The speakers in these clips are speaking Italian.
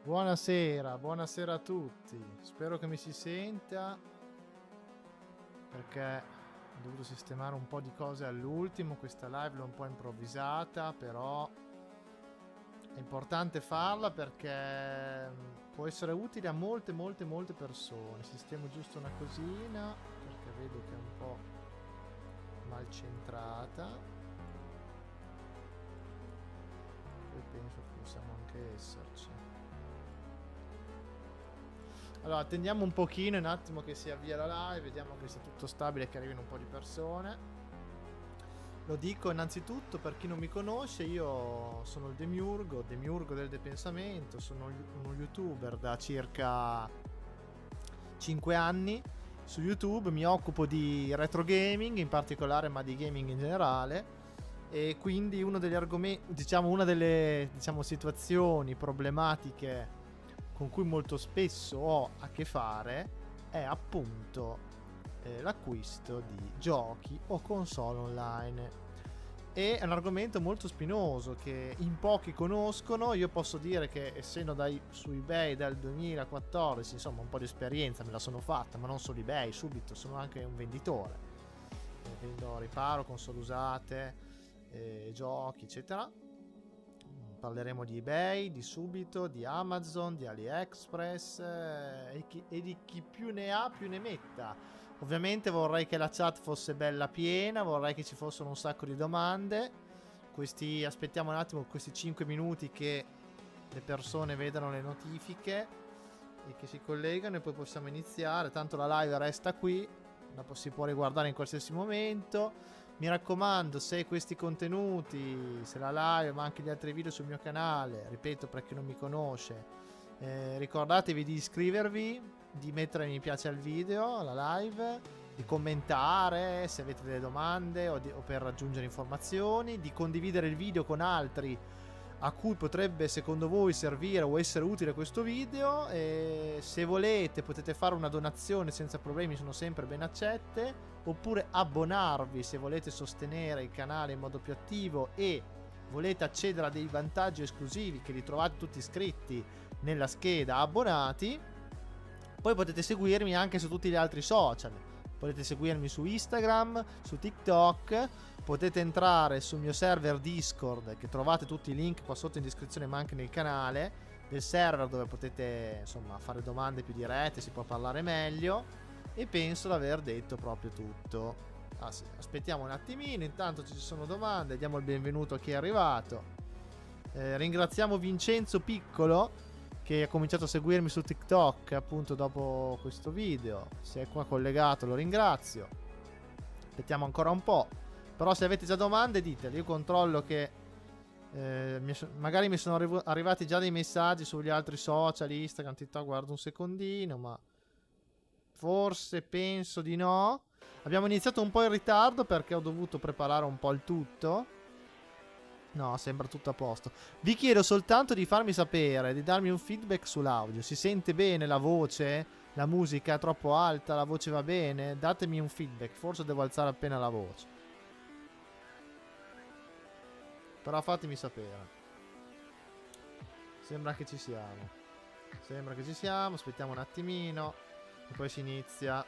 Buonasera, buonasera a tutti. Spero che mi si senta perché ho dovuto sistemare un po' di cose all'ultimo. Questa live l'ho un po' improvvisata, però è importante farla perché può essere utile a molte persone. Sistemo giusto una cosina perché vedo che è un po' mal centrata. Poi penso che possiamo anche esserci. Allora, attendiamo un pochino, un attimo che si avvia la live, vediamo che sia tutto stabile e che arrivino un po' di persone. Lo dico innanzitutto per chi non mi conosce, io sono il Demiurgo del Depensamento, sono uno youtuber da circa 5 anni su YouTube, mi occupo di retro gaming in particolare, ma di gaming in generale. E quindi uno degli argomenti, una delle situazioni problematiche con cui molto spesso ho a che fare è appunto l'acquisto di giochi o console online. E è un argomento molto spinoso che in pochi conoscono. Io posso dire che essendo su eBay dal 2014, insomma un po' di esperienza me la sono fatta, ma non solo eBay, subito sono anche un venditore, vendo riparo, console usate, giochi eccetera. Parleremo di eBay, di Subito, di Amazon, di AliExpress e di chi più ne ha più ne metta. Ovviamente vorrei che la chat fosse bella piena, vorrei che ci fossero un sacco di domande. Aspettiamo un attimo questi 5 minuti che le persone vedano le notifiche e che si collegano e poi possiamo iniziare. Tanto la live resta qui, si può riguardare in qualsiasi momento. Mi raccomando, se questi contenuti, se la live ma anche gli altri video sul mio canale, ripeto per chi non mi conosce, ricordatevi di iscrivervi, di mettere mi piace al video, alla live, di commentare se avete delle domande o per raggiungere informazioni, di condividere il video con altri a cui potrebbe secondo voi servire o essere utile questo video. E se volete potete fare una donazione senza problemi, sono sempre ben accette, oppure abbonarvi se volete sostenere il canale in modo più attivo e volete accedere a dei vantaggi esclusivi che li trovate tutti iscritti nella scheda abbonati. Poi potete seguirmi anche su tutti gli altri social, potete seguirmi su Instagram, su TikTok, potete entrare sul mio server Discord, che trovate tutti i link qua sotto in descrizione ma anche nel canale del server, dove potete insomma fare domande più dirette, si può parlare meglio. E penso di aver detto proprio tutto. Sì, aspettiamo un attimino, intanto ci sono domande, diamo il benvenuto a chi è arrivato. Ringraziamo Vincenzo Piccolo che ha cominciato a seguirmi su TikTok appunto dopo questo video. Se è qua collegato lo ringrazio. Aspettiamo ancora un po'. Però se avete già domande ditele, io controllo che magari mi sono arrivati già dei messaggi sugli altri social, Instagram, TikTok, guardo un secondino, ma forse penso di no. Abbiamo iniziato un po' in ritardo perché ho dovuto preparare un po' il tutto. No, sembra tutto a posto. Vi chiedo soltanto di farmi sapere, di darmi un feedback sull'audio. Si sente bene la voce? La musica è troppo alta? La voce va bene? Datemi un feedback, forse devo alzare appena la voce. Però fatemi sapere. Sembra che ci siamo. Aspettiamo un attimino e poi si inizia,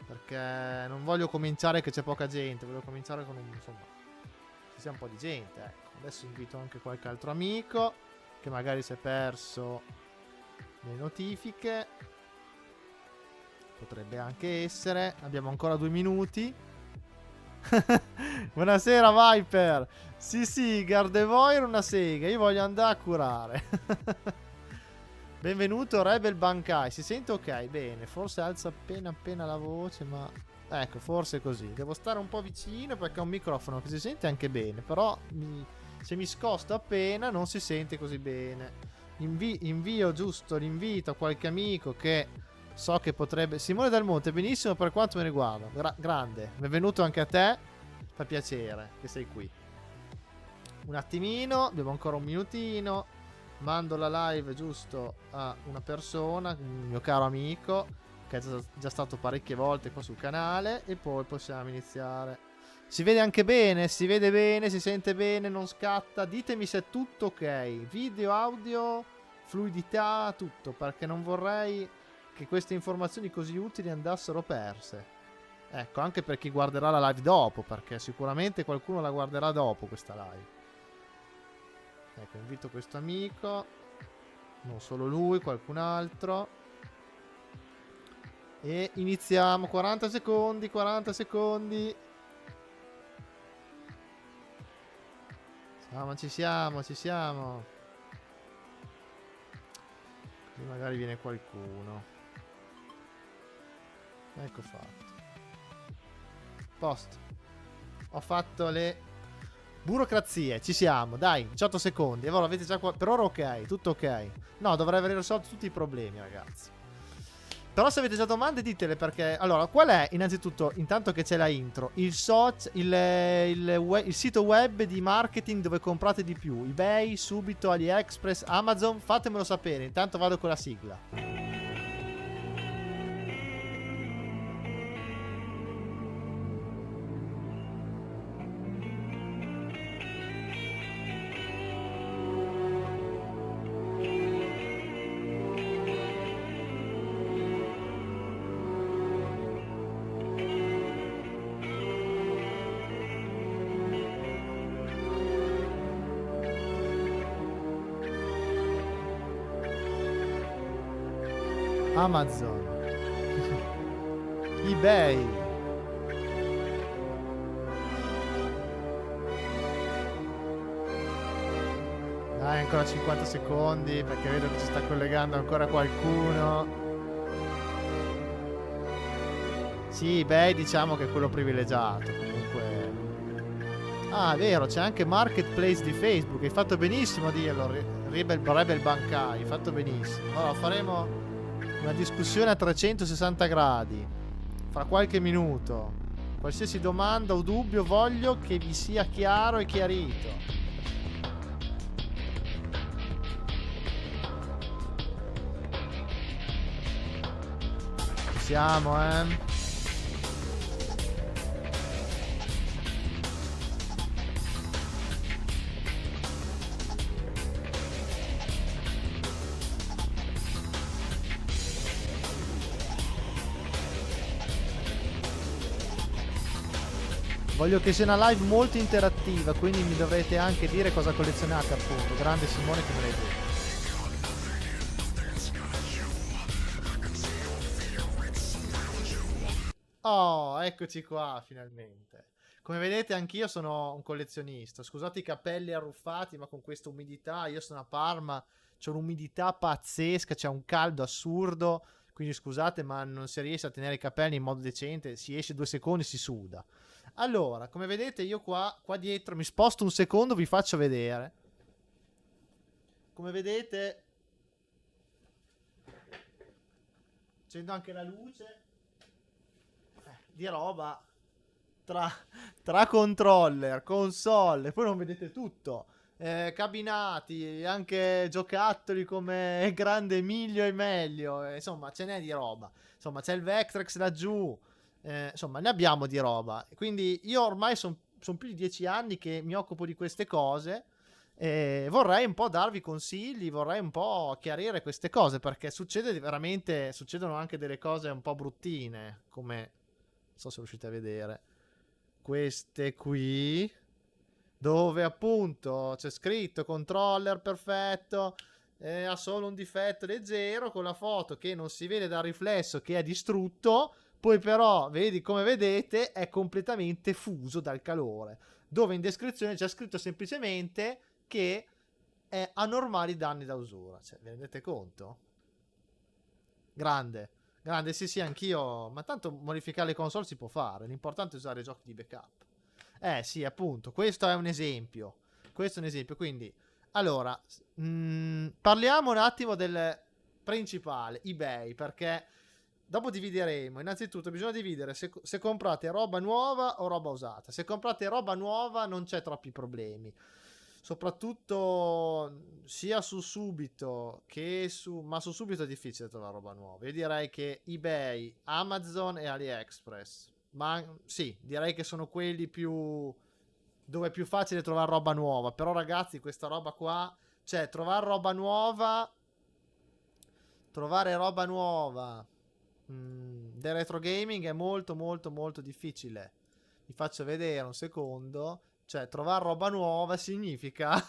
perché non voglio cominciare che c'è poca gente, voglio cominciare con insomma ci sia un po' di gente, ecco. Adesso invito anche qualche altro amico che magari si è perso le notifiche, potrebbe anche essere. Abbiamo ancora 2 minuti. Buonasera Viper. Sì, Gardevoir una sega, io voglio andare a curare. Benvenuto Rebel Bankai. Si sente ok? Bene, forse alza appena la voce, ma ecco, forse così. Devo stare un po' vicino perché ho un microfono che si sente anche bene, però se mi scosto appena non si sente così bene. Invio giusto l'invito a qualche amico che so che potrebbe. Simone Del Monte, benissimo per quanto mi riguarda. Grande, benvenuto anche a te. Fa piacere che sei qui. Un attimino, abbiamo ancora un minutino. Mando la live giusto a una persona, un mio caro amico che è già stato parecchie volte qua sul canale, e poi possiamo iniziare. Si vede anche bene, si vede bene, si sente bene, non scatta. Ditemi se è tutto ok. Video, audio, fluidità, tutto, perché non vorrei che queste informazioni così utili andassero perse. Ecco, anche per chi guarderà la live dopo, perché sicuramente qualcuno la guarderà dopo questa live. Ecco, invito questo amico, non solo lui, qualcun altro. E iniziamo, 40 secondi, 40 secondi. Ci siamo, ci siamo. Così magari viene qualcuno. Ecco fatto. Posto. Ho fatto le burocrazie. Ci siamo, dai, 18 secondi. E voi avete già per ora ok, tutto ok. No, dovrei aver risolto tutti i problemi, ragazzi. Però se avete già domande ditele, perché allora qual è innanzitutto, intanto che c'è la intro, il sito web di marketing dove comprate di più? eBay, Subito, AliExpress, Amazon? Fatemelo sapere, intanto vado con la sigla. Amazon, eBay, dai, ancora 50 secondi perché vedo che si sta collegando ancora qualcuno. Sì, eBay diciamo che è quello privilegiato comunque. Ah, è vero, c'è anche Marketplace di Facebook, hai fatto benissimo a dirlo, Rebel Bancari, hai fatto benissimo. Allora faremo una discussione a 360 gradi fra qualche minuto. Qualsiasi domanda o dubbio voglio che vi sia chiaro e chiarito. Ci siamo, Voglio che sia una live molto interattiva, quindi mi dovrete anche dire cosa collezionate, appunto. Grande Simone che me l'hai detto. Oh, eccoci qua, finalmente. Come vedete anch'io sono un collezionista. Scusate i capelli arruffati, ma con questa umidità, io sono a Parma, c'è un'umidità pazzesca, c'è un caldo assurdo, quindi scusate, ma non si riesce a tenere i capelli in modo decente, si esce 2 secondi e si suda. Allora, come vedete io qua dietro mi sposto un secondo, vi faccio vedere. Come vedete, accendo anche la luce di roba tra controller, console, e poi non vedete tutto. Cabinati, anche giocattoli come Grande Emilio e Meglio, insomma ce n'è di roba. Insomma c'è il Vectrex laggiù. Insomma ne abbiamo di roba, quindi io ormai sono più di 10 anni che mi occupo di queste cose e vorrei un po' darvi consigli, vorrei un po' chiarire queste cose, perché succedono anche delle cose un po' bruttine, come non so se riuscite a vedere queste qui, dove appunto c'è scritto controller perfetto, ha solo un difetto leggero con la foto che non si vede dal riflesso, che è distrutto. Poi però, come vedete, è completamente fuso dal calore, dove in descrizione c'è scritto semplicemente che è anormali danni da usura. Cioè, vi rendete conto? Grande, sì, anch'io, ma tanto modificare le console si può fare, l'importante è usare i giochi di backup. Sì, appunto, questo è un esempio. Quindi, allora, parliamo un attimo del principale, eBay, perché dopo divideremo. Innanzitutto bisogna dividere se comprate roba nuova o roba usata. Se comprate roba nuova non c'è troppi problemi, soprattutto sia su Subito che ma su Subito è difficile trovare roba nuova. Io direi che eBay, Amazon e AliExpress, ma sì, direi che sono quelli dove è più facile trovare roba nuova. Però ragazzi, questa roba qua, cioè trovare roba nuova trovare roba nuova del retro gaming è molto molto molto difficile. Vi faccio vedere un secondo. Cioè, trovare roba nuova significa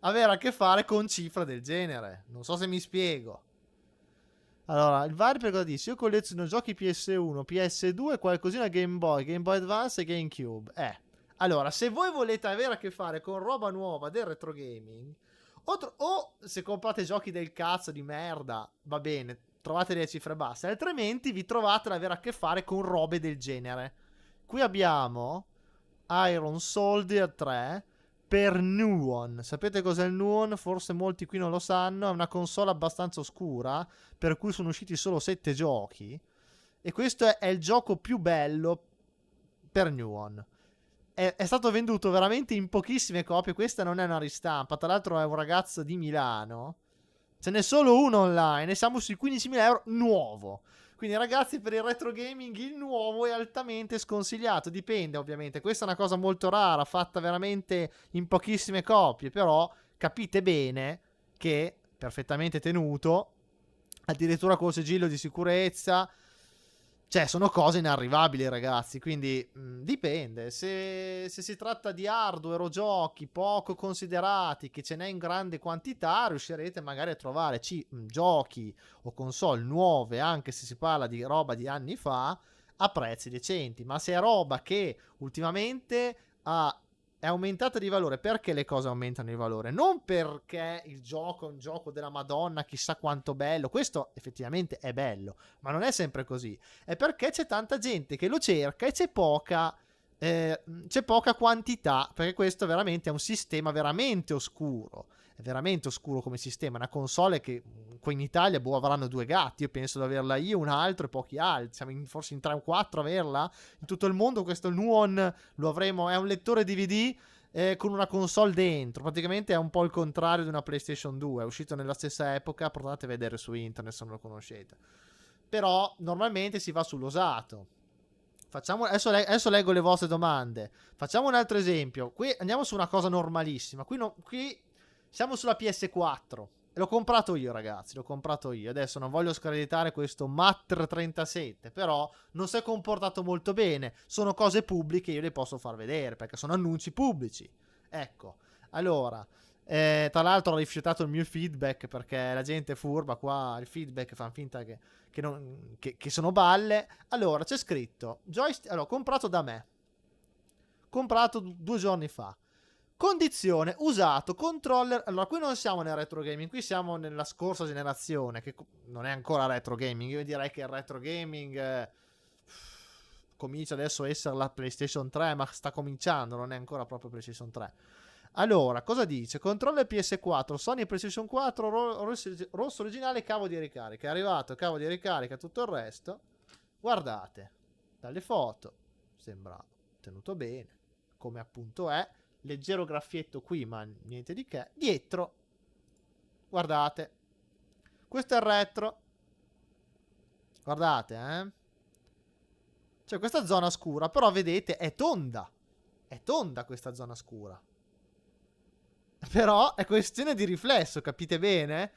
avere a che fare con cifre del genere. Non so se mi spiego. Allora, il Viper cosa dice? Io colleziono giochi PS1, PS2, qualcosina Game Boy, Game Boy Advance e GameCube. Allora, se voi volete avere a che fare con roba nuova del retro gaming, o se comprate giochi del cazzo di merda, va bene, trovate delle cifre basse, altrimenti vi trovate ad avere a che fare con robe del genere. Qui abbiamo Iron Soldier 3 per Nuon. Sapete cos'è il Nuon? Forse molti qui non lo sanno. È una console abbastanza oscura, per cui sono usciti solo 7 giochi. E questo è il gioco più bello per Nuon. È stato venduto veramente in pochissime copie. Questa non è una ristampa. Tra l'altro è un ragazzo di Milano. Ce n'è solo uno online e siamo sui 15.000 euro nuovo. Quindi ragazzi, per il retro gaming il nuovo è altamente sconsigliato. Dipende ovviamente. Questa è una cosa molto rara, fatta veramente in pochissime copie. Però capite bene che perfettamente tenuto, addirittura col sigillo di sicurezza. Cioè, sono cose inarrivabili, ragazzi. Quindi dipende. Se si tratta di hardware o giochi poco considerati, che ce n'è in grande quantità, riuscirete magari a trovare giochi o console nuove, anche se si parla di roba di anni fa, a prezzi decenti. Ma se è roba che ultimamente è aumentata di valore, perché le cose aumentano di valore? Non perché il gioco è un gioco della Madonna, chissà quanto bello. Questo effettivamente è bello, ma non è sempre così. È perché c'è tanta gente che lo cerca e c'è poca quantità, perché questo veramente è un sistema veramente oscuro. È veramente oscuro come sistema. Una console che qui in Italia avranno 2 gatti. Io penso di averla io, un altro e pochi altri. Siamo forse in 3 o 4 a averla. In tutto il mondo questo Nuon lo avremo. È un lettore DVD con una console dentro. Praticamente è un po' il contrario di una PlayStation 2. È uscito nella stessa epoca. Portate a vedere su internet se non lo conoscete. Però normalmente si va sull'usato. Adesso leggo le vostre domande. Facciamo un altro esempio. Qui andiamo su una cosa normalissima. Qui siamo sulla PS4. L'ho comprato io, ragazzi. L'ho comprato io. Adesso non voglio screditare questo Matter37. Però non si è comportato molto bene. Sono cose pubbliche, io le posso far vedere. Perché sono annunci pubblici. Ecco. Allora. Tra l'altro ho rifiutato il mio feedback. Perché la gente è furba. Qua il feedback fa finta che sono balle. Allora c'è scritto allora, comprato da me. Comprato 2 giorni fa. Condizione, usato, controller. Allora, qui non siamo nel retro gaming, qui siamo nella scorsa generazione, che non è ancora retro gaming. Io direi che il retro gaming comincia adesso a essere la PlayStation 3, ma sta cominciando, non è ancora proprio PlayStation 3. Allora, cosa dice? Controller PS4, Sony PlayStation 4, rosso originale, cavo di ricarica. È arrivato il cavo di ricarica, tutto il resto. Guardate, dalle foto sembra tenuto bene, come appunto è. Leggero graffietto qui, ma niente di che. Dietro, guardate, questo è il retro. Guardate, c'è questa zona scura, però vedete è tonda. È tonda questa zona scura. Però è questione di riflesso, capite bene?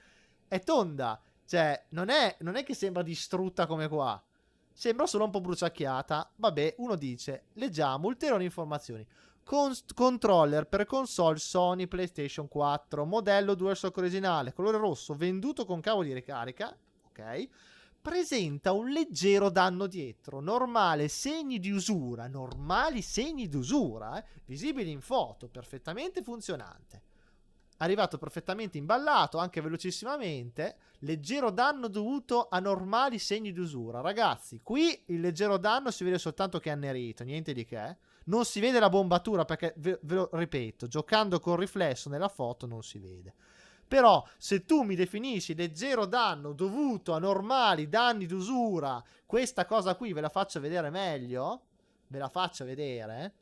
È tonda. Cioè, non è che sembra distrutta come qua. Sembra solo un po' bruciacchiata. Vabbè, uno dice, leggiamo ulteriori informazioni. Controller per console Sony PlayStation 4, modello DualShock originale, colore rosso, venduto con cavo di ricarica, ok? Presenta un leggero danno dietro, normali segni di usura, visibili in foto, perfettamente funzionante. Arrivato perfettamente imballato, anche velocissimamente. Leggero danno dovuto a normali segni di usura. Ragazzi, qui il leggero danno si vede soltanto che è annerito, niente di che. Non si vede la bombatura perché, ve lo ripeto, giocando col riflesso nella foto non si vede. Però se tu mi definisci leggero danno dovuto a normali danni d'usura, questa cosa qui ve la faccio vedere meglio. Ve la faccio vedere.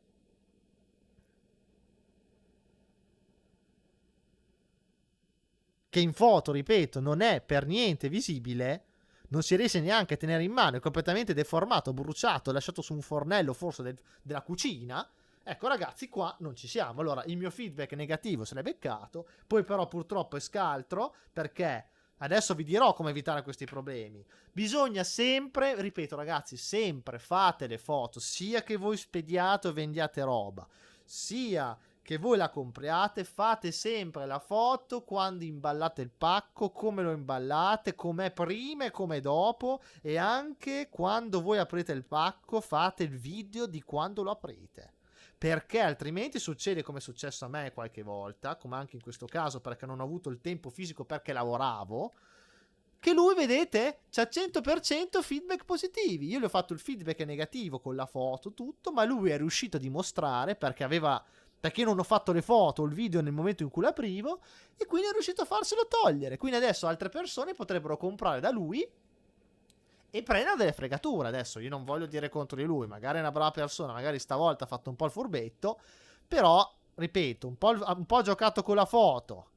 Che in foto, ripeto, non è per niente visibile, non si riesce neanche a tenere in mano, è completamente deformato, bruciato, lasciato su un fornello forse della cucina. Ecco ragazzi, qua non ci siamo. Allora il mio feedback negativo se l'è beccato, poi però purtroppo è scaltro perché Adesso vi dirò come evitare questi problemi. Bisogna sempre, ripeto ragazzi, sempre fate le foto, sia che voi spediate o vendiate roba, sia che voi la compriate, fate sempre la foto quando imballate il pacco, come lo imballate, com'è prima e com'è dopo, e anche quando voi aprite il pacco fate il video di quando lo aprite. Perché altrimenti succede come è successo a me qualche volta, come anche in questo caso perché non ho avuto il tempo fisico perché lavoravo, che lui, vedete, c'ha 100% feedback positivi. Io gli ho fatto il feedback negativo con la foto, tutto, ma lui è riuscito a dimostrare perché io non ho fatto le foto o il video nel momento in cui l'aprivo, e quindi è riuscito a farselo togliere. Quindi adesso altre persone potrebbero comprare da lui e prendere delle fregature. Adesso io non voglio dire contro di lui, magari è una brava persona, magari stavolta ha fatto un po' il furbetto, però, ripeto, un po' ha giocato con la foto,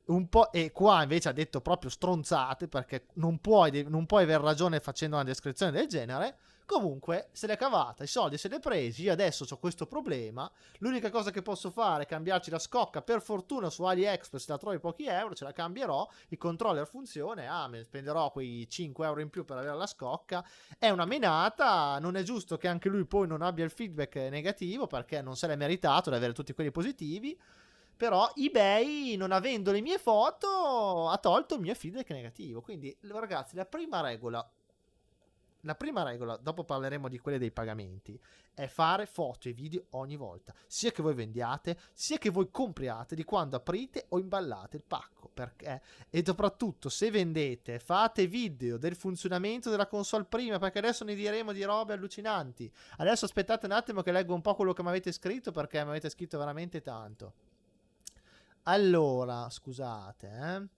un po', e qua invece ha detto proprio stronzate, perché non puoi aver ragione facendo una descrizione del genere. Comunque se l'è cavata, i soldi se li è presi. Io adesso ho questo problema, l'unica cosa che posso fare è cambiarci la scocca. Per fortuna su AliExpress la trovi pochi euro, ce la cambierò, il controller funziona, me spenderò quei 5 euro in più per avere la scocca. È una menata, non è giusto che anche lui poi non abbia il feedback negativo, perché non se l'è meritato di avere tutti quelli positivi. Però eBay, non avendo le mie foto, ha tolto il mio feedback negativo. Quindi ragazzi, la prima regola, dopo parleremo di quelle dei pagamenti, è fare foto e video ogni volta, sia che voi vendiate, sia che voi compriate, di quando aprite o imballate il pacco. Perché, e soprattutto se vendete, fate video del funzionamento della console prima, perché adesso ne diremo di robe allucinanti. Adesso aspettate un attimo che leggo un po' quello che mi avete scritto, perché mi avete scritto veramente tanto. Allora, scusate,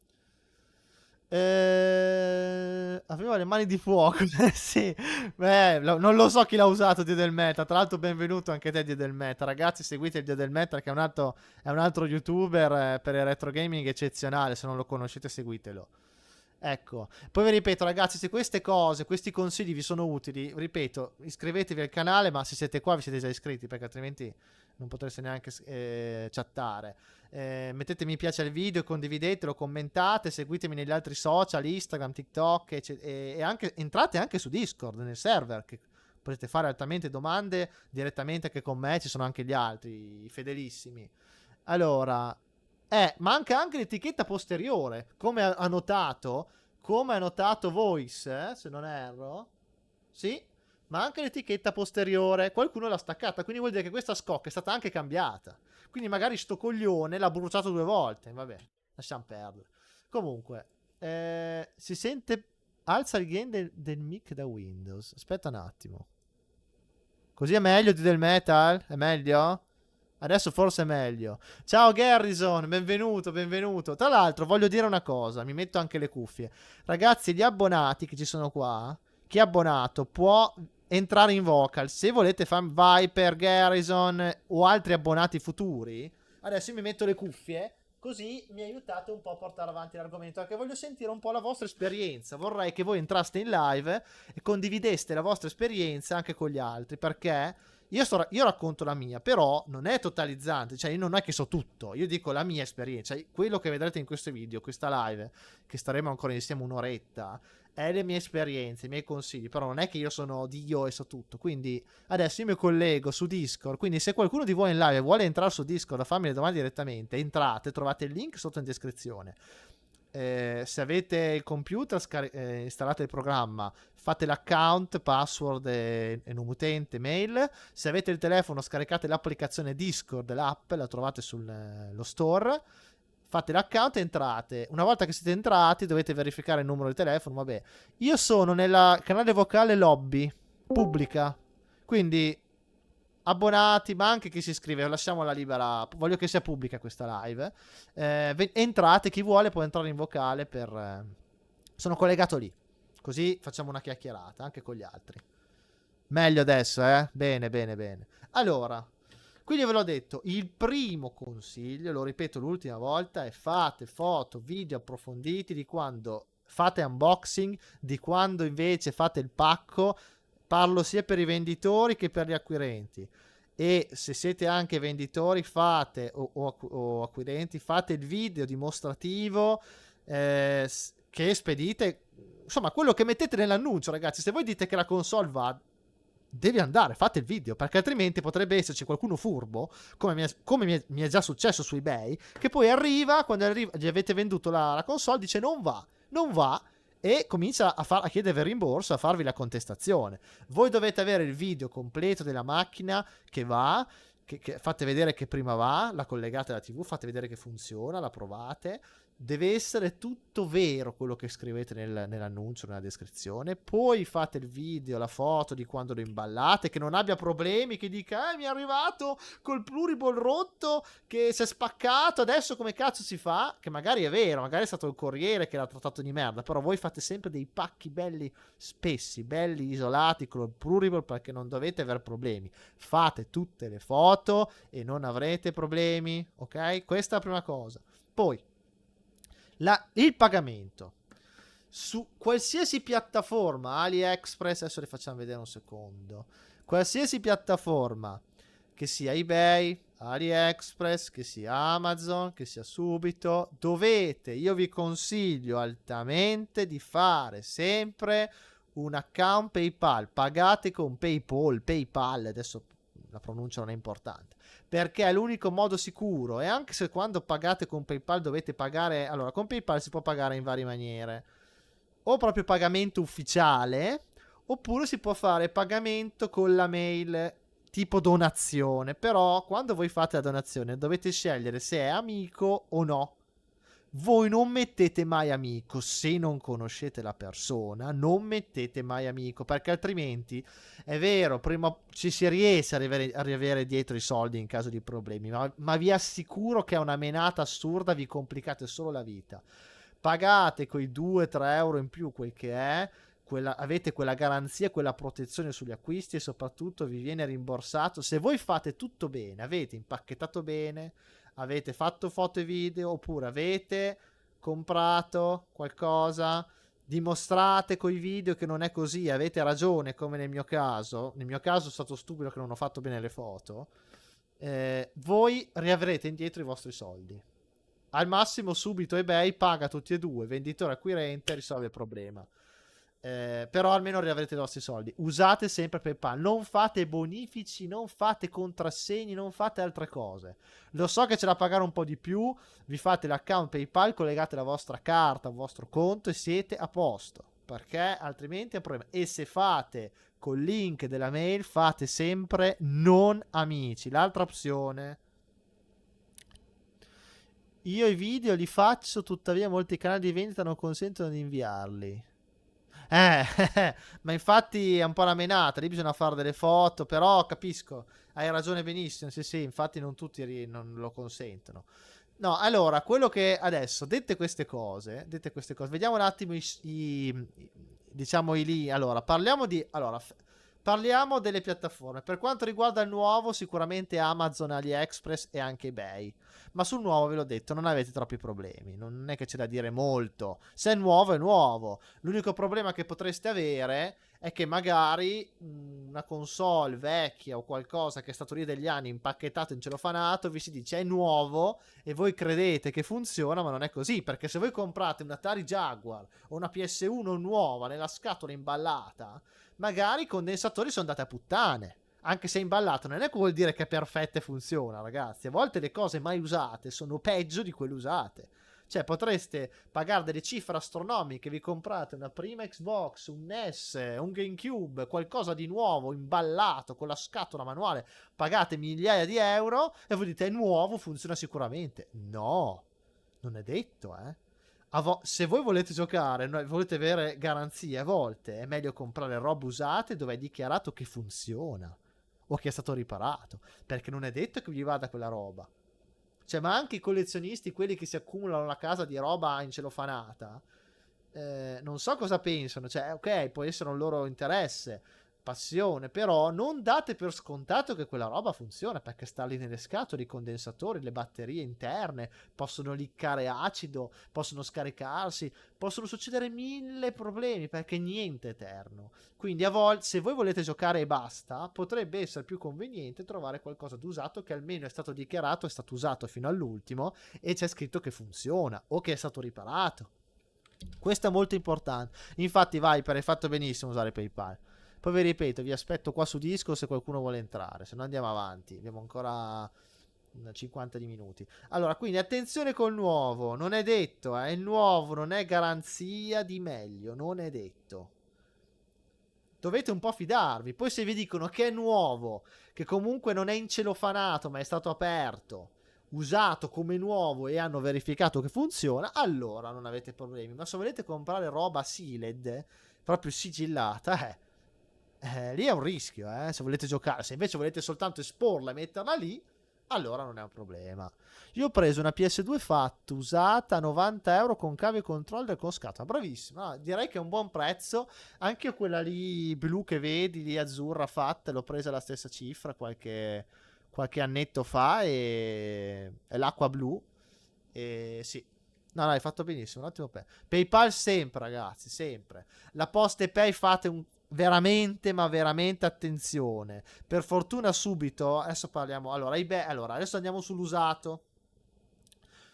aveva le mani di fuoco. Sì. Non lo so chi l'ha usato Dio del Meta. Tra l'altro benvenuto anche te Dio del Meta. Ragazzi, seguite il Dio del Meta, che è un altro youtuber per il retro gaming eccezionale. Se non lo conoscete seguitelo. Ecco, poi vi ripeto ragazzi, se queste cose, questi consigli vi sono utili, ripeto, iscrivetevi al canale, ma se siete qua vi siete già iscritti, perché altrimenti non potreste neanche chattare. Mettete mi piace al video, condividetelo, commentate, seguitemi negli altri social, Instagram, TikTok, e anche, entrate anche su Discord, nel server, che potete fare altamente domande direttamente anche con me, ci sono anche gli altri, i fedelissimi. Allora, manca anche l'etichetta posteriore, come ha notato Voice, se non erro. Sì, ma anche l'etichetta posteriore, qualcuno l'ha staccata, quindi vuol dire che questa scocca è stata anche cambiata. Quindi magari sto coglione l'ha bruciato 2 volte. Vabbè, lasciamo perdere. Comunque, si sente. Alza il gain del mic da Windows. Aspetta un attimo. Così è meglio del metal? È meglio? Adesso forse è meglio. Ciao Garrison, benvenuto. Tra l'altro voglio dire una cosa, mi metto anche le cuffie. Ragazzi, gli abbonati che ci sono qua, chi è abbonato può entrare in vocal. Se volete fare Viper, Garrison o altri abbonati futuri, adesso io mi metto le cuffie, così mi aiutate un po' a portare avanti l'argomento, perché voglio sentire un po' la vostra esperienza. Vorrei che voi entraste in live e condivideste la vostra esperienza anche con gli altri, perché io racconto la mia, però non è totalizzante, cioè io non è che so tutto, io dico la mia esperienza, cioè, quello che vedrete in questo video, questa live, che staremo ancora insieme un'oretta, è le mie esperienze, i miei consigli, però non è che io sono Dio e so tutto. Quindi adesso io mi collego su Discord, quindi se qualcuno di voi in live vuole entrare su Discord a farmi le domande direttamente, entrate, trovate il link sotto in descrizione. Se avete il computer, installate il programma, fate l'account, password e nome utente, mail. Se avete il telefono, scaricate l'applicazione Discord, l'app, la trovate sullo store. Fate l'account e entrate. Una volta che siete entrati dovete verificare il numero di telefono. Vabbè, io sono nella canale vocale lobby pubblica, quindi abbonati, ma anche chi si iscrive, lasciamola libera. Voglio che sia pubblica questa live. Entrate, chi vuole può entrare in vocale sono collegato lì, così facciamo una chiacchierata anche con gli altri. Meglio adesso, bene. Allora, quindi ve l'ho detto, il primo consiglio, lo ripeto l'ultima volta, è fate foto, video approfonditi di quando fate unboxing, di quando invece fate il pacco. Parlo sia per i venditori che per gli acquirenti. E se siete anche venditori fate o acquirenti, fate il video dimostrativo che spedite, insomma quello che mettete nell'annuncio, ragazzi. Se voi dite che la console va, devi andare, fate il video, perché altrimenti potrebbe esserci qualcuno furbo, come mi è già successo su eBay, che poi arriva, quando gli avete venduto la console, dice non va, e comincia a chiedere il rimborso, a farvi la contestazione. Voi dovete avere il video completo della macchina che va, che fate vedere che prima va, la collegate alla TV, fate vedere che funziona, la provate. Deve essere tutto vero quello che scrivete nell'annuncio, nella descrizione. Poi fate il video, la foto di quando lo imballate, che non abbia problemi, che dica mi è arrivato col pluriball rotto, che si è spaccato, adesso come cazzo si fa? Che magari è vero, magari è stato il corriere che l'ha trattato di merda, però voi fate sempre dei pacchi belli spessi, belli isolati con il pluriball, perché non dovete avere problemi. Fate tutte le foto e non avrete problemi, ok? Questa è la prima cosa. Poi il pagamento su qualsiasi piattaforma, AliExpress, adesso le facciamo vedere un secondo, qualsiasi piattaforma, che sia eBay, AliExpress, che sia Amazon, che sia Subito, io vi consiglio altamente di fare sempre un account PayPal. Pagate con PayPal, adesso la pronuncia non è importante, perché è l'unico modo sicuro. E anche se quando pagate con PayPal dovete pagare, allora con PayPal si può pagare in varie maniere, o proprio pagamento ufficiale, oppure si può fare pagamento con la mail tipo donazione. Però quando voi fate la donazione dovete scegliere se è amico o no. Voi non mettete mai amico, se non conoscete la persona, non mettete mai amico, perché altrimenti è vero, prima ci si riesce a riavere dietro i soldi in caso di problemi, ma vi assicuro che è una menata assurda, vi complicate solo la vita. Pagate quei 2-3 euro in più, quel che è, avete quella garanzia, quella protezione sugli acquisti, e soprattutto vi viene rimborsato. Se voi fate tutto bene, avete impacchettato bene, avete fatto foto e video, oppure avete comprato qualcosa, dimostrate coi video che non è così, avete ragione, come nel mio caso è stato stupido che non ho fatto bene le foto, voi riavrete indietro i vostri soldi. Al massimo Subito eBay paga tutti e due, venditore acquirente, risolve il problema. Però almeno riavrete i vostri soldi. Usate sempre PayPal, non fate bonifici, non fate contrassegni, non fate altre cose. Lo so che c'è da pagare un po' di più, vi fate l'account PayPal, collegate la vostra carta, il vostro conto e siete a posto, perché altrimenti è un problema. E se fate col link della mail, fate sempre non amici. L'altra opzione: io i video li faccio, tuttavia molti canali di vendita non consentono di inviarli. Ma infatti è un po' una menata, lì bisogna fare delle foto, però capisco, hai ragione benissimo, sì, infatti non tutti non lo consentono. No, allora, quello che adesso, dette queste cose, vediamo un attimo diciamo i lì, allora, parliamo delle piattaforme. Per quanto riguarda il nuovo, sicuramente Amazon, AliExpress e anche eBay. Ma sul nuovo, ve l'ho detto, non avete troppi problemi. Non è che c'è da dire molto. Se è nuovo, è nuovo. L'unico problema che potreste avere è che magari una console vecchia o qualcosa che è stato lì degli anni impacchettato, incelofanato, vi si dice è nuovo e voi credete che funziona, ma non è così. Perché se voi comprate un Atari Jaguar o una PS1 nuova nella scatola imballata, magari i condensatori sono andati a puttane. Anche se è imballato, non è che vuol dire che è perfetta e funziona, ragazzi. A volte le cose mai usate sono peggio di quelle usate. Cioè, potreste pagare delle cifre astronomiche, vi comprate una prima Xbox, un NES, un GameCube, qualcosa di nuovo, imballato, con la scatola manuale, pagate migliaia di euro e voi dite è nuovo, funziona sicuramente. No, non è detto, se voi volete giocare, volete avere garanzie, a volte è meglio comprare robe usate dove è dichiarato che funziona o che è stato riparato, perché non è detto che vi vada quella roba. Cioè, ma anche i collezionisti, quelli che si accumulano la casa di roba incelofanata, non so cosa pensano. Cioè, ok, può essere un loro interesse, passione, però non date per scontato che quella roba funziona, perché sta lì nelle scatole, i condensatori, le batterie interne possono liccare acido, possono scaricarsi, possono succedere mille problemi, perché niente è eterno. Quindi a volte, se voi volete giocare e basta, potrebbe essere più conveniente trovare qualcosa d'usato che almeno è stato dichiarato, è stato usato fino all'ultimo e c'è scritto che funziona o che è stato riparato. Questo è molto importante. Infatti, Viper, hai fatto benissimo a usare PayPal. Poi vi ripeto, vi aspetto qua su Discord se qualcuno vuole entrare, se no andiamo avanti. Abbiamo ancora 50 di minuti. Allora, quindi attenzione col nuovo, non è detto, il nuovo non è garanzia di meglio, non è detto. Dovete un po' fidarvi. Poi se vi dicono che è nuovo, che comunque non è incelofanato, ma è stato aperto, usato come nuovo e hanno verificato che funziona, allora non avete problemi. Ma se volete comprare roba sealed, proprio sigillata, lì è un rischio, se volete giocare. Se invece volete soltanto esporla e metterla lì, allora non è un problema. Io ho preso una PS2 fatta, usata a 90 euro con cavo e controller con scatola. Bravissima, direi che è un buon prezzo. Anche quella lì blu che vedi, lì azzurra fatta, l'ho presa alla stessa cifra qualche annetto fa e è l'acqua blu. E sì. No, hai fatto benissimo, un ottimo PayPal sempre, ragazzi, sempre. La Poste Pay fate veramente, ma veramente attenzione. Per fortuna subito, adesso parliamo, allora adesso andiamo sull'usato.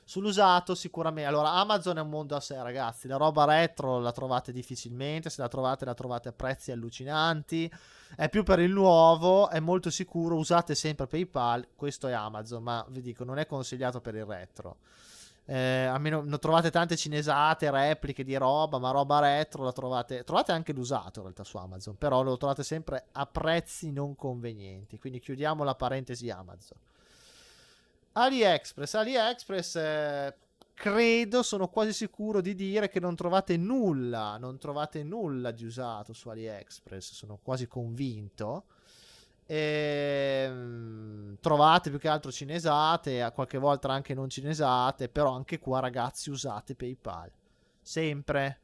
Sull'usato sicuramente, allora Amazon è un mondo a sé, ragazzi, la roba retro la trovate difficilmente, se la trovate a prezzi allucinanti, è più per il nuovo, è molto sicuro, usate sempre PayPal, questo è Amazon, ma vi dico, non è consigliato per il retro. Almeno non trovate tante cinesate, repliche di roba, ma roba retro la trovate anche l'usato in realtà su Amazon, però lo trovate sempre a prezzi non convenienti, quindi chiudiamo la parentesi Amazon. AliExpress, credo, sono quasi sicuro di dire che non trovate nulla di usato su AliExpress, sono quasi convinto. Trovate più che altro cinesate, a qualche volta anche non cinesate, però anche qua, ragazzi, usate PayPal sempre.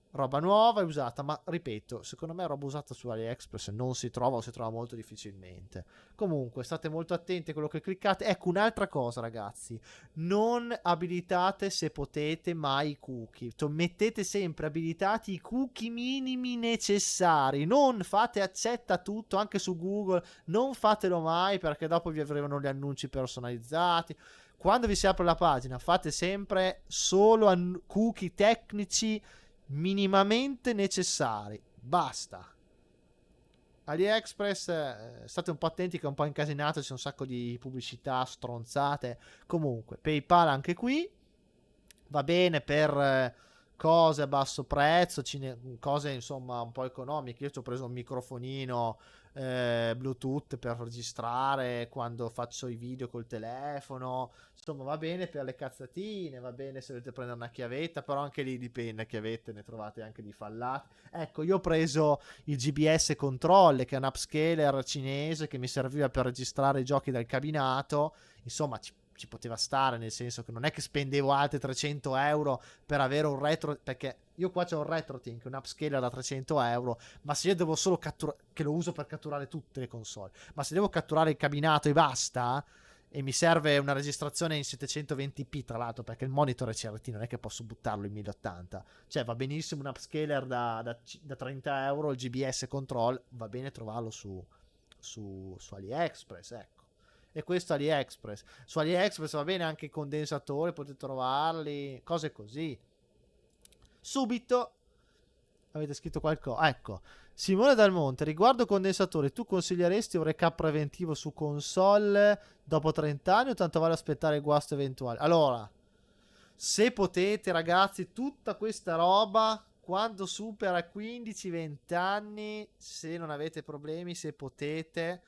Roba nuova e usata, ma ripeto, secondo me roba usata su AliExpress non si trova o si trova molto difficilmente. Comunque, state molto attenti a quello che cliccate. Ecco, un'altra cosa, ragazzi, non abilitate, se potete, mai i cookie. Mettete sempre abilitati i cookie minimi necessari. Non fate accetta tutto, anche su Google, non fatelo mai, perché dopo vi arrivano gli annunci personalizzati. Quando vi si apre la pagina, fate sempre solo cookie tecnici minimamente necessari, basta. AliExpress, state un po' attenti che è un po' incasinato, c'è un sacco di pubblicità stronzate. Comunque, PayPal anche qui va bene per cose a basso prezzo, cose insomma un po' economiche. Io ci ho preso un microfonino Bluetooth per registrare quando faccio i video col telefono. Insomma, va bene per le cazzatine, va bene se volete prendere una chiavetta, però anche lì dipende, chiavette ne trovate anche di fallate. Ecco, io ho preso il GBS Control, che è un upscaler cinese che mi serviva per registrare i giochi dal cabinato. Insomma, ci poteva stare, nel senso che non è che spendevo altri 300 euro per avere un retro, perché io qua c'ho un RetroTink, un upscaler da 300 euro, ma se io devo solo catturare, che lo uso per catturare tutte le console, ma se devo catturare il cabinato e basta, e mi serve una registrazione in 720p tra l'altro, perché il monitor è CRT, non è che posso buttarlo in 1080, cioè va benissimo un upscaler da 30 euro, il GBS Control, va bene trovarlo su AliExpress, ecco. E questo AliExpress, su AliExpress va bene anche i condensatori, potete trovarli, cose così. Subito avete scritto qualcosa, ecco. Simone Dal Monte, riguardo condensatori, tu consiglieresti un recap preventivo su console dopo 30 anni o tanto vale aspettare il guasto eventuale? Allora, se potete, ragazzi, tutta questa roba quando supera 15-20 anni, se non avete problemi, se potete,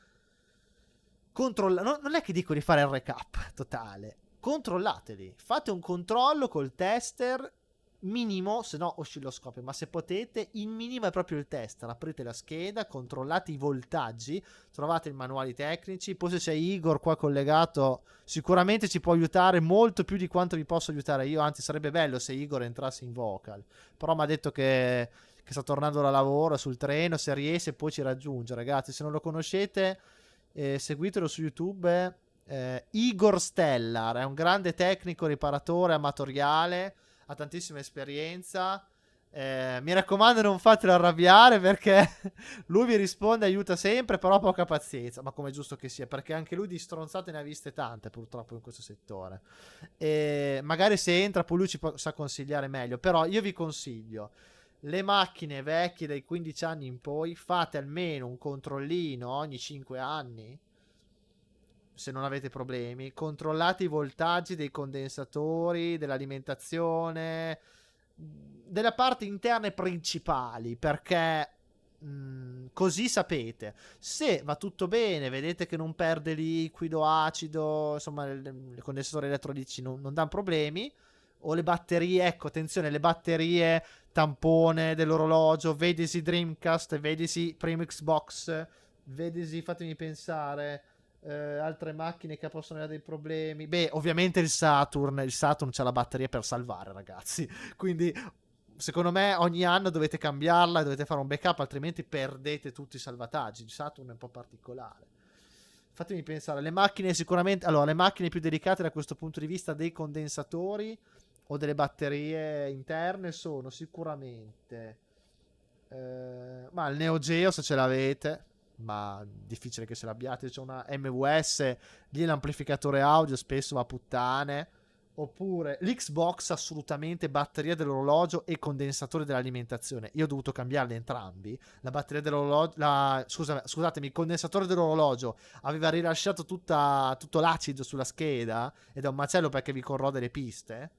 non è che dico di fare il recap totale, controllateli, fate un controllo col tester minimo, se no oscilloscopio, ma se potete il minimo è proprio il tester, aprite la scheda, controllate i voltaggi, trovate i manuali tecnici, poi se c'è Igor qua collegato sicuramente ci può aiutare molto più di quanto vi posso aiutare io, anzi sarebbe bello se Igor entrasse in vocal, però mi ha detto che sta tornando da lavoro, sul treno, se riesce poi ci raggiunge, ragazzi, se non lo conoscete seguitelo su YouTube, Igor Stellar, è un grande tecnico riparatore amatoriale, ha tantissima esperienza, Mi raccomando, non fatelo arrabbiare perché lui vi risponde, aiuta sempre, però ha poca pazienza. Ma come è giusto che sia, perché anche lui di stronzate ne ha viste tante purtroppo in questo settore. E magari se entra, poi lui sa consigliare meglio. Però io vi consiglio le macchine vecchie dai 15 anni in poi, fate almeno un controllino ogni 5 anni. Se non avete problemi, controllate i voltaggi dei condensatori, dell'alimentazione, delle parti interne principali, perché così sapete se va tutto bene, vedete che non perde liquido, acido, insomma i condensatori elettrolitici non danno problemi, o le batterie, ecco attenzione, le batterie tampone dell'orologio, vedesi Dreamcast, vedesi Primo Xbox, vedesi, fatemi pensare, altre macchine che possono avere dei problemi. Beh, ovviamente il Saturn c'ha la batteria per salvare, ragazzi. Quindi, secondo me, ogni anno dovete cambiarla e dovete fare un backup, altrimenti perdete tutti i salvataggi. Il Saturn è un po' particolare. Fatemi pensare, le macchine sicuramente... Allora, le macchine più delicate da questo punto di vista dei condensatori o delle batterie interne sono sicuramente... ma il Neo Geo, se ce l'avete, ma difficile che se l'abbiate, c'è una MVS, lì l'amplificatore audio spesso va a puttane. Oppure l'Xbox, assolutamente batteria dell'orologio e condensatore dell'alimentazione. Io ho dovuto cambiarli entrambi. La batteria dell'orologio, scusatemi, il condensatore dell'orologio aveva rilasciato tutto l'acido sulla scheda ed è un macello perché vi corrode le piste.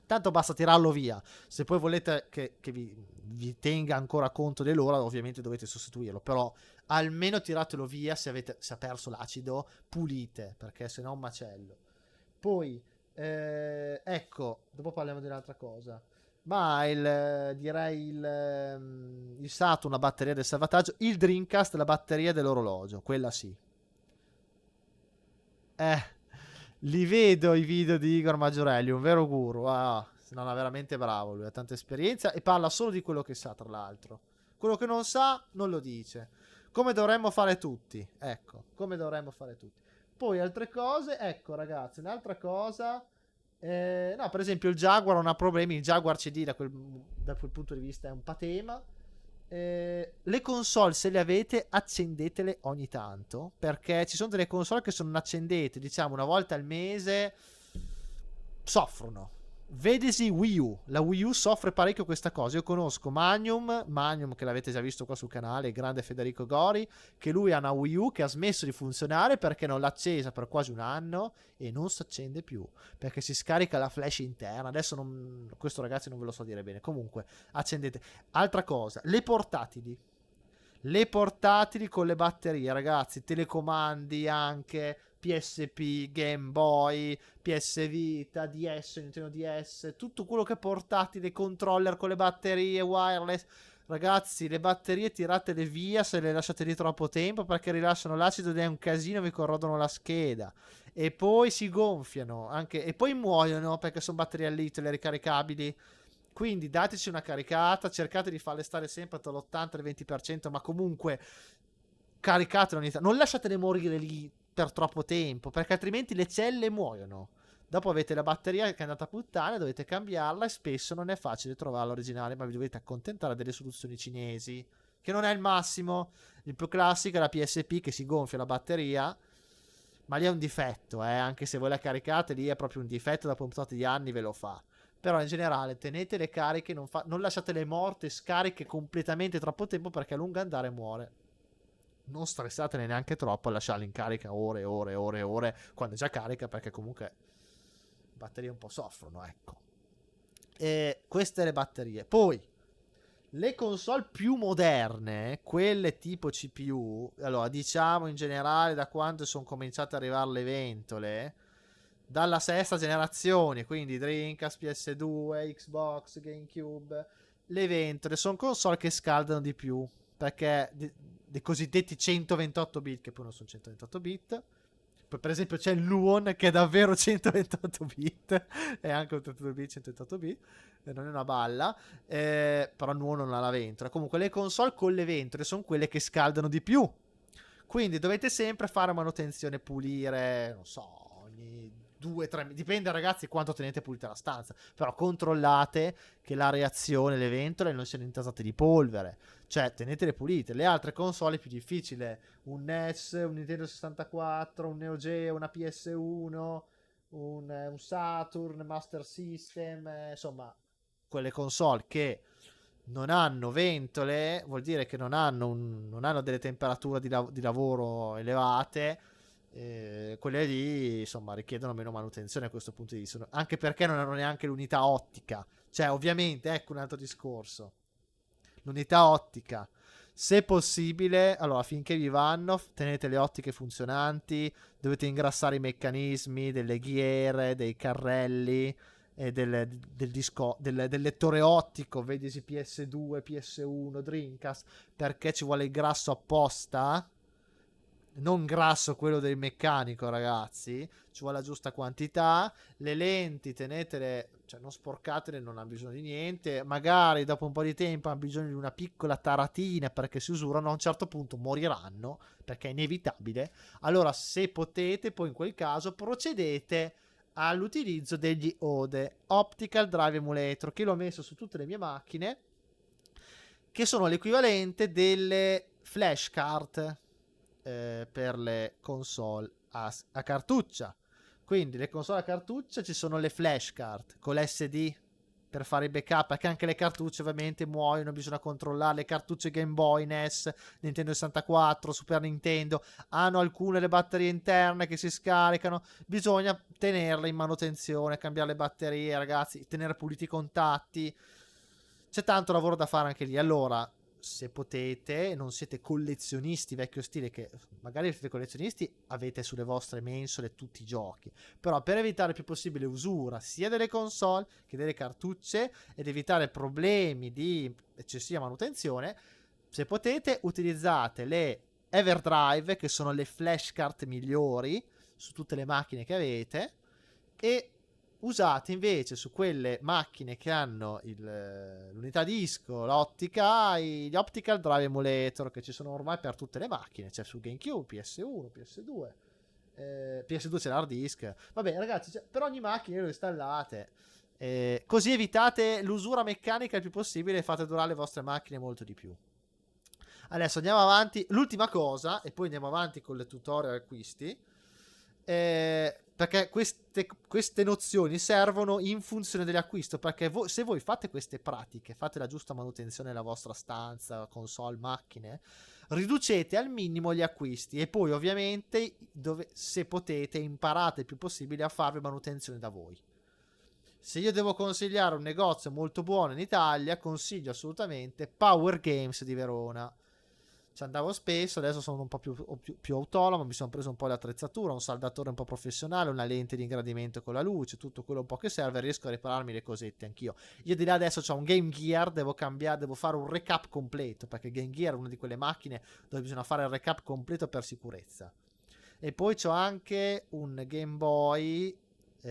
Tanto basta tirarlo via. Se poi volete che vi tenga ancora conto dell'ora, ovviamente dovete sostituirlo. Però almeno tiratelo via se ha perso l'acido, pulite, perché sennò è un macello. Poi, ecco, dopo parliamo di un'altra cosa. Ma direi il Saturn, la batteria del salvataggio. Il Dreamcast, la batteria dell'orologio. Quella sì. Eh, li vedo i video di Igor Maggiorelli, un vero guru. Ah, non è veramente bravo, lui ha tanta esperienza e parla solo di quello che sa, tra l'altro. Quello che non sa, non lo dice. Come dovremmo fare tutti. Ecco, come dovremmo fare tutti. Poi altre cose, ecco ragazzi, un'altra cosa. No, per esempio il Jaguar non ha problemi, il Jaguar CD da quel punto di vista è un patema. Le console, se le avete, accendetele ogni tanto, perché ci sono delle console che se non accendete, diciamo, una volta al mese, soffrono. Vedesi Wii U. La Wii U soffre parecchio questa cosa. Io conosco Magnum che l'avete già visto qua sul canale, il grande Federico Gori, che lui ha una Wii U che ha smesso di funzionare perché non l'ha accesa per quasi un anno e non si accende più, perché si scarica la flash interna. Adesso questo ragazzi non ve lo so dire bene. Comunque, accendete. Altra cosa, le portatili. Le portatili con le batterie, ragazzi, telecomandi anche, PSP, Game Boy, PS Vita, DS, Nintendo DS, tutto quello che è portatile, controller con le batterie, wireless. Ragazzi, le batterie tiratele via se le lasciate lì troppo tempo perché rilasciano l'acido ed è un casino, vi corrodono la scheda. E poi si gonfiano anche, e poi muoiono perché sono batterie al litio, le ricaricabili. Quindi dateci una caricata, cercate di farle stare sempre tra l'80 e il 20%, ma comunque caricatele ogni tanto. Non lasciatele morire lì per troppo tempo, perché altrimenti le celle muoiono. Dopo avete la batteria che è andata a puttane, dovete cambiarla e spesso non è facile trovarla originale, ma vi dovete accontentare delle soluzioni cinesi, che non è il massimo. Il più classico è la PSP che si gonfia la batteria, ma lì è un difetto, anche se voi la caricate, lì è proprio un difetto, dopo un po' di anni ve lo fa. Però in generale tenete le cariche, non lasciatele morte, scariche completamente troppo tempo perché a lungo andare muore. Non stressatene neanche troppo a lasciarla in carica ore e ore e ore e ore quando è già carica, perché comunque le batterie un po' soffrono, ecco. E queste le batterie. Poi le console più moderne, quelle tipo CPU, allora diciamo in generale da quando sono cominciate ad arrivare le ventole, dalla sesta generazione, quindi Dreamcast, PS2, Xbox, GameCube, le ventole sono console che scaldano di più, perché dei cosiddetti 128 bit, che poi non sono 128 bit. Poi per esempio c'è il Luon che è davvero 128 bit, è anche 82 bit, 128 bit, non è una balla, però il Luon non ha la ventola. Comunque le console con le ventole sono quelle che scaldano di più, quindi dovete sempre fare manutenzione, pulire, non so, ogni 2-3, dipende ragazzi quanto tenete pulita la stanza, però controllate che la reazione, le ventole non siano intasate di polvere, cioè tenetele pulite. Le altre console è più difficile, un NES, un Nintendo 64, un Neo Geo, una PS1, un Saturn, Master System, insomma quelle console che non hanno ventole, vuol dire che non hanno delle temperature di lavoro elevate. Quelle lì insomma richiedono meno manutenzione a questo punto di vista, anche perché non hanno neanche l'unità ottica. Cioè ovviamente, ecco un altro discorso, l'unità ottica, se possibile, allora finché vi vanno tenete le ottiche funzionanti, dovete ingrassare i meccanismi delle ghiere, dei carrelli e del lettore ottico, vedesi PS2, PS1, Dreamcast, perché ci vuole il grasso apposta, non grasso quello del meccanico, ragazzi, ci vuole la giusta quantità. Le lenti tenetele, cioè non sporcatele, non hanno bisogno di niente, magari dopo un po' di tempo hanno bisogno di una piccola taratina perché si usurano, a un certo punto moriranno perché è inevitabile. Allora se potete, poi in quel caso procedete all'utilizzo degli ODE, Optical Drive Emulator, che l'ho messo su tutte le mie macchine, che sono l'equivalente delle flashcard per le console a cartuccia. Quindi le console a cartuccia ci sono le flashcard con l'SD per fare i backup, perché anche le cartucce ovviamente muoiono, bisogna controllare. Le cartucce Game Boy, NES, Nintendo 64, Super Nintendo hanno alcune le batterie interne che si scaricano, bisogna tenerle in manutenzione, cambiare le batterie, ragazzi, tenere puliti i contatti, c'è tanto lavoro da fare anche lì. Allora se potete, non siete collezionisti vecchio stile, che magari siete collezionisti, avete sulle vostre mensole tutti i giochi, però per evitare il più possibile usura sia delle console che delle cartucce ed evitare problemi di eccessiva manutenzione, se potete utilizzate le Everdrive, che sono le flashcard migliori su tutte le macchine che avete, e usate invece su quelle macchine che hanno l'unità disco, l'ottica, gli Optical Drive Emulator, che ci sono ormai per tutte le macchine, c'è su GameCube, PS1, PS2, PS2 c'è l'hard disk. Vabbè ragazzi, per ogni macchina lo installate, così evitate l'usura meccanica il più possibile e fate durare le vostre macchine molto di più. Adesso andiamo avanti, l'ultima cosa, e poi andiamo avanti con le tutorial acquisti, perché queste nozioni servono in funzione dell'acquisto, perché se voi fate queste pratiche, fate la giusta manutenzione della vostra stanza, console, macchine, riducete al minimo gli acquisti e poi ovviamente se potete imparate il più possibile a farvi manutenzione da voi. Se io devo consigliare un negozio molto buono in Italia, consiglio assolutamente Power Games di Verona. Ci andavo spesso, adesso sono un po' più autonomo, mi sono preso un po' l'attrezzatura, un saldatore un po' professionale, una lente di ingrandimento con la luce, tutto quello un po' che serve, riesco a ripararmi le cosette anch'io. Io di là adesso ho un Game Gear, devo fare un recap completo, perché Game Gear è una di quelle macchine dove bisogna fare il recap completo per sicurezza. E poi c'ho anche un Game Boy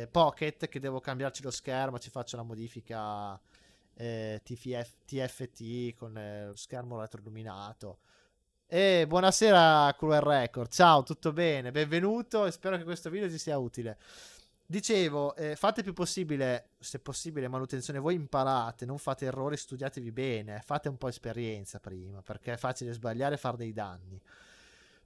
Pocket che devo cambiarci lo schermo, ci faccio la modifica TFT con lo schermo retroilluminato. Buonasera Cruel Record, ciao, tutto bene? Benvenuto e spero che questo video ti sia utile. Dicevo, fate il più possibile, se possibile, manutenzione, voi imparate, non fate errori, studiatevi bene, fate un po' esperienza prima, perché è facile sbagliare e fare dei danni.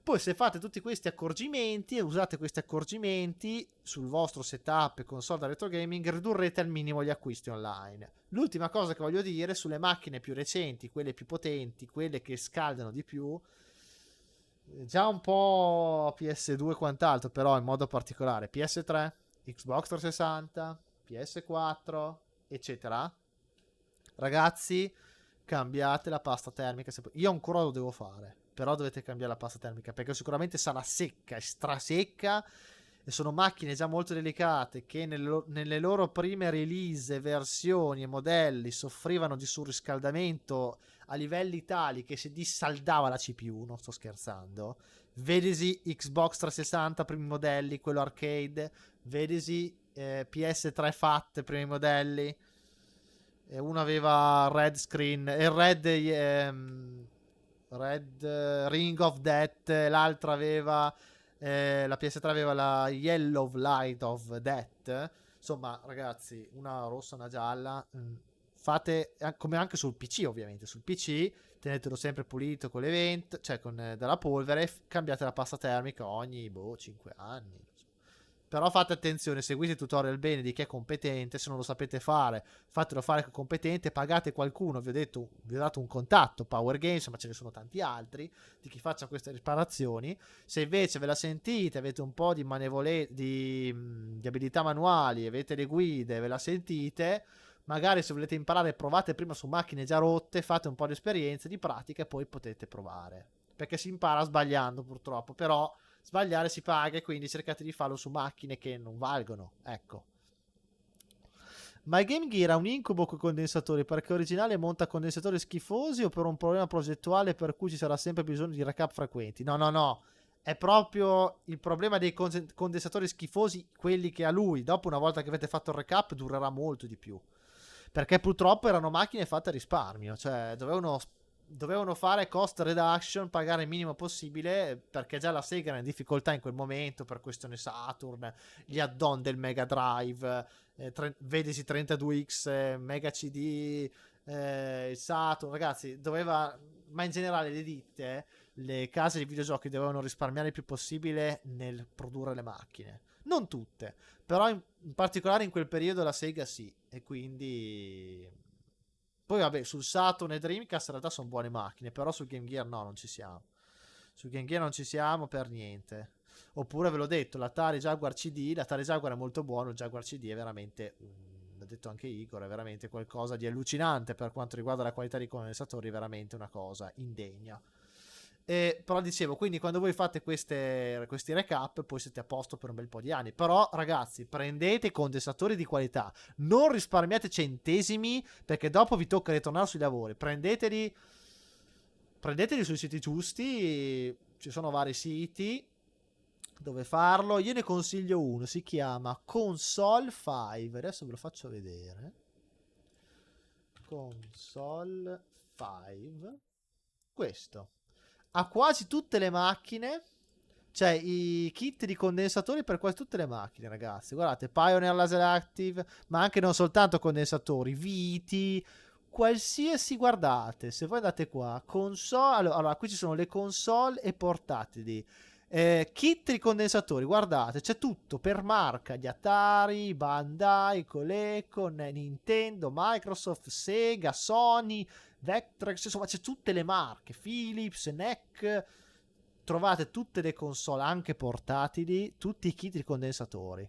Poi se fate tutti questi accorgimenti e usate questi accorgimenti sul vostro setup e console da retro gaming, ridurrete al minimo gli acquisti online. L'ultima cosa che voglio dire, sulle macchine più recenti, quelle più potenti, quelle che scaldano di più, già un po' PS2 e quant'altro, però in modo particolare PS3, Xbox 360, PS4, eccetera, ragazzi, cambiate la pasta termica. Io ancora lo devo fare, però dovete cambiare la pasta termica, perché sicuramente sarà secca, è strasecca, e sono macchine già molto delicate che nelle loro prime release, versioni e modelli soffrivano di surriscaldamento a livelli tali che si dissaldava la CPU, non sto scherzando. Vedesi Xbox 360 primi modelli, quello arcade, vedesi PS3 FAT primi modelli, uno aveva red screen, il red Ring of Death, l'altra aveva La PS3 aveva la Yellow Light of Death. Insomma, ragazzi, una rossa, una gialla. Fate come anche sul PC, ovviamente. Sul PC tenetelo sempre pulito con le vent, cioè con della polvere. Cambiate la pasta termica ogni 5 anni. Però fate attenzione, seguite il tutorial bene di chi è competente. Se non lo sapete fare, fatelo fare con competente. Pagate qualcuno, vi ho dato un contatto, Power Games, ma ce ne sono tanti altri di chi faccia queste riparazioni. Se invece ve la sentite, avete un po' di di abilità manuali, avete le guide, ve la sentite, magari se volete imparare provate prima su macchine già rotte, fate un po' di esperienza, di pratica e poi potete provare. Perché si impara sbagliando purtroppo, però sbagliare si paga e quindi cercate di farlo su macchine che non valgono, ecco. Ma il Game Gear ha un incubo con i condensatori perché originale monta condensatori schifosi o per un problema progettuale per cui ci sarà sempre bisogno di backup frequenti? No. È proprio il problema dei condensatori schifosi, quelli che ha lui. Dopo, una volta che avete fatto il recap, durerà molto di più. Perché purtroppo erano macchine fatte a risparmio. Cioè, dovevano fare cost reduction, pagare il minimo possibile, perché già la Sega era in difficoltà in quel momento per questione Saturn, gli add-on del Mega Drive, vedesi 32X, Mega CD, Saturn, ragazzi, ma in generale le ditte, le case di videogiochi dovevano risparmiare il più possibile nel produrre le macchine. Non tutte, però in particolare in quel periodo la Sega sì, e quindi... Poi vabbè, sul Saturn e Dreamcast in realtà sono buone macchine, però sul Game Gear no, non ci siamo. Sul Game Gear non ci siamo per niente. Oppure ve l'ho detto, l'Atari Jaguar CD, l'Atari Jaguar è molto buono, il Jaguar CD è veramente, l'ha detto anche Igor, è veramente qualcosa di allucinante per quanto riguarda la qualità dei condensatori, veramente una cosa indegna. Però dicevo, quindi quando voi fate questi recap poi siete a posto per un bel po' di anni. Però ragazzi, prendete condensatori di qualità, non risparmiate centesimi perché dopo vi tocca ritornare sui lavori. Prendeteli sui siti giusti, ci sono vari siti dove farlo. Io ne consiglio uno, si chiama Console 5, adesso ve lo faccio vedere. Console 5, questo ha quasi tutte le macchine, cioè i kit di condensatori per quasi tutte le macchine, ragazzi. Guardate, Pioneer Laser Active, ma anche non soltanto condensatori, viti, qualsiasi, guardate, se voi andate qua, console, allora qui ci sono le console e portatili. Kit di condensatori, guardate, c'è tutto per marca di Atari, Bandai, Coleco, Nintendo, Microsoft, Sega, Sony, Vectrex, insomma c'è tutte le marche, Philips, NEC, trovate tutte le console, anche portatili, tutti i kit di condensatori.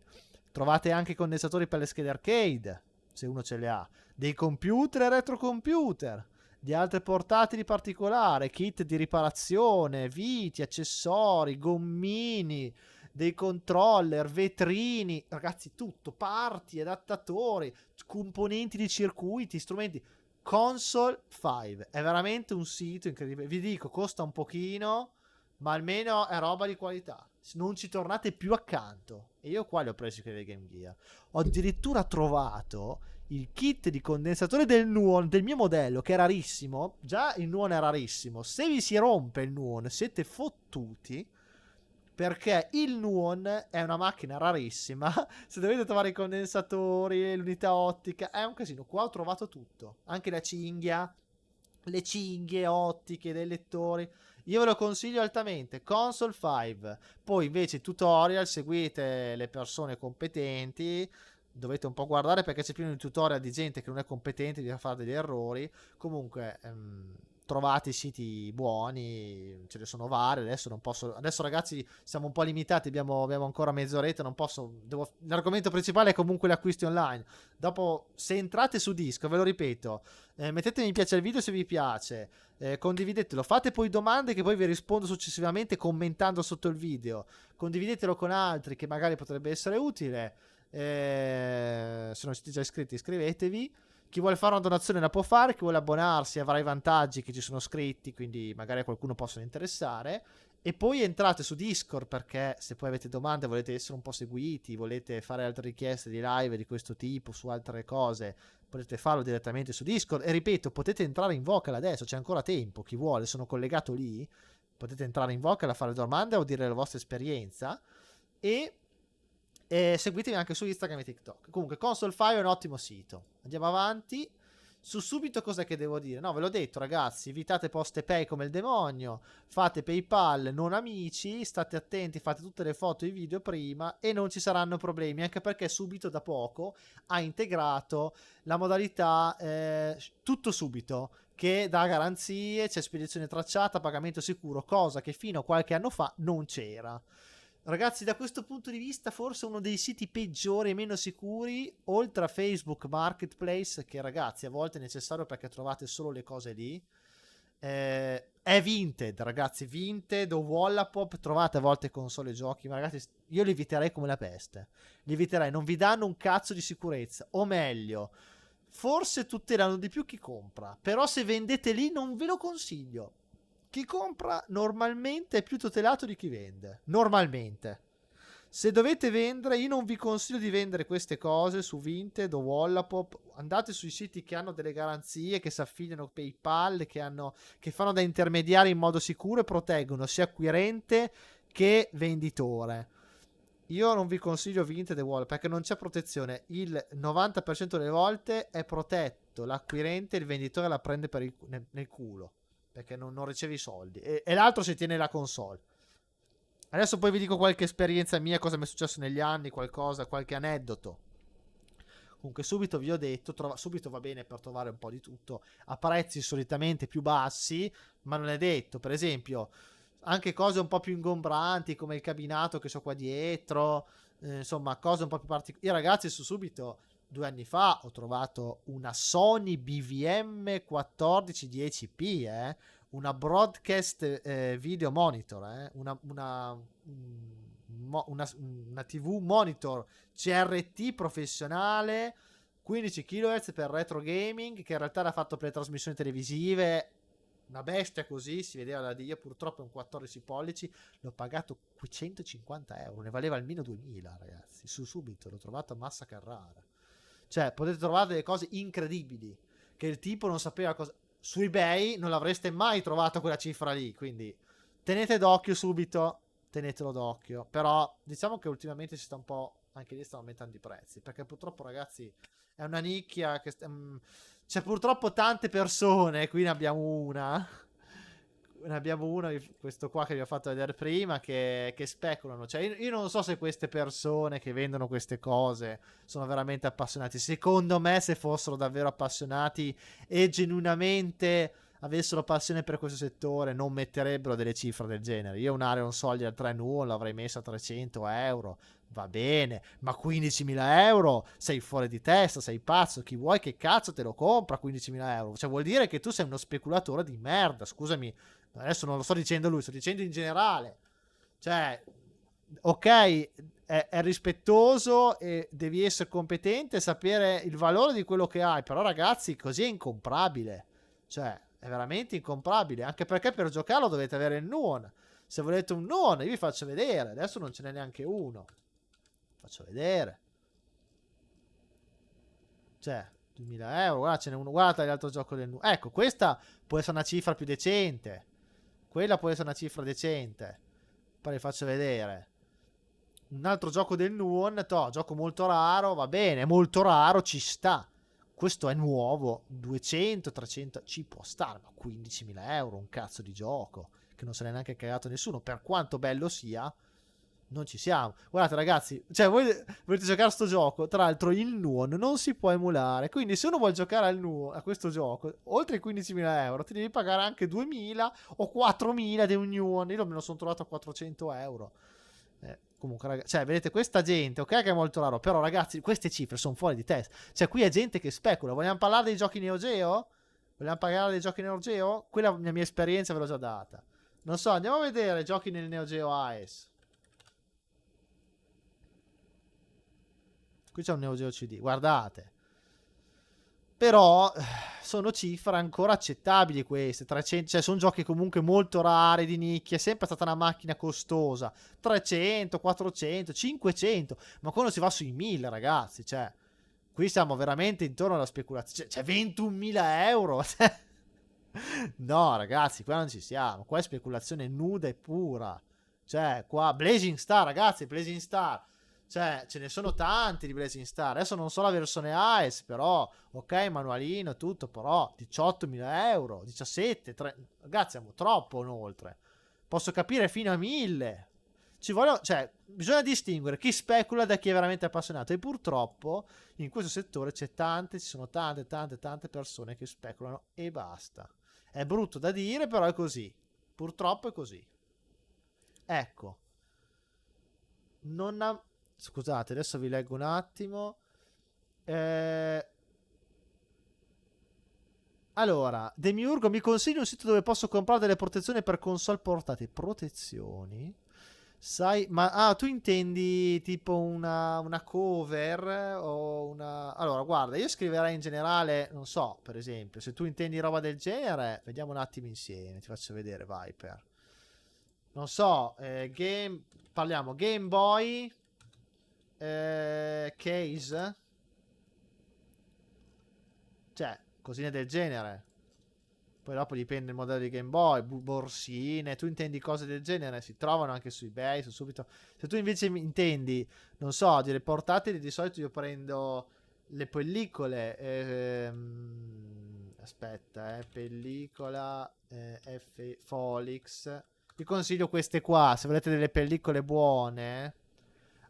Trovate anche i condensatori per le schede arcade, se uno ce le ha, dei computer e retrocomputer, di altre portatili particolari, kit di riparazione, viti, accessori, gommini, dei controller, vetrini, ragazzi, tutto, parti, adattatori, componenti di circuiti, strumenti. Console 5 è veramente un sito incredibile. Vi dico, costa un pochino, ma almeno è roba di qualità. Non ci tornate più accanto. E io qua li ho presi quelli del Game Gear. Ho addirittura trovato il kit di condensatore del Nuon, del mio modello, che è rarissimo. Già il Nuon è rarissimo. Se vi si rompe il Nuon, siete fottuti, perché il Nuon è una macchina rarissima. Se dovete trovare i condensatori, l'unità ottica, è un casino. Qua ho trovato tutto, anche la cinghia, le cinghie ottiche dei lettori. Io ve lo consiglio altamente, Console 5. Poi invece tutorial, seguite le persone competenti, dovete un po' guardare perché c'è più un tutorial di gente che non è competente, di fare degli errori. Comunque trovate siti buoni, ce ne sono vari. Adesso non posso, adesso ragazzi siamo un po' limitati, abbiamo ancora mezz'oretta, non posso, l'argomento principale è comunque l'acquisti online. Dopo, se entrate su Discord, ve lo ripeto, mettete mi piace al video se vi piace, condividetelo, fate poi domande che poi vi rispondo successivamente commentando sotto il video, condividetelo con altri che magari potrebbe essere utile. Se non siete già iscritti, iscrivetevi. Chi vuole fare una donazione la può fare, chi vuole abbonarsi avrà i vantaggi che ci sono scritti, quindi magari a qualcuno possono interessare. E poi entrate su Discord, perché se poi avete domande, volete essere un po' seguiti, volete fare altre richieste di live di questo tipo su altre cose, potete farlo direttamente su Discord. E ripeto, potete entrare in vocal adesso, c'è ancora tempo, chi vuole, sono collegato lì. Potete entrare in vocal a fare domande o dire la vostra esperienza. E seguitemi anche su Instagram e TikTok. Comunque Console5 è un ottimo sito. Andiamo avanti. Su Subito cos'è che devo dire? No, ve l'ho detto ragazzi, evitate Poste Pay come il demonio, fate PayPal non amici, state attenti, fate tutte le foto e i video prima e non ci saranno problemi, anche perché Subito da poco ha integrato la modalità tutto subito, che dà garanzie, c'è spedizione tracciata, pagamento sicuro, cosa che fino a qualche anno fa non c'era. Ragazzi, da questo punto di vista forse uno dei siti peggiori e meno sicuri, oltre a Facebook Marketplace, che ragazzi a volte è necessario perché trovate solo le cose lì, è Vinted, ragazzi. Vinted o Wallapop, trovate a volte console e giochi, ma ragazzi io li eviterei come la peste. Li eviterei, non vi danno un cazzo di sicurezza, o meglio, forse tutelano di più chi compra, però se vendete lì non ve lo consiglio. Chi compra normalmente è più tutelato di chi vende. Normalmente. Se dovete vendere, io non vi consiglio di vendere queste cose su Vinted o Wallapop. Andate sui siti che hanno delle garanzie, che si affiliano a PayPal, che fanno da intermediari in modo sicuro e proteggono sia acquirente che venditore. Io non vi consiglio Vinted e Wallapop perché non c'è protezione. Il 90% delle volte è protetto. L'acquirente e il venditore la prende nel culo, perché non ricevi i soldi e l'altro si tiene la console. Adesso poi vi dico qualche esperienza mia, cosa mi è successo negli anni, qualche aneddoto. Comunque Subito vi ho detto, Subito va bene per trovare un po' di tutto a prezzi solitamente più bassi, ma non è detto. Per esempio anche cose un po' più ingombranti come il cabinato che ho qua dietro, insomma cose un po' più particolari. Io ragazzi su Subito 2 anni fa ho trovato una Sony BVM 1410p, una broadcast video monitor, una TV monitor CRT professionale 15 kHz per retro gaming, che in realtà era fatto per le trasmissioni televisive, una bestia così, si vedeva da Dio. Purtroppo è un 14 pollici, l'ho pagato 150 euro, ne valeva almeno 2000 ragazzi, su Subito l'ho trovato a Massa Carrara. Cioè potete trovare delle cose incredibili che il tipo non sapeva cosa. Su eBay non l'avreste mai trovato quella cifra lì, quindi tenete d'occhio Subito, tenetelo d'occhio. Però diciamo che ultimamente si sta un po', anche lì stanno aumentando i prezzi, perché purtroppo ragazzi è una nicchia che c'è purtroppo tante persone. Qui ne abbiamo una, questo qua che vi ho fatto vedere prima, che speculano. Cioè io non so se queste persone che vendono queste cose sono veramente appassionati. Secondo me, se fossero davvero appassionati e genuinamente avessero passione per questo settore, non metterebbero delle cifre del genere. Io un Aeon Soldier 3 Nuon l'avrei messo a 300 euro, va bene, ma 15.000 euro? Sei fuori di testa, sei pazzo, chi vuoi che cazzo te lo compra 15.000 euro? Cioè vuol dire che tu sei uno speculatore di merda, scusami, adesso non lo sto dicendo lui, sto dicendo in generale. Cioè, ok, è rispettoso e devi essere competente e sapere il valore di quello che hai, però ragazzi così è incomprabile. Cioè è veramente incomprabile, anche perché per giocarlo dovete avere il Nuon. Se volete un Nuon io vi faccio vedere, adesso non ce n'è neanche uno, faccio vedere. Cioè 2000 euro, guarda ce n'è uno, guarda l'altro gioco del Nuon. Ecco, questa può essere una cifra più decente, quella può essere una cifra decente. Poi vi faccio vedere un altro gioco del Nuon, gioco molto raro, va bene, molto raro, ci sta. Questo è nuovo, 200, 300, ci può stare, ma 15.000 euro, un cazzo di gioco, che non se n'è neanche cagato nessuno, per quanto bello sia, non ci siamo. Guardate ragazzi, cioè voi volete giocare a sto gioco, tra l'altro il Nuon non si può emulare, quindi se uno vuole giocare al Nuon, a questo gioco, oltre i 15.000 euro, ti devi pagare anche 2.000 o 4.000 di un Nuon. Io me lo sono trovato a 400 euro. Comunque ragazzi, cioè vedete questa gente, ok che è molto raro, però ragazzi queste cifre sono fuori di testa. Cioè qui è gente che specula. Vogliamo parlare dei giochi Neo Geo? Vogliamo parlare dei giochi Neo Geo? Quella la mia esperienza ve l'ho già data. Non so, andiamo a vedere giochi nel Neo Geo AES. Qui c'è un Neo Geo CD, guardate. Però sono cifre ancora accettabili queste, 300, cioè sono giochi comunque molto rari, di nicchia, è sempre stata una macchina costosa, 300, 400, 500, ma quando si va sui 1000 ragazzi, cioè qui siamo veramente intorno alla speculazione, cioè 21.000 euro, No, ragazzi, qua non ci siamo. Qua è speculazione nuda e pura. Cioè, qua Blazing Star, ragazzi, Blazing Star. Cioè, ce ne sono tanti di Blazing Star. Adesso non so la versione AES, però, ok, manualino, tutto, però 18.000 euro, 17, ragazzi, siamo troppo inoltre. Posso capire fino a 1000. Ci vogliono, cioè, bisogna distinguere chi specula da chi è veramente appassionato. E purtroppo in questo settore ci sono tante persone che speculano e basta. È brutto da dire, però è così. Purtroppo è così. Ecco. Non ha... Scusate, adesso vi leggo un attimo. Eh... Allora, Demiurgo, mi consigli un sito dove posso comprare delle protezioni per console portate? Protezioni? Sai, ma tu intendi tipo una cover o una... Allora, guarda, io scriverei in generale, non so, per esempio, se tu intendi roba del genere, vediamo un attimo insieme, ti faccio vedere Viper. Non so, parliamo Game Boy, case, cioè, cosine del genere. Poi dopo dipende il modello di Game Boy, borsine, tu intendi cose del genere, si trovano anche su eBay, su subito. Se tu invece intendi, non so, delle portatili, di solito io prendo le pellicole, aspetta, pellicola, Folix. Vi consiglio queste qua, se volete delle pellicole buone,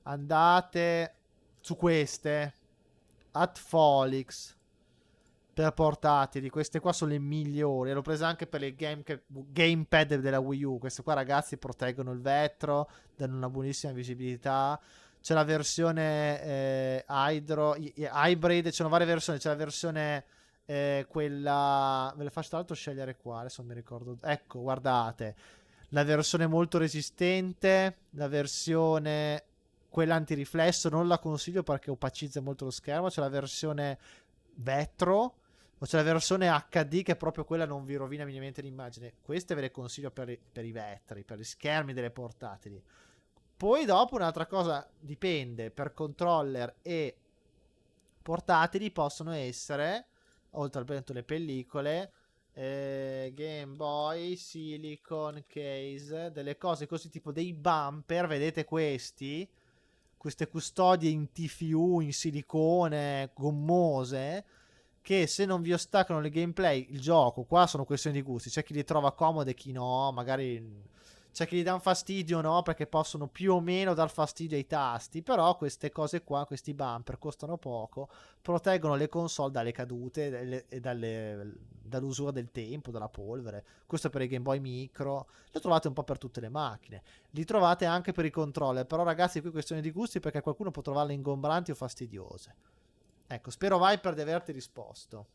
andate su queste, Folix per portatili. Queste qua sono le migliori. L'ho presa anche per il gamepad della Wii U. Queste qua, ragazzi, proteggono il vetro, danno una buonissima visibilità. C'è la versione hybrid, c'è una varie versioni. C'è la versione quella, ve le faccio tra l'altro scegliere qua, adesso non mi ricordo. Ecco, guardate, la versione molto resistente, la versione quella antiriflesso non la consiglio perché opacizza molto lo schermo. C'è la versione vetro, o c'è la versione HD che è proprio quella, non vi rovina minimamente l'immagine. Queste ve le consiglio per i vetri, per gli schermi delle portatili. Poi dopo un'altra cosa, dipende, per controller e portatili possono essere, oltre al le pellicole, Game Boy, silicone case, delle cose così tipo dei bumper, vedete queste custodie in TFU, in silicone, gommose, che se non vi ostacolano le gameplay, il gioco, qua sono questioni di gusti, c'è chi li trova comode, chi no, magari c'è chi gli dà fastidio, no, perché possono più o meno dar fastidio ai tasti, però queste cose qua, questi bumper costano poco, proteggono le console dalle cadute e dall'usura del tempo, dalla polvere. Questo per i Game Boy Micro, lo trovate un po' per tutte le macchine, li trovate anche per i controller, però ragazzi qui è questione di gusti perché qualcuno può trovarle ingombranti o fastidiose. Ecco, spero Viper di averti risposto.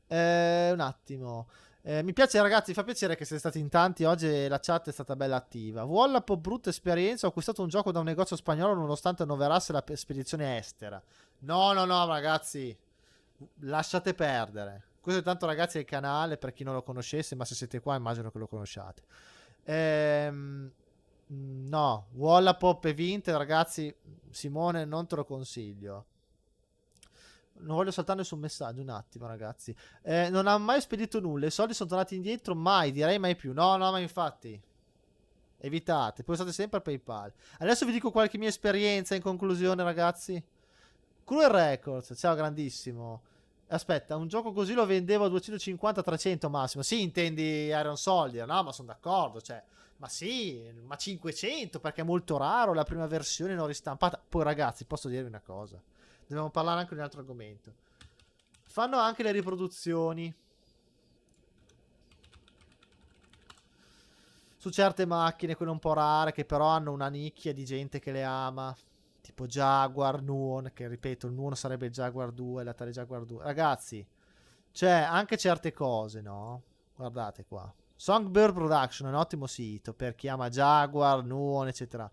Un attimo. Mi piace ragazzi, fa piacere che siete stati in tanti. Oggi la chat è stata bella attiva. Wallap, brutta esperienza. Ho acquistato un gioco da un negozio spagnolo nonostante annoverasse la spedizione estera. No, no, no ragazzi, lasciate perdere. Questo intanto ragazzi è il canale per chi non lo conoscesse, ma se siete qua immagino che lo conosciate. No, Wallapop e Vinted ragazzi, Simone non te lo consiglio. Non voglio saltare nessun messaggio, un attimo ragazzi. Non ha mai spedito nulla, i soldi sono tornati indietro, mai, direi mai più. No, no, ma infatti evitate, poi usate sempre PayPal. Adesso vi dico qualche mia esperienza in conclusione ragazzi. Cruel Records, ciao grandissimo. Aspetta, un gioco così lo vendevo a 250-300 massimo. Sì, intendi Iron Soldier, no, ma sono d'accordo, cioè, ma sì, ma 500 perché è molto raro la prima versione non ristampata. Poi ragazzi, posso dirvi una cosa, dobbiamo parlare anche di un altro argomento. Fanno anche le riproduzioni su certe macchine, quelle un po' rare, che però hanno una nicchia di gente che le ama. Tipo Jaguar, Nuon, che ripeto, il Nuon sarebbe il Jaguar 2, l'Atari Jaguar 2. Ragazzi, c'è anche certe cose, no? Guardate qua. Songbird Production è un ottimo sito per chi ama Jaguar, Nuon, eccetera.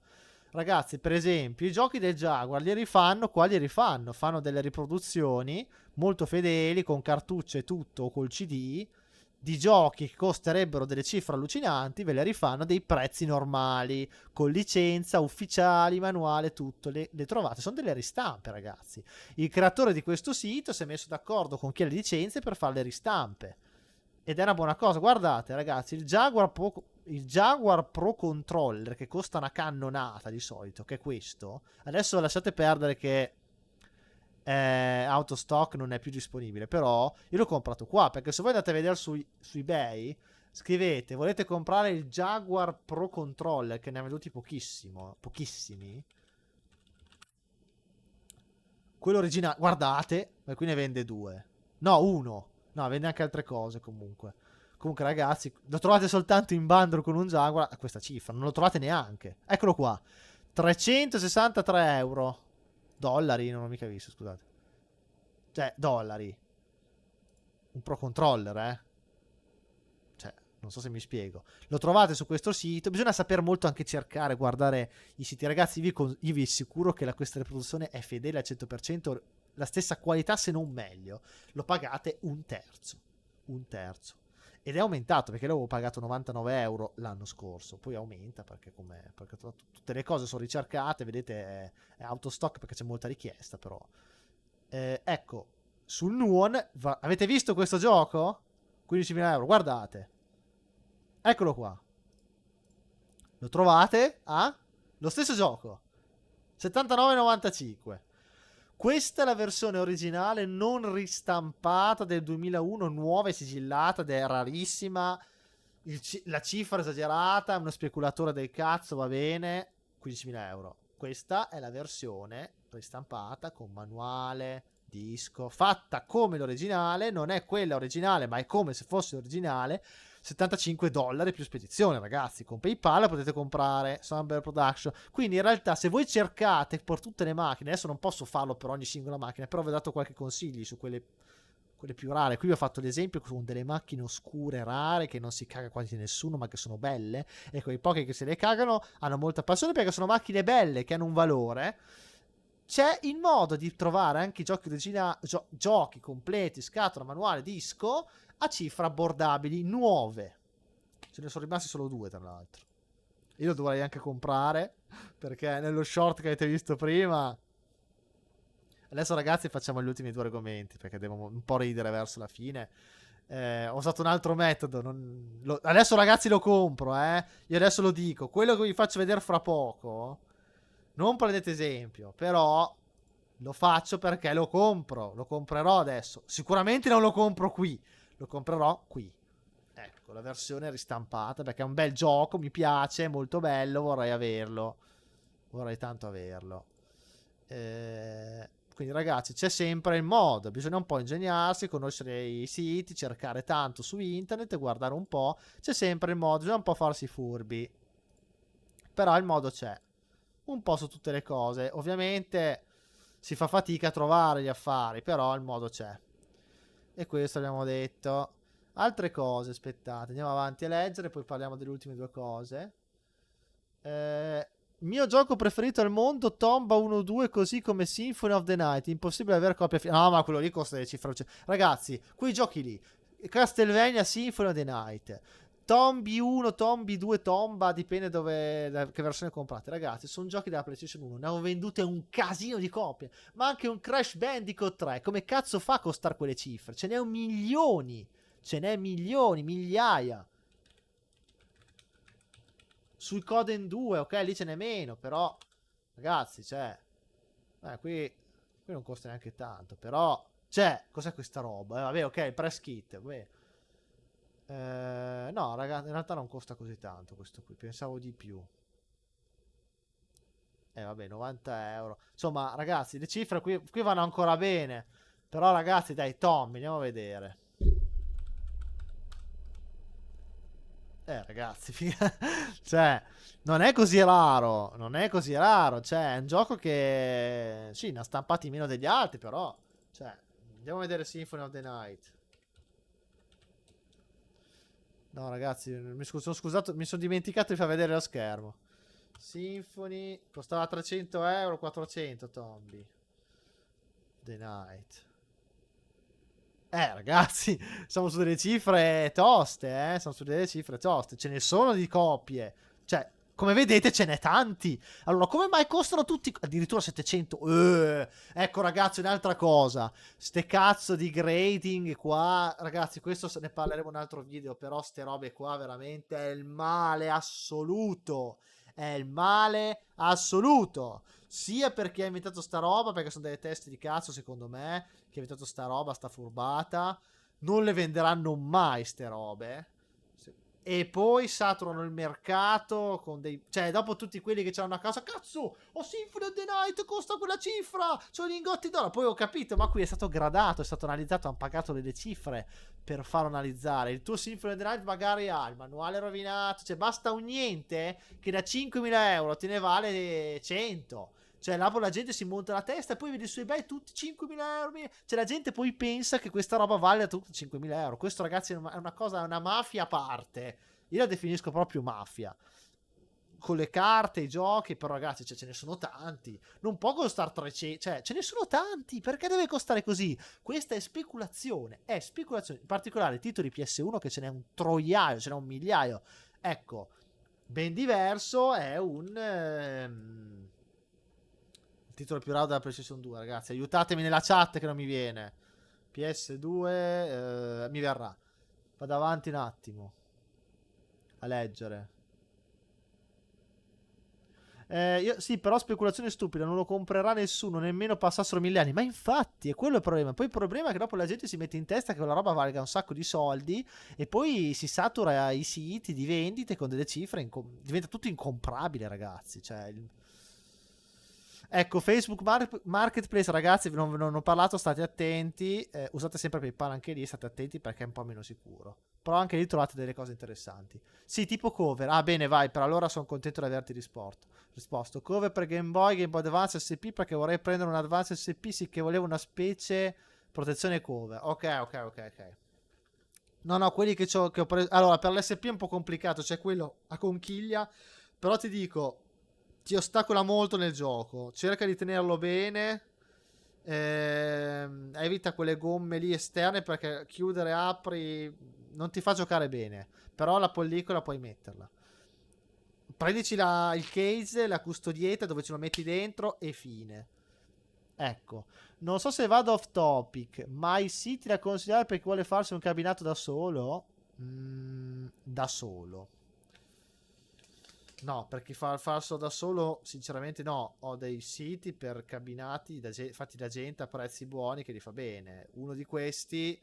Ragazzi, per esempio, i giochi del Jaguar li rifanno, qua li rifanno. Fanno delle riproduzioni molto fedeli, con cartucce e tutto, o col CD, di giochi che costerebbero delle cifre allucinanti, ve le rifanno a dei prezzi normali, con licenza, ufficiali, manuale, tutto, le trovate, sono delle ristampe ragazzi. Il creatore di questo sito si è messo d'accordo con chi ha le licenze per fare le ristampe. ed è una buona cosa. Guardate, ragazzi, il Jaguar Pro Controller, che costa una cannonata di solito, che è questo. Adesso lasciate perdere che out of stock, non è più disponibile, però io l'ho comprato qua, perché se voi andate a vedere su eBay, scrivete volete comprare il Jaguar Pro Controller, che ne ha venduti pochissimi, quello originale, guardate, ma qui ne vende due, no, uno, no, vende anche altre cose comunque. Comunque, ragazzi, lo trovate soltanto in bundle con un Jaguar a questa cifra, non lo trovate neanche. Eccolo qua, 363 euro. Dollari, non l'ho mica visto, scusate. Cioè, dollari. Un Pro Controller, Cioè, non so se mi spiego. Lo trovate su questo sito. Bisogna saper molto anche cercare, guardare i siti. Ragazzi, io vi assicuro che questa riproduzione è fedele al 100%, la stessa qualità se non meglio. Lo pagate un terzo. Un terzo. Ed è aumentato, perché l'avevo pagato 99 euro l'anno scorso. Poi aumenta perché tutte le cose sono ricercate. Vedete, è out of stock perché c'è molta richiesta, però. Ecco, sul Nuon avete visto questo gioco? 15.000 euro, guardate. Eccolo qua. Lo trovate a lo stesso gioco, 79,95. Questa è la versione originale non ristampata del 2001, nuova e sigillata, ed è rarissima. La cifra esagerata, uno speculatore del cazzo, va bene, 15.000 euro. Questa è la versione ristampata con manuale, disco, fatta come l'originale. Non è quella originale, ma è come se fosse originale. $75 più spedizione, ragazzi. Con PayPal potete comprare Sunbear Production. Quindi in realtà, se voi cercate per tutte le macchine, adesso non posso farlo per ogni singola macchina, però vi ho dato qualche consigli su quelle più rare. Qui vi ho fatto l'esempio con delle macchine oscure, rare, che non si caga quasi nessuno, ma che sono belle. E quei pochi che se le cagano hanno molta passione, perché sono macchine belle che hanno un valore. C'è il modo di trovare anche i giochi originali, giochi completi, scatola, manuale, disco, a cifre abbordabili, nuove. Ce ne sono rimasti solo due, tra l'altro. Io lo dovrei anche comprare, perché nello short che avete visto prima. Adesso, ragazzi, facciamo gli ultimi due argomenti, perché devo un po' ridere verso la fine. Ho usato un altro metodo. Adesso, ragazzi, lo compro, Io adesso lo dico. Quello che vi faccio vedere fra poco, non prendete esempio, però lo faccio perché lo compro. Lo comprerò adesso. Sicuramente non lo compro qui. Lo comprerò qui. Ecco, la versione ristampata, perché è un bel gioco, mi piace, è molto bello, vorrei averlo. Vorrei tanto averlo. Quindi, ragazzi, c'è sempre il modo. Bisogna un po' ingegnarsi, conoscere i siti, cercare tanto su internet e guardare un po'. C'è sempre il modo, bisogna un po' farsi furbi. Però il modo c'è. Un po' su tutte le cose. Ovviamente si fa fatica a trovare gli affari, però il modo c'è. E questo abbiamo detto. Altre cose, aspettate, andiamo avanti a leggere, poi parliamo delle ultime due cose. Mio gioco preferito al mondo, Tomba 1-2, così come Symphony of the Night. Impossibile avere copia. No, ma quello lì costa delle cifre. Ragazzi, quei giochi lì, Castlevania Symphony of the Night, Tombi 1, Tombi 2, Tomba, dipende che versione comprate. Ragazzi, sono giochi della PlayStation 1, ne ho vendute un casino di copie. Ma anche un Crash Bandicoot 3, come cazzo fa a costare quelle cifre? Ce n'è milioni. Ce n'è milioni, migliaia. Sul Coden 2, ok, lì ce n'è meno, però ragazzi, c'è. Qui non costa neanche tanto, però c'è. Cos'è questa roba? Vabbè, ok, il press kit. No, ragazzi, in realtà non costa così tanto questo qui, pensavo di più. Vabbè, 90 euro. Insomma, ragazzi, le cifre qui vanno ancora bene. Però, ragazzi, dai, Tommy, andiamo a vedere. Ragazzi, cioè, non è così raro. Non è così raro. Cioè, è un gioco che sì, ne ha stampati meno degli altri, però. Cioè, andiamo a vedere Symphony of the Night. No, ragazzi, mi sono dimenticato di far vedere lo schermo. Symphony costava 300 euro, 400 Tombi. The Night. Ragazzi, siamo su delle cifre toste, Siamo su delle cifre toste. Ce ne sono di copie. Cioè, Come vedete ce n'è tanti. Allora, come mai costano tutti addirittura 700? Ecco ragazzi, un'altra cosa. Ste cazzo di grading qua. Ragazzi, questo ne parleremo in un altro video, però ste robe qua veramente è il male assoluto. È il male assoluto. Sia perché ha inventato sta roba, perché sono delle teste di cazzo secondo me, che ha inventato sta roba, sta furbata. Non le venderanno mai ste robe. E poi saturano il mercato con dei... Cioè, dopo tutti quelli che c'hanno una casa, cazzo, ho Symphony of the Night, costa quella cifra, sono lingotti d'oro. Poi ho capito, ma qui è stato gradato, è stato analizzato, hanno pagato delle cifre per farlo analizzare. Il tuo Symphony of the Night magari ha il manuale rovinato, cioè basta un niente che da 5.000 euro te ne vale 100. Cioè, là la gente si monta la testa e poi vedi su eBay tutti 5.000 euro. Cioè, la gente poi pensa che questa roba valga tutti 5.000 euro. Questo, ragazzi, è una cosa, è una mafia a parte. Io la definisco proprio mafia. Con le carte, i giochi, però, ragazzi, cioè, ce ne sono tanti. Non può costare 300. Cioè, ce ne sono tanti. Perché deve costare così? Questa è speculazione. È speculazione. In particolare, titoli PS1 che ce n'è un troiaio, ce n'è un migliaio. Ecco, ben diverso è un... Il titolo più raro della PlayStation 2, ragazzi. Aiutatemi nella chat che non mi viene. PS2 mi verrà. Vado avanti un attimo a leggere. Sì, però speculazione stupida, non lo comprerà nessuno, nemmeno passassero 1000 anni. Ma infatti, è quello il problema. Poi il problema è che dopo la gente si mette in testa che quella roba valga un sacco di soldi e poi si satura i siti di vendite con delle cifre. Diventa tutto incomprabile, ragazzi. Cioè... Ecco, Facebook Marketplace, ragazzi, non ho parlato, state attenti. Usate sempre PayPal anche lì, state attenti perché è un po' meno sicuro. Però anche lì trovate delle cose interessanti. Sì, tipo cover. Ah, bene, vai, per allora sono contento di averti risposto. Cover per Game Boy Advance SP perché vorrei prendere un Advance SP, sì che volevo una specie protezione cover. Ok. No, quelli che ho preso... Allora, per l'SP è un po' complicato, c'è quello a conchiglia, però ti dico... Ti ostacola molto nel gioco. Cerca di tenerlo bene. Evita quelle gomme lì esterne perché chiudere, apri, non ti fa giocare bene. Però la pellicola puoi metterla. Prendici il case, la custodietta dove ce lo metti dentro e fine. Ecco. Non so se vado off topic, ma i siti da consigliare per chi vuole farsi un cabinato da solo? Da solo. No, perché farlo da solo, sinceramente no. Ho dei siti per cabinati fatti da gente a prezzi buoni che li fa bene. Uno di questi,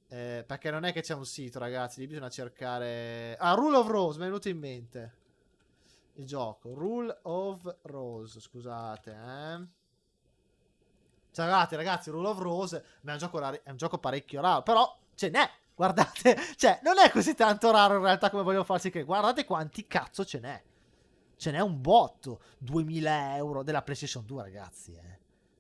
perché non è che c'è un sito, ragazzi, lì bisogna cercare... Ah, Rule of Rose, mi è venuto in mente. Il gioco, Rule of Rose, scusate, Cioè, ragazzi, Rule of Rose è un gioco parecchio raro, però ce n'è. Guardate, cioè, non è così tanto raro in realtà come voglio farsi che. Guardate quanti cazzo ce n'è. Ce n'è un botto. 2000 euro della PlayStation 2, ragazzi,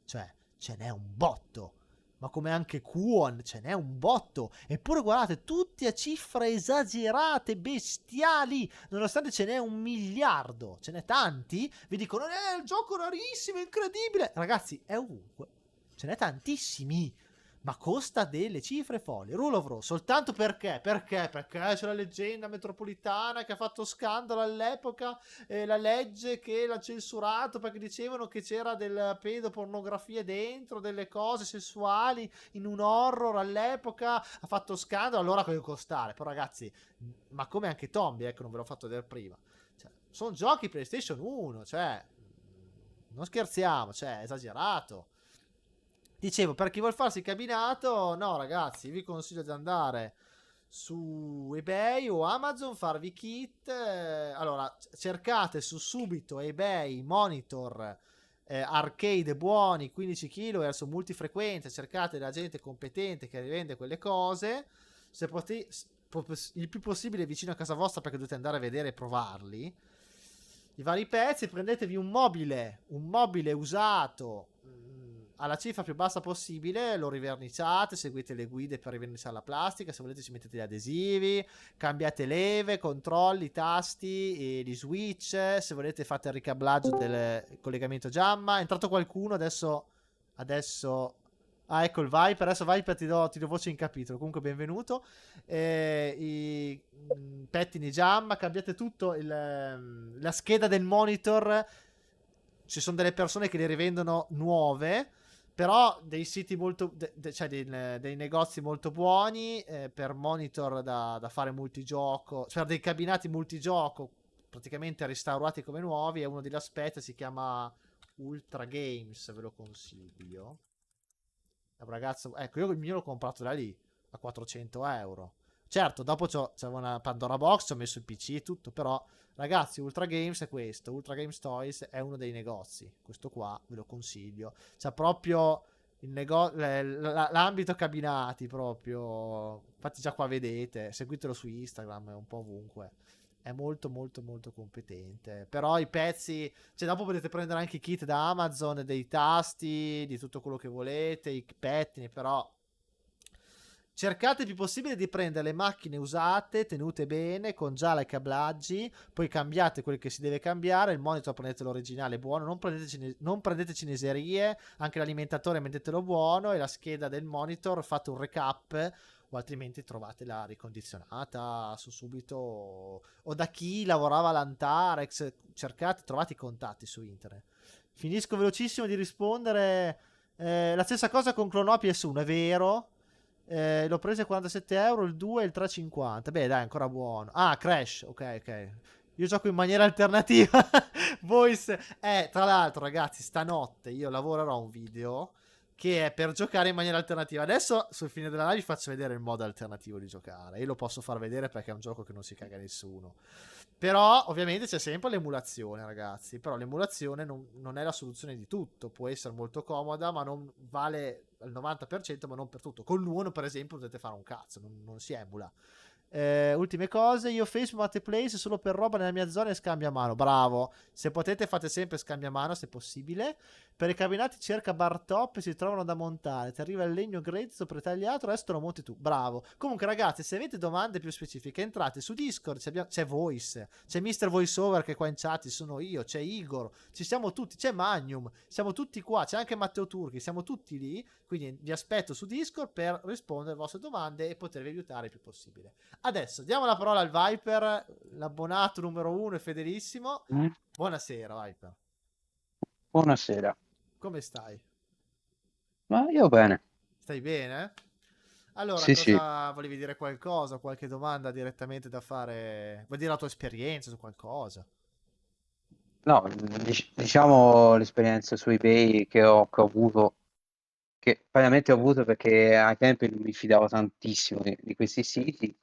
Cioè, ce n'è un botto. Ma come anche Kwon, ce n'è un botto. Eppure, guardate, tutti a cifre esagerate, bestiali. Nonostante ce n'è 1 miliardo. Ce n'è tanti. Vi dicono, il gioco rarissimo, incredibile. Ragazzi, è ovunque. Ce n'è tantissimi. Ma costa delle cifre folli. Rule of Rose, soltanto perché? Perché c'è la leggenda metropolitana che ha fatto scandalo all'epoca, la legge che l'ha censurato perché dicevano che c'era del pedopornografia dentro, delle cose sessuali in un horror all'epoca, ha fatto scandalo, allora deve costare. Però ragazzi, ma come anche Tombi, ecco, non ve l'ho fatto vedere prima. Cioè, sono giochi PlayStation 1, cioè, non scherziamo, cioè, esagerato. Dicevo, per chi vuol farsi cabinato, no ragazzi, vi consiglio di andare su eBay o Amazon, farvi kit. Allora, cercate su subito eBay monitor arcade buoni 15 kHz multifrequenza, cercate la gente competente che rivende quelle cose, se il più possibile vicino a casa vostra perché dovete andare a vedere e provarli. I vari pezzi, prendetevi un mobile usato alla cifra più bassa possibile, lo riverniciate, seguite le guide per riverniciare la plastica, se volete ci mettete gli adesivi, cambiate leve, controlli, tasti e gli switch, se volete fate il ricablaggio del collegamento jamma. È entrato qualcuno, adesso Ah, ecco il Viper. Adesso Viper ti do voce in capitolo. Comunque, benvenuto. I pettini Jamma, cambiate tutto. La scheda del monitor. Ci sono delle persone che le rivendono nuove. Però dei siti molto. Cioè dei negozi molto buoni. Per monitor da fare multigioco. Cioè dei cabinati multigioco. Praticamente restaurati come nuovi. E uno degli aspetti si chiama Ultra Games. Ve lo consiglio. È un ragazzo, ecco, io il mio l'ho comprato da lì a 400 euro. Certo, dopo c'avevo una Pandora Box, ho messo il PC e tutto, però ragazzi, Ultra Games è questo, Ultra Games Toys è uno dei negozi, questo qua ve lo consiglio. C'ha proprio l'ambito cabinati proprio, infatti già qua vedete, seguitelo su Instagram, è un po' ovunque. È molto molto molto competente. Però i pezzi, cioè dopo potete prendere anche i kit da Amazon, dei tasti, di tutto quello che volete, i pettini, però cercate il più possibile di prendere le macchine usate, tenute bene, con già i cablaggi, poi cambiate quel che si deve cambiare, il monitor prendete l'originale buono, non prendete cineserie, anche l'alimentatore mettetelo buono e la scheda del monitor fate un recap o altrimenti trovate la ricondizionata su subito o da chi lavorava all'Antarex, cercate, trovate i contatti su internet. Finisco velocissimo di rispondere. La stessa cosa con Clonò PS1, è vero. L'ho preso a 47 euro, il 2 e il 3,50. Beh, dai, ancora buono. Ah, Crash, ok, ok. Io gioco in maniera alternativa. Voice. Tra l'altro, ragazzi, stanotte io lavorerò un video che è per giocare in maniera alternativa. Adesso, sul fine della live, vi faccio vedere il modo alternativo di giocare. Io lo posso far vedere perché è un gioco che non si caga nessuno. Però, ovviamente, c'è sempre l'emulazione, ragazzi. Però l'emulazione non è la soluzione di tutto. Può essere molto comoda, ma non vale al 90%, ma non per tutto. Con l'Uno, per esempio, potete fare un cazzo, non si emula. Ultime cose, io Facebook Marketplace solo per roba nella mia zona e scambia a mano. Bravo, se potete fate sempre scambia a mano se possibile. Per i cabinati cerca bar top e si trovano da montare. Ti arriva il legno grezzo pretagliato, il resto lo monti tu. Bravo. Comunque ragazzi, se avete domande più specifiche entrate su Discord, c'è Voice, c'è Mr. Voiceover che è qua in chat, ci sono io, c'è Igor, ci siamo tutti, c'è Magnum, siamo tutti qua, c'è anche Matteo Turchi, siamo tutti lì, quindi vi aspetto su Discord per rispondere alle vostre domande e potervi aiutare il più possibile. Adesso diamo la parola al Viper, l'abbonato numero uno e fedelissimo. Mm. Buonasera Viper, Buonasera, come stai? ma io bene. Stai bene? Allora, Sì, sì, cosa volevi dire qualcosa? Qualche domanda direttamente da fare? Vuoi dire la tua esperienza su qualcosa? no, diciamo l'esperienza su eBay che ho avuto, che veramente ho avuto perché ai tempi non mi fidavo tantissimo di questi siti.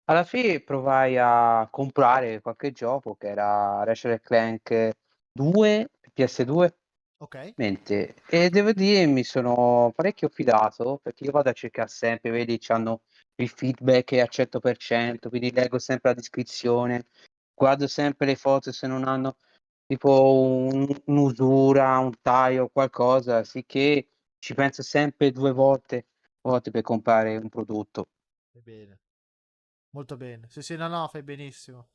Alla fine provai a comprare qualche gioco che era Ratchet Clank 2, PS2, Ok, e devo dire mi sono parecchio fidato perché io vado a cercare sempre, vedi, c'hanno il feedback è al 100%, quindi leggo sempre la descrizione, guardo sempre le foto se non hanno tipo un'usura, un taglio, qualcosa, sicché ci penso sempre 2 volte per comprare un prodotto. fai bene. Molto bene. Sì, sì, no, no, fai benissimo.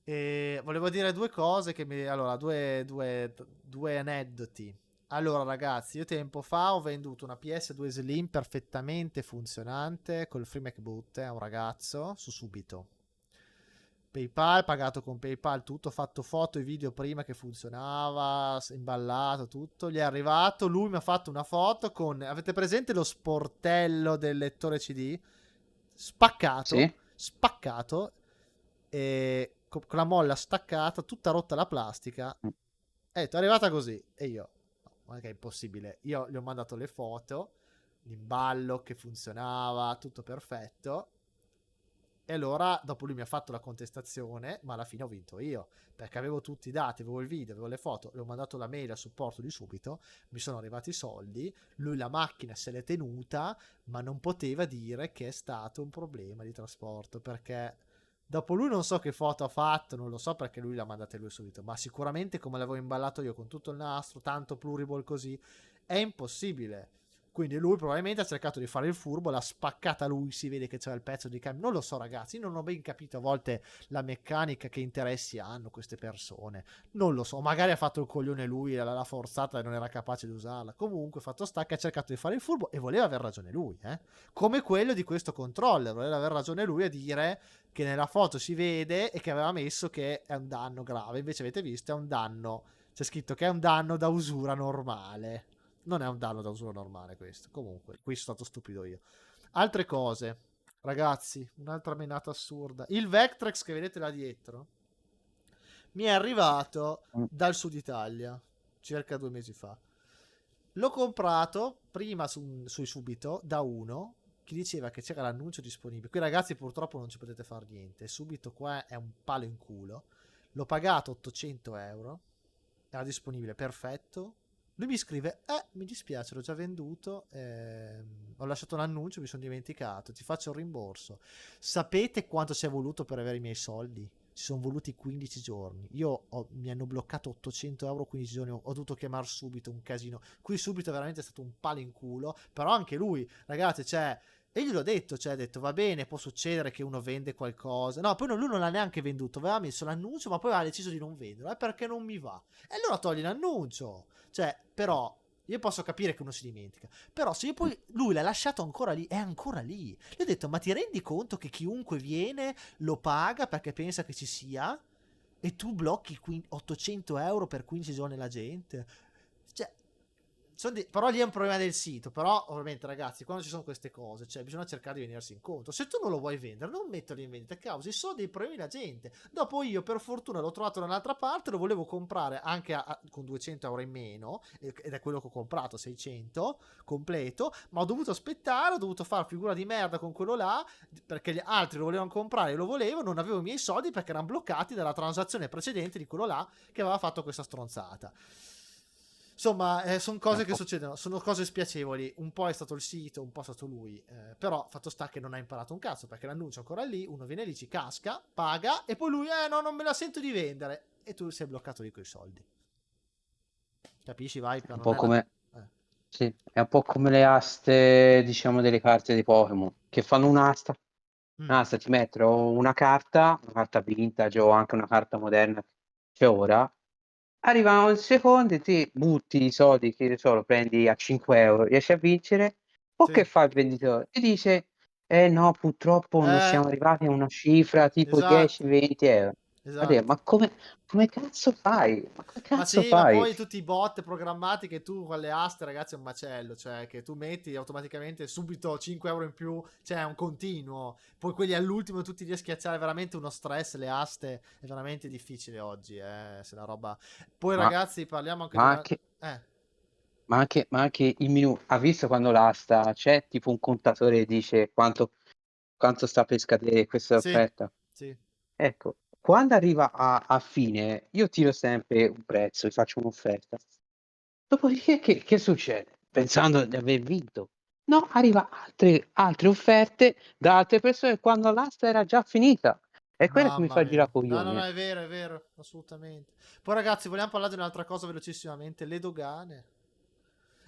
E volevo dire due cose che mi. Allora, due aneddoti. Allora, ragazzi, io tempo fa ho venduto una PS2 Slim perfettamente funzionante col free MacBoot a un ragazzo su subito. PayPal, pagato con PayPal, tutto, fatto foto e video prima che funzionava, imballato, tutto. Gli è arrivato, lui mi ha fatto una foto con, avete presente lo sportello del lettore CD? Spaccato, Sì? spaccato, e con la molla staccata, tutta rotta la plastica. E è arrivata così. E io, no, ma che è impossibile. Io gli ho mandato le foto, l'imballo che funzionava, tutto perfetto. E allora, dopo lui mi ha fatto la contestazione, ma alla fine ho vinto io, perché avevo tutti i dati, avevo il video, avevo le foto, le ho mandato la mail a supporto di subito, mi sono arrivati i soldi, lui la macchina se l'è tenuta, ma non poteva dire che è stato un problema di trasporto, perché dopo lui non so che foto ha fatto, non lo so perché lui l'ha mandata lui subito, ma sicuramente come l'avevo imballato io con tutto il nastro, tanto pluriball così, è impossibile. Quindi lui probabilmente ha cercato di fare il furbo, l'ha spaccata lui, si vede che c'era il pezzo di cambio. Non lo so ragazzi, io non ho ben capito a volte la meccanica, che interessi hanno queste persone. Non lo so, magari ha fatto il coglione lui, l'ha forzata e non era capace di usarla. Comunque fatto sta che ha cercato di fare il furbo e voleva aver ragione lui, come quello di questo controller, voleva aver ragione lui a dire che nella foto si vede e che aveva messo che è un danno grave. Invece avete visto, è un danno, c'è scritto che è un danno da usura normale. Non è un danno da usura normale questo. Comunque, qui sono stato stupido io. Altre cose, ragazzi, un'altra menata assurda. Il Vectrex che vedete là dietro mi è arrivato dal sud Italia circa 2 mesi fa. L'ho comprato prima sui Subito da uno che diceva che c'era l'annuncio disponibile. Qui ragazzi purtroppo non ci potete fare niente. Subito qua è un palo in culo. L'ho pagato 800 euro. Era disponibile, perfetto. Lui mi scrive, mi dispiace, l'ho già venduto, ho lasciato l'annuncio, mi sono dimenticato, ti faccio il rimborso. Sapete quanto ci è voluto per avere i miei soldi? Ci sono voluti 15 giorni. Mi hanno bloccato 800 euro 15 giorni, ho dovuto chiamare Subito, un casino. Qui Subito veramente è stato un palo in culo, però anche lui, ragazzi, cioè... E io gli ho detto, cioè ha detto, va bene, può succedere che uno vende qualcosa. No, poi lui non l'ha neanche venduto, aveva messo l'annuncio, ma poi aveva deciso di non venderlo, perché non mi va. E allora togli l'annuncio. Cioè, però, io posso capire che uno si dimentica. Però se io poi lui l'ha lasciato ancora lì, è ancora lì. Gli ho detto, ma ti rendi conto che chiunque viene lo paga perché pensa che ci sia? E tu blocchi 800 euro per 15 giorni la gente? Cioè, però lì è un problema del sito. Però ovviamente ragazzi, quando ci sono queste cose, cioè bisogna cercare di venirsi incontro. Se tu non lo vuoi vendere, non metterlo in vendita, causi solo dei problemi la gente. Dopo io per fortuna l'ho trovato da un'altra parte, lo volevo comprare anche con 200 euro in meno, ed è quello che ho comprato, 600 completo, ma ho dovuto aspettare, ho dovuto fare figura di merda con quello là, perché gli altri lo volevano comprare e lo volevo, non avevo i miei soldi perché erano bloccati dalla transazione precedente di quello là che aveva fatto questa stronzata. Insomma, sono cose che succedono, sono cose spiacevoli. Un po' è stato il sito, un po' è stato lui. Però fatto sta che non ha imparato un cazzo, perché l'annuncio è ancora lì, uno viene lì, ci casca, paga, e poi lui, no, non me la sento di vendere. E tu sei bloccato di quei soldi. Capisci, Viper? Un Non po' è la... come, sì, è un po' come le aste, diciamo, delle carte di Pokémon, che fanno un'asta ti mettono una carta vintage o anche una carta moderna che ora arriva un secondo e ti butti i soldi, che ne so, lo prendi a 5 euro, riesci a vincere, o Sì. che fa il venditore? Ti dice, no, purtroppo non siamo arrivati a una cifra tipo Esatto. 10-20 euro. Esatto. Ma come cazzo fai? Ma come Ma cazzo sì, ma fai? poi tutti i bot programmati che tu con le aste, ragazzi, è un macello. Cioè, che tu metti automaticamente subito 5 euro in più, cioè è un continuo. Poi quelli all'ultimo tutti lì a schiacciare, è veramente uno stress. Le aste è veramente difficile oggi, se la roba. Poi, Ma, ragazzi, parliamo anche di ma una. anche, ma anche il minuto. Ha visto quando l'asta c'è tipo un contatore che dice quanto sta per scadere questa Sì, offerta? sì, Ecco, quando arriva a fine, io tiro sempre un prezzo, gli faccio un'offerta. Dopodiché che succede? Pensando di aver vinto. No, arriva altre offerte da altre persone quando l'asta era già finita. È quello che mi mamma fa mia. girare No, no, no, coglioni. è vero, assolutamente. Poi, ragazzi, vogliamo parlare di un'altra cosa velocissimamente: le dogane.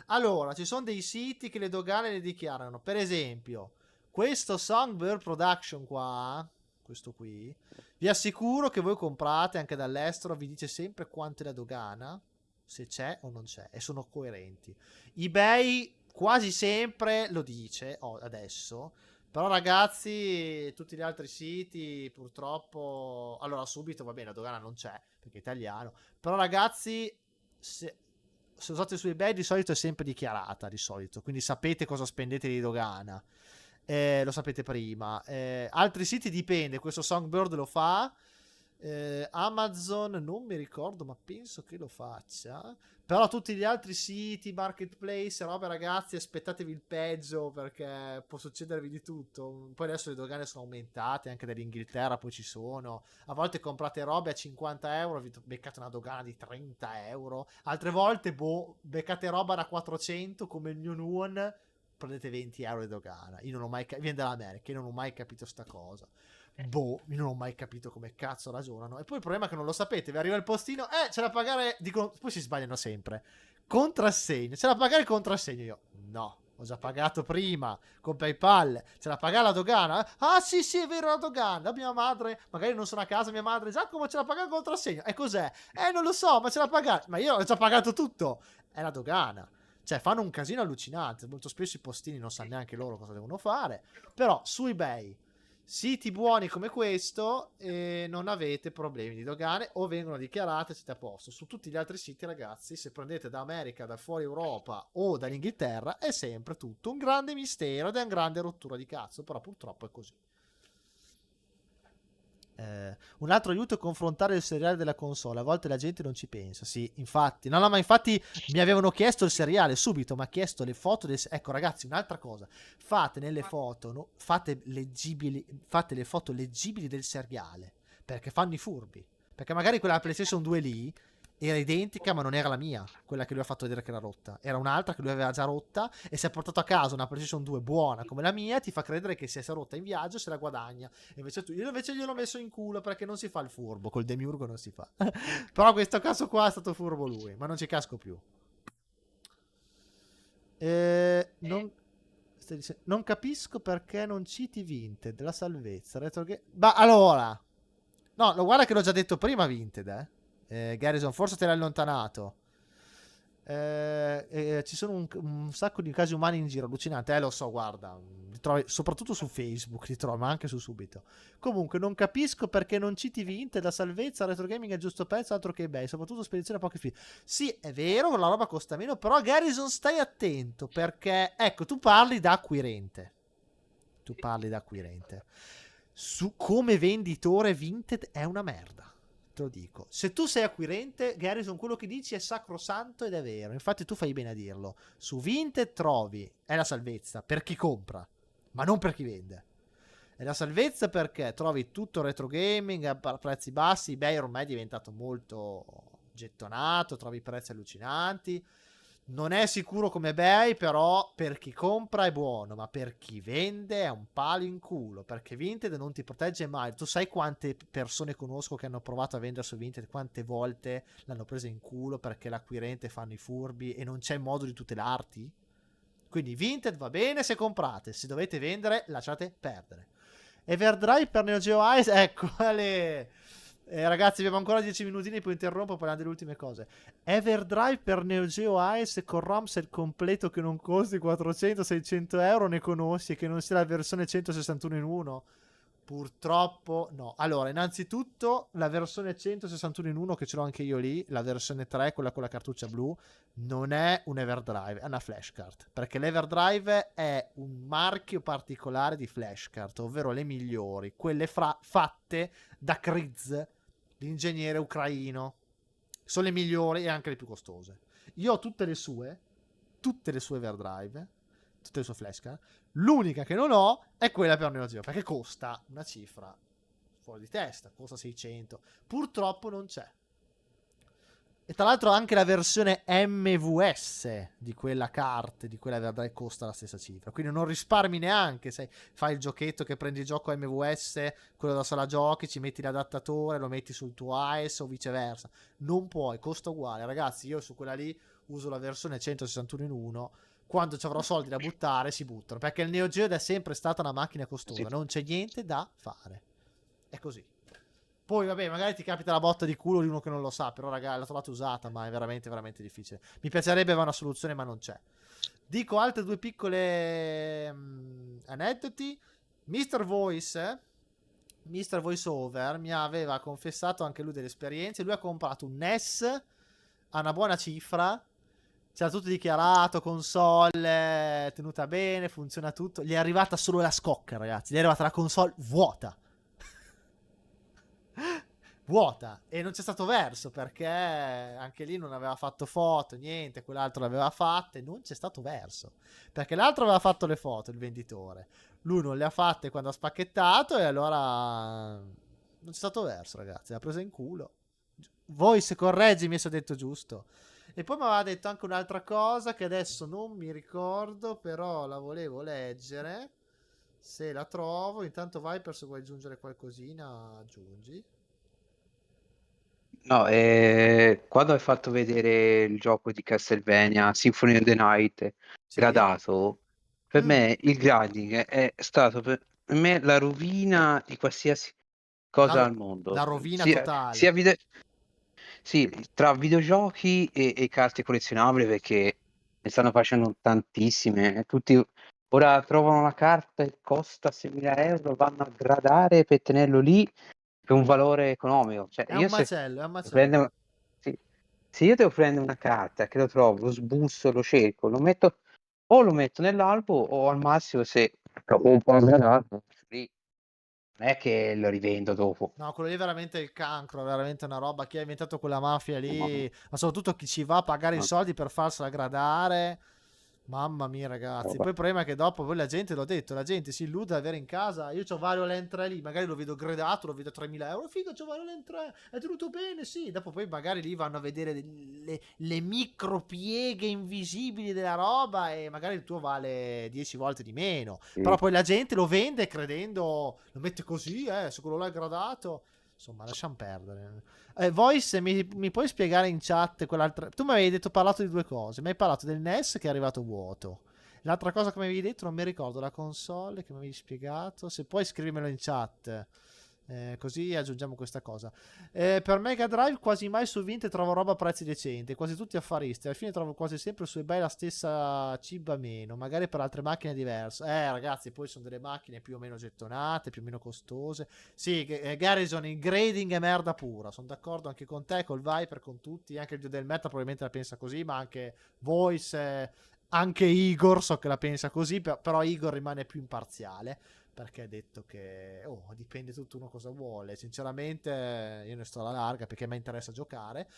Allora, ci sono dei siti che le dogane le dichiarano. Per esempio, questo Songbird Production qua, questo qui, vi assicuro che voi comprate anche dall'estero, vi dice sempre quanto è la dogana, se c'è o non c'è, e sono coerenti. eBay quasi sempre lo dice, adesso, però ragazzi, tutti gli altri siti purtroppo... Allora, subito va bene, la dogana non c'è, perché è italiano, però ragazzi, se usate su eBay di solito è sempre dichiarata, di solito, quindi sapete cosa spendete di dogana, lo sapete prima. Altri siti dipende, questo Songbird lo fa, Amazon non mi ricordo, ma penso che lo faccia. Però tutti gli altri siti, marketplace, robe, ragazzi, aspettatevi il peggio, perché può succedervi di tutto. Poi adesso le dogane sono aumentate, anche dall'Inghilterra poi ci sono. A volte comprate robe a 50 euro, vi beccate una dogana di 30 euro. Altre volte, beccate roba da 400, come il mio Nuon, prendete 20 euro di dogana. Io non ho mai viene dall'America, io non ho mai capito sta cosa. Io non ho mai capito come cazzo ragionano. E poi il problema è che non lo sapete, vi arriva il postino, c'è da pagare, dicono, poi si sbagliano sempre. Contrassegno, c'è da pagare il contrassegno. Io, no, Ho già pagato prima con PayPal. Ce la paga la dogana? Ah, sì, sì, è vero, la dogana. Mia madre, magari non sono a casa, mia madre, Giacomo, ce la paga il contrassegno. E cos'è? Non lo so, ma ce la paga. Ma io ho già pagato tutto. È la dogana. Cioè, fanno un casino allucinante. Molto spesso i postini non sanno neanche loro cosa devono fare. Però su eBay, siti buoni come questo, non avete problemi di dogane o vengono dichiarate, siete a posto. Su tutti gli altri siti, ragazzi, se prendete da America, da fuori Europa o dall'Inghilterra, è sempre tutto un grande mistero ed è una grande rottura di cazzo, però purtroppo è così. Un altro aiuto è confrontare il seriale della console. A volte la gente non ci pensa. Sì, infatti. No, no, ma infatti mi avevano chiesto il seriale subito. Mi ha chiesto le foto del. Ecco, ragazzi, un'altra cosa. Fate nelle foto, no? Fate le foto leggibili del seriale. Perché fanno i furbi. Perché magari quella PlayStation 2 lì era identica, ma non era la mia, quella che lui ha fatto vedere che era rotta. Era un'altra che lui aveva già rotta e si è portato a casa una PlayStation 2 buona come la mia, ti fa credere che sia rotta in viaggio, se la guadagna. E invece io invece gliel'ho messo in culo perché non si fa il furbo, col demiurgo non si fa. Però questo caso qua è stato furbo lui, ma non ci casco più. Non capisco perché non citi Vinted, la salvezza. Ma allora, no, lo guarda che l'ho già detto prima Vinted, Garrison, forse te l'hai allontanato. Ci sono un sacco di casi umani in giro, allucinante. Lo so, guarda, li trovi, soprattutto su Facebook, li trovi, ma anche su Subito. Comunque, non capisco perché non citi Vinted, la salvezza, retro gaming è giusto pezzo, altro che eBay, soprattutto spedizione a pochi fili. Sì, è vero, la roba costa meno, però Garrison stai attento, perché, ecco, tu parli da acquirente. Su come venditore Vinted è una merda. Te lo dico. Se tu sei acquirente, Garrison, quello che dici è sacrosanto ed è vero. Infatti tu fai bene a dirlo. Su Vinted trovi, è la salvezza per chi compra, ma non per chi vende. È la salvezza perché trovi tutto retro gaming a prezzi bassi. eBay ormai è diventato molto gettonato, trovi prezzi allucinanti. Non è sicuro come eBay, però per chi compra è buono, ma per chi vende è un palo in culo, perché Vinted non ti protegge mai. Tu sai quante persone conosco che hanno provato a vendere su Vinted, quante volte l'hanno presa in culo perché l'acquirente fanno i furbi e non c'è modo di tutelarti? Quindi Vinted va bene se comprate, se dovete vendere lasciate perdere. Everdrive per Neo Geo Ice, ecco, ragazzi, abbiamo ancora 10 minutini, poi interrompo parlando delle ultime cose. Everdrive per Neo Geo Ice con ROM set completo che non costi 400-600 euro, ne conosci e che non sia la versione 161 in 1? Purtroppo no. Allora, innanzitutto la versione 161 in 1 che ce l'ho anche io lì, la versione 3, quella con la cartuccia blu, non è un Everdrive, è una flashcard, perché l'Everdrive è un marchio particolare di flashcard, ovvero le migliori, quelle fatte da Kriz, l'ingegnere ucraino. Sono le migliori e anche le più costose. Io ho tutte le sue Everdrive, tutte le sue flashcard. L'unica che non ho è quella per Neo Geo, perché costa una cifra fuori di testa, costa 600. Purtroppo non c'è. E tra l'altro anche la versione MVS di quella card, di quella Everdrive, costa la stessa cifra. Quindi non risparmi neanche se fai il giochetto che prendi il gioco MVS, quello da sala giochi, ci metti l'adattatore, lo metti sul tuo AES o viceversa. Non puoi, costa uguale. Ragazzi, io su quella lì uso la versione 161 in 1. Quando ci avrò soldi da buttare, si buttano. Perché il Neo Geo è sempre stata una macchina costosa. Sì. Non c'è niente da fare. È così. Poi, vabbè, magari ti capita la botta di culo di uno che non lo sa. Però, ragazzi, l'ho trovata usata, ma è veramente, veramente difficile. Mi piacerebbe avere una soluzione, ma non c'è. Dico altre due piccole aneddoti. Mr. Voice Over mi aveva confessato anche lui delle esperienze. Lui ha comprato un NES a una buona cifra. C'era tutto dichiarato, console tenuta bene, funziona tutto. Gli è arrivata solo la scocca, ragazzi. Gli è arrivata la console vuota. Vuota. E non c'è stato verso perché anche lì non aveva fatto foto, niente. Quell'altro l'aveva fatte. Non c'è stato verso. Perché l'altro aveva fatto le foto, il venditore. Lui non le ha fatte quando ha spacchettato e allora non c'è stato verso, ragazzi. L'ha presa in culo. Voi se correggimi se ho detto giusto. E poi mi aveva detto anche un'altra cosa che adesso non mi ricordo, però la volevo leggere. Se la trovo, intanto Viper, se vuoi aggiungere qualcosina, aggiungi. No, quando hai fatto vedere il gioco di Castlevania Symphony of the Night Sì? gradato, Per Mm. me il grinding è stato per me la rovina di qualsiasi La, cosa ro- al la mondo. rovina Sia, totale. sia sì, tra videogiochi e carte collezionabili perché ne stanno facendo tantissime. Tutti ora trovano la carta che costa 6.000 euro, vanno a gradare per tenerlo lì per un valore economico. Cioè, È un io se macello, è un macello. prendo, sì, se io devo prendere una carta che lo trovo, lo sbusso, lo cerco, lo metto nell'albo o al massimo se trovo un po' gradato, lì non è che lo rivendo dopo. No, quello lì è veramente il cancro, è veramente una roba. Chi ha inventato quella mafia lì, ma soprattutto chi ci va a pagare i No, soldi per farsela gradare. Mamma mia, ragazzi. no, Poi il problema è che dopo poi la gente, l'ho detto, la gente si illude ad avere in casa. Io c'ho Vario Land 3 lì, magari lo vedo gradato, lo vedo a 3.000 euro. Figo, c'ho Vario Land 3, è tenuto bene, sì. Dopo poi magari lì vanno a vedere le micro pieghe invisibili della roba e magari il tuo vale 10 volte di meno. Però sì. poi la gente lo vende credendo, lo mette così, se quello là è gradato. Insomma, lasciamo perdere. Voice, mi puoi spiegare in chat quell'altra... Tu mi avevi detto, parlato di due cose. Mi hai parlato del NES che è arrivato vuoto. L'altra cosa che mi avevi detto, non mi ricordo, la console che mi avevi spiegato. Se puoi scrivimelo in chat. Così aggiungiamo questa cosa. Per Mega Drive quasi mai su Vinted trovo roba a prezzi decenti, quasi tutti affaristi. Alla fine trovo quasi sempre su eBay la stessa ciba meno, magari per altre macchine diverse. Ragazzi, poi sono delle macchine più o meno gettonate, più o meno costose. Sì, Garrison, il grading è merda pura. Sono d'accordo anche con te, col Viper, con tutti. Anche il dio del meta probabilmente la pensa così, ma anche Voice, anche Igor so che la pensa così, però Igor rimane più imparziale perché ha detto che dipende tutto uno cosa vuole. Sinceramente, io ne sto alla larga perché mi interessa giocare.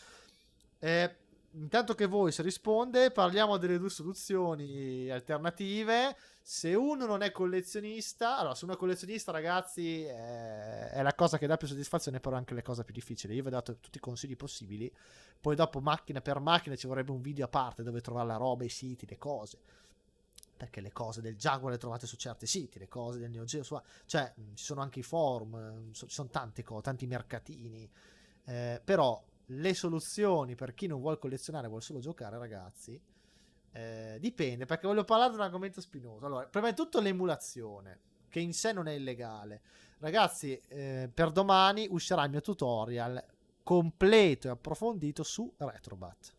Eh, Intanto che voi si risponde, parliamo delle due soluzioni alternative. Se uno non è collezionista, allora, se uno è collezionista, ragazzi, è la cosa che dà più soddisfazione, però è anche le cose più difficili. Io vi ho dato tutti i consigli possibili. Poi, dopo, macchina per macchina, ci vorrebbe un video a parte dove trovare la roba, i siti, le cose perché le cose del Jaguar le trovate su certi siti, le cose del Neo Geo cioè ci sono anche i forum, ci sono tante cose, tanti mercatini, però le soluzioni per chi non vuole collezionare, vuole solo giocare, ragazzi, dipende, perché voglio parlare di un argomento spinoso. Allora, prima di tutto l'emulazione, che in sé non è illegale. Ragazzi, per domani uscirà il mio tutorial completo e approfondito su Retrobat.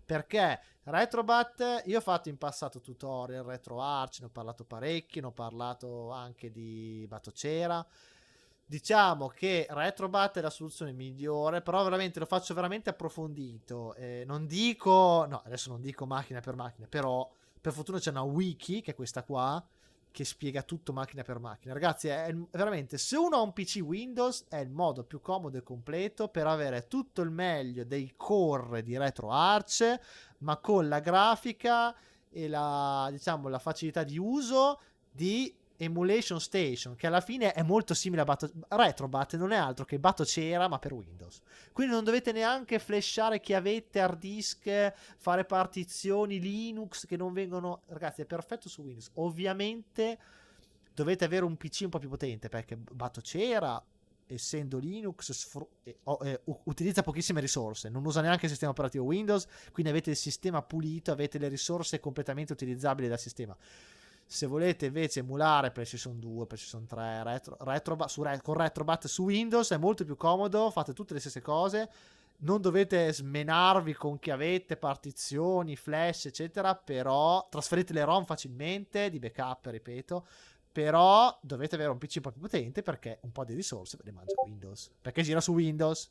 Perché Retrobat, io ho fatto in passato tutorial, RetroArch, ne ho parlato parecchi, ne ho parlato anche di Batocera. Diciamo che Retrobat è la soluzione migliore, però veramente lo faccio veramente approfondito. Non dico, no, adesso non dico macchina per macchina, però per fortuna c'è una wiki, che è questa qua, che spiega tutto macchina per macchina. Ragazzi, è veramente, se uno ha un PC Windows, è il modo più comodo e completo per avere tutto il meglio dei core di RetroArch, ma con la grafica e la, diciamo, la facilità di uso di Emulation Station, che alla fine è molto simile a Retrobat, non è altro che Batocera, ma per Windows. Quindi non dovete neanche flashare chi avete hard disk, fare partizioni Linux che non vengono... Ragazzi, è perfetto su Windows. Ovviamente dovete avere un PC un po' più potente, perché Batocera, essendo Linux, utilizza pochissime risorse, non usa neanche il sistema operativo Windows, quindi avete il sistema pulito, avete le risorse completamente utilizzabili dal sistema. Se volete invece emulare PlayStation 2, PlayStation 3, con Retrobat su Windows è molto più comodo, fate tutte le stesse cose, non dovete smenarvi con chi avete, partizioni, flash, eccetera, però trasferite le ROM facilmente, di backup, ripeto, però dovete avere un PC un po' più potente perché un po' di risorse ve le mangia Windows, perché gira su Windows.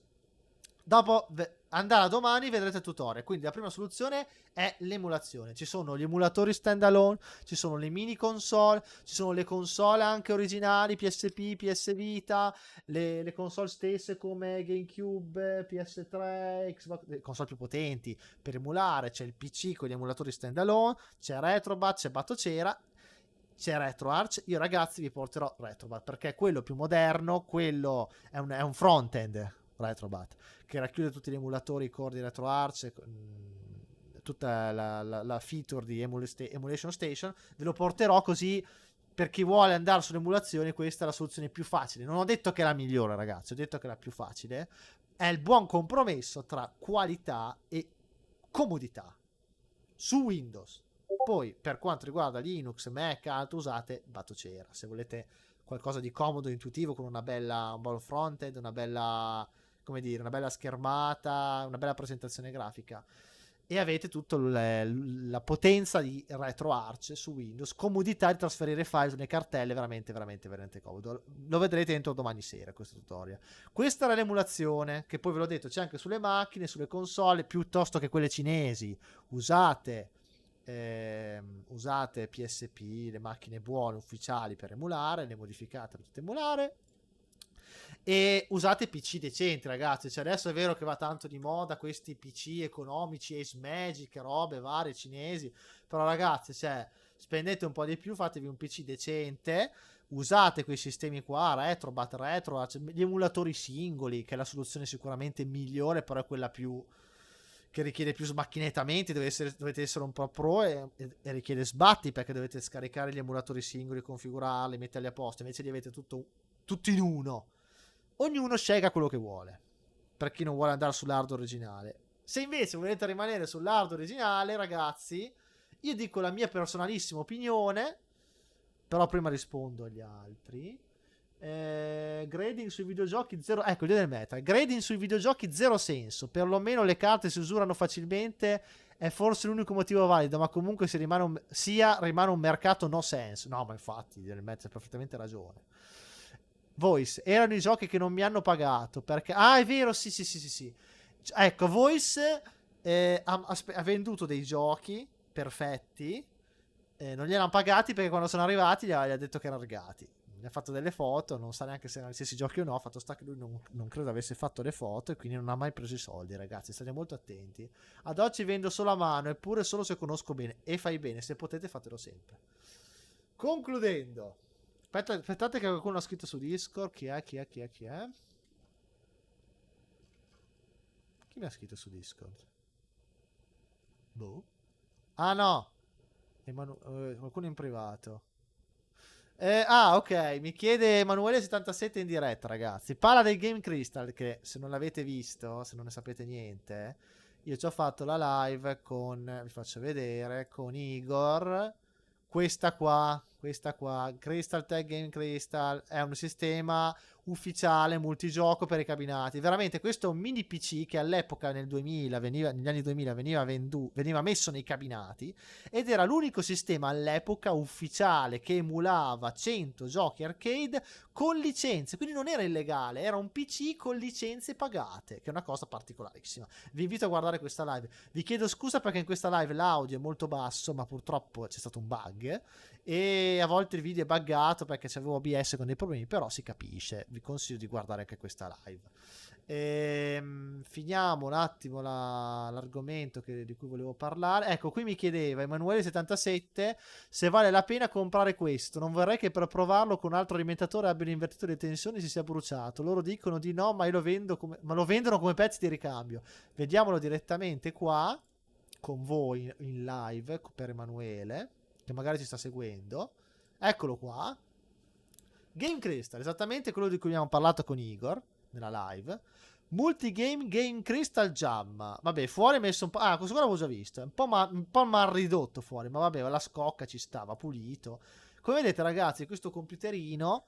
Dopo andare a domani vedrete il tutorial. Quindi la prima soluzione è l'emulazione. Ci sono gli emulatori standalone, ci sono le mini console, ci sono le console anche originali, PSP, PS Vita, le console stesse come GameCube, PS3, Xbox, le console più potenti per emulare. C'è il PC con gli emulatori standalone, c'è Retrobat, c'è Batocera, c'è RetroArch. Io ragazzi vi porterò Retrobat perché è quello più moderno, quello è un front-end Retrobat che racchiude tutti gli emulatori core di RetroArch, tutta la feature di Emulation Station. Ve lo porterò così per chi vuole andare sull'emulazione. Questa è la soluzione più facile. Non ho detto che è la migliore, ragazzi, ho detto che è la più facile. È il buon compromesso tra qualità e comodità su Windows. Poi per quanto riguarda Linux, Mac, altro, usate Batocera. Se volete qualcosa di comodo, intuitivo, con un buon frontend, una bella, come dire, una bella schermata, una bella presentazione grafica. E avete tutta la potenza di RetroArch su Windows, comodità di trasferire file sulle cartelle, veramente, veramente, veramente comodo. Lo vedrete entro domani sera questo tutorial. Questa era l'emulazione, che poi ve l'ho detto, c'è anche sulle macchine, sulle console, piuttosto che quelle cinesi. Usate PSP, le macchine buone, ufficiali per emulare, le modificate potete emulare. E usate PC decenti, ragazzi. Cioè, adesso è vero che va tanto di moda questi PC economici, Ace Magic, robe varie cinesi. Però, ragazzi, cioè, spendete un po' di più, fatevi un PC decente. Usate quei sistemi qua, Retrobat, Retro, gli emulatori singoli, che è la soluzione sicuramente migliore, però è quella più che richiede più smacchinettamenti, dovete essere un po' pro e richiede sbatti, perché dovete scaricare gli emulatori singoli, configurarli, metterli a posto. Invece li avete tutto in uno. Ognuno scelga quello che vuole, per chi non vuole andare sull'hardware originale. Se invece volete rimanere sull'hardware originale, ragazzi, io dico la mia personalissima opinione, però prima rispondo agli altri. Grading sui videogiochi zero. Ecco, l'idea del meta. Grading sui videogiochi zero senso. Perlomeno le carte si usurano facilmente. È forse l'unico motivo valido. Ma comunque rimane un mercato no sense. No, ma infatti, l'idea del meta ha perfettamente ragione. Voice erano i giochi che non mi hanno pagato. Perché. Ah, è vero, sì. Ecco, Voice ha venduto dei giochi perfetti. Non li hanno pagati perché quando sono arrivati gli ha detto che erano regati. Mi ha fatto delle foto, non sa neanche se erano gli stessi giochi o no. Fatto sta che lui non credo avesse fatto le foto e quindi non ha mai preso i soldi, ragazzi. State molto attenti. Ad oggi vendo solo a mano, eppure solo se conosco bene. E fai bene, se potete fatelo sempre. Concludendo, aspettate che qualcuno ha scritto su Discord. Chi è? Chi mi ha scritto su Discord? Boh. Ah no, qualcuno in privato. Ok, mi chiede Emanuele77 in diretta, ragazzi. Parla del Game Crystal, che se non l'avete visto, se non ne sapete niente, io ci ho fatto la live con, vi faccio vedere, con Igor. Questa qua, Crystal Tech Game Crystal, è un sistema ufficiale multigioco per i cabinati. Veramente questo è un mini PC che all'epoca negli anni 2000 veniva messo nei cabinati ed era l'unico sistema all'epoca ufficiale che emulava 100 giochi arcade con licenze, quindi non era illegale, era un PC con licenze pagate, che è una cosa particolarissima. Vi invito a guardare questa live. Vi chiedo scusa perché in questa live l'audio è molto basso, ma purtroppo c'è stato un bug e a volte il video è buggato perché c'avevo OBS con dei problemi, però si capisce. Vi consiglio di guardare anche questa live. Finiamo un attimo l'argomento di cui volevo parlare. Ecco, qui mi chiedeva Emanuele77 se vale la pena comprare questo. Non vorrei che per provarlo con un altro alimentatore abbia un invertitore di tensione si sia bruciato. Loro dicono di no, ma lo vendono come pezzi di ricambio. Vediamolo direttamente qua con voi in live per Emanuele, che magari ci sta seguendo. Eccolo qua. Game Crystal, esattamente quello di cui abbiamo parlato con Igor nella live. Multigame Game Crystal Jam. Vabbè, fuori è messo un po'. Ah, questo qua l'avevo già visto. Un po' mal ridotto fuori, ma vabbè, la scocca ci stava, pulito. Come vedete, ragazzi, questo computerino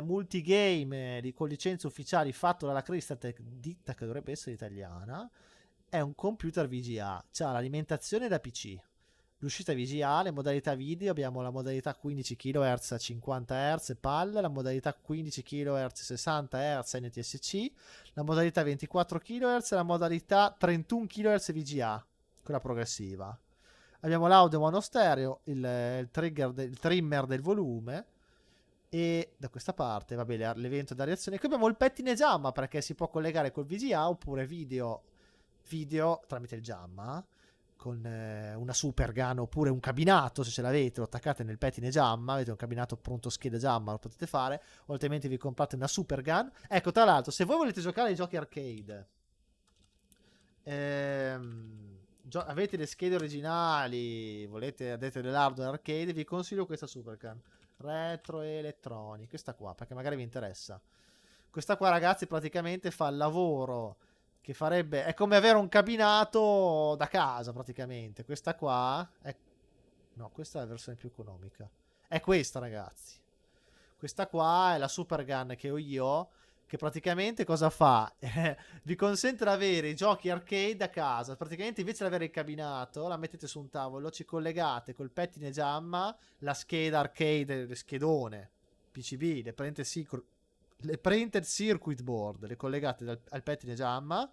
multigame con licenze ufficiali fatto dalla Crystal Tech, ditta che dovrebbe essere italiana. È un computer VGA. C'ha l'alimentazione da PC. L'uscita VGA, le modalità video, abbiamo la modalità 15 kHz a 50 Hz PAL, la modalità 15 kHz 60 Hz NTSC, la modalità 24 kHz e la modalità 31 kHz VGA, quella progressiva. Abbiamo l'audio mono stereo, il trimmer del volume e da questa parte, vabbè, l'evento da reazione. Qui abbiamo il pettine JAMMA perché si può collegare col VGA oppure video tramite il JAMMA con una super gun oppure un cabinato, se ce l'avete lo attaccate nel pettine JAMMA, avete un cabinato pronto scheda JAMMA, lo potete fare, o altrimenti vi comprate una super gun. Ecco, tra l'altro, se voi volete giocare ai giochi arcade, avete le schede originali, avete dell'hardware arcade, vi consiglio questa super gun Retro Electronic, questa qua, perché magari vi interessa. Questa qua, ragazzi, praticamente fa il lavoro che farebbe, è come avere un cabinato da casa praticamente. Questa qua No, questa è la versione più economica. È questa, ragazzi. Questa qua è la Super Gun che ho io, che praticamente cosa fa? Vi consente di avere i giochi arcade a casa. Praticamente invece di avere il cabinato, la mettete su un tavolo, ci collegate col pettine Jamma, la scheda arcade, il schedone, PCB, le printed circuit board, le collegate al pettine Jamma.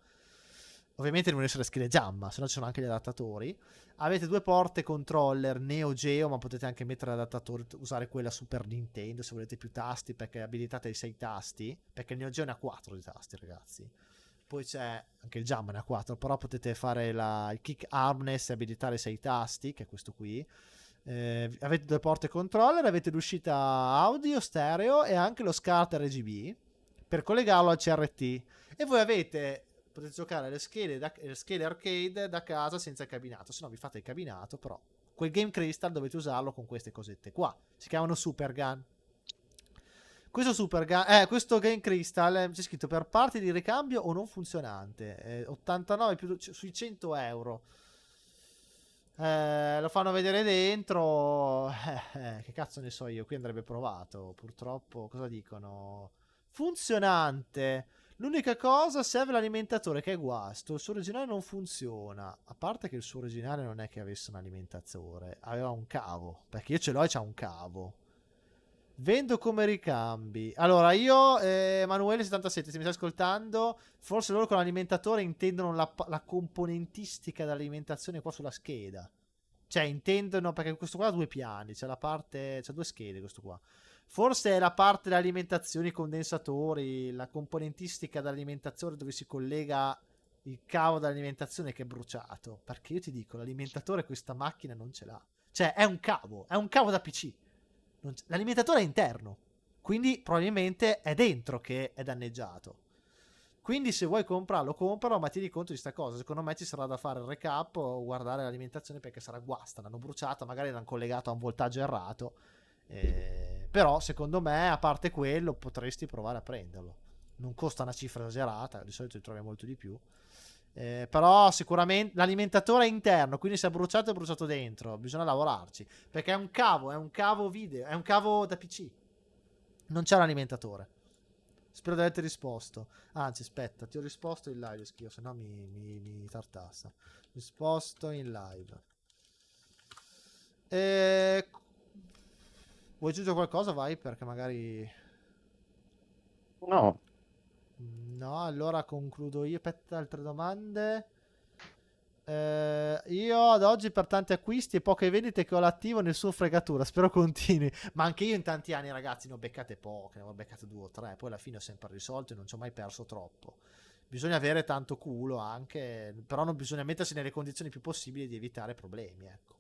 Ovviamente devono essere schede Jamma, se no ci sono anche gli adattatori. Avete due porte controller Neo Geo, ma potete anche mettere l'adattatore, usare quella Super Nintendo se volete più tasti, perché è abilitata ai 6 tasti, perché il Neo Geo ne ha 4 di tasti, ragazzi. Poi c'è anche il Jamma ne ha 4, però potete fare il kick harness e abilitare 6 tasti, che è questo qui. Avete due porte controller, avete l'uscita audio, stereo e anche lo SCART RGB per collegarlo al CRT. E voi potete giocare le schede arcade da casa senza il cabinato, se no vi fate il cabinato, però quel Game Crystal dovete usarlo con queste cosette qua, si chiamano Super Gun. Questo Game Crystal c'è scritto per parti di ricambio o non funzionante, 89 più, sui 100 euro. Lo fanno vedere dentro. Che cazzo ne so io? Qui andrebbe provato. Purtroppo, cosa dicono? Funzionante. L'unica cosa, serve l'alimentatore, che è guasto. Il suo originale non funziona. A parte che il suo originale non è che avesse un alimentatore, aveva un cavo. Perché io ce l'ho e c'ha un cavo. Vendo come ricambi. Allora, io, Emanuele77, se mi stai ascoltando, forse loro con l'alimentatore intendono la componentistica dell'alimentazione qua sulla scheda. Cioè, intendono, perché questo qua ha due piani, c'è c'è due schede questo qua. Forse è la parte dell'alimentazione, i condensatori, la componentistica dell'alimentazione dove si collega il cavo dell'alimentazione che è bruciato. Perché io ti dico, l'alimentatore questa macchina non ce l'ha. Cioè, è un cavo da PC. L'alimentatore è interno, quindi probabilmente è dentro che è danneggiato. Quindi se vuoi comprarlo, compralo, ma tieni conto di sta cosa. Secondo me ci sarà da fare il recap o guardare l'alimentazione, perché sarà guasta, l'hanno bruciata, magari l'hanno collegato a un voltaggio errato. Però secondo me, a parte quello, potresti provare a prenderlo. Non costa una cifra esagerata, di solito ti trovi molto di più. Però sicuramente l'alimentatore è interno, quindi se è bruciato dentro, bisogna lavorarci, perché è un cavo video, è un cavo da PC, non c'è l'alimentatore. Spero di averti risposto. Anzi, aspetta, ti ho risposto in live, schio, se no mi tartassa. Risposto in live. Vuoi aggiungere qualcosa? Vai, perché magari... No, No, allora concludo io. Aspetta, altre domande. Io ad oggi per tanti acquisti e poche vendite che ho l'attivo, nessun fregatura. Spero continui. Ma anche io in tanti anni, ragazzi, ne ho beccate poche, ne ho beccate 2 o 3. Poi alla fine ho sempre risolto e non ci ho mai perso troppo. Bisogna avere tanto culo anche, però non bisogna mettersi nelle condizioni più possibili di evitare problemi, ecco.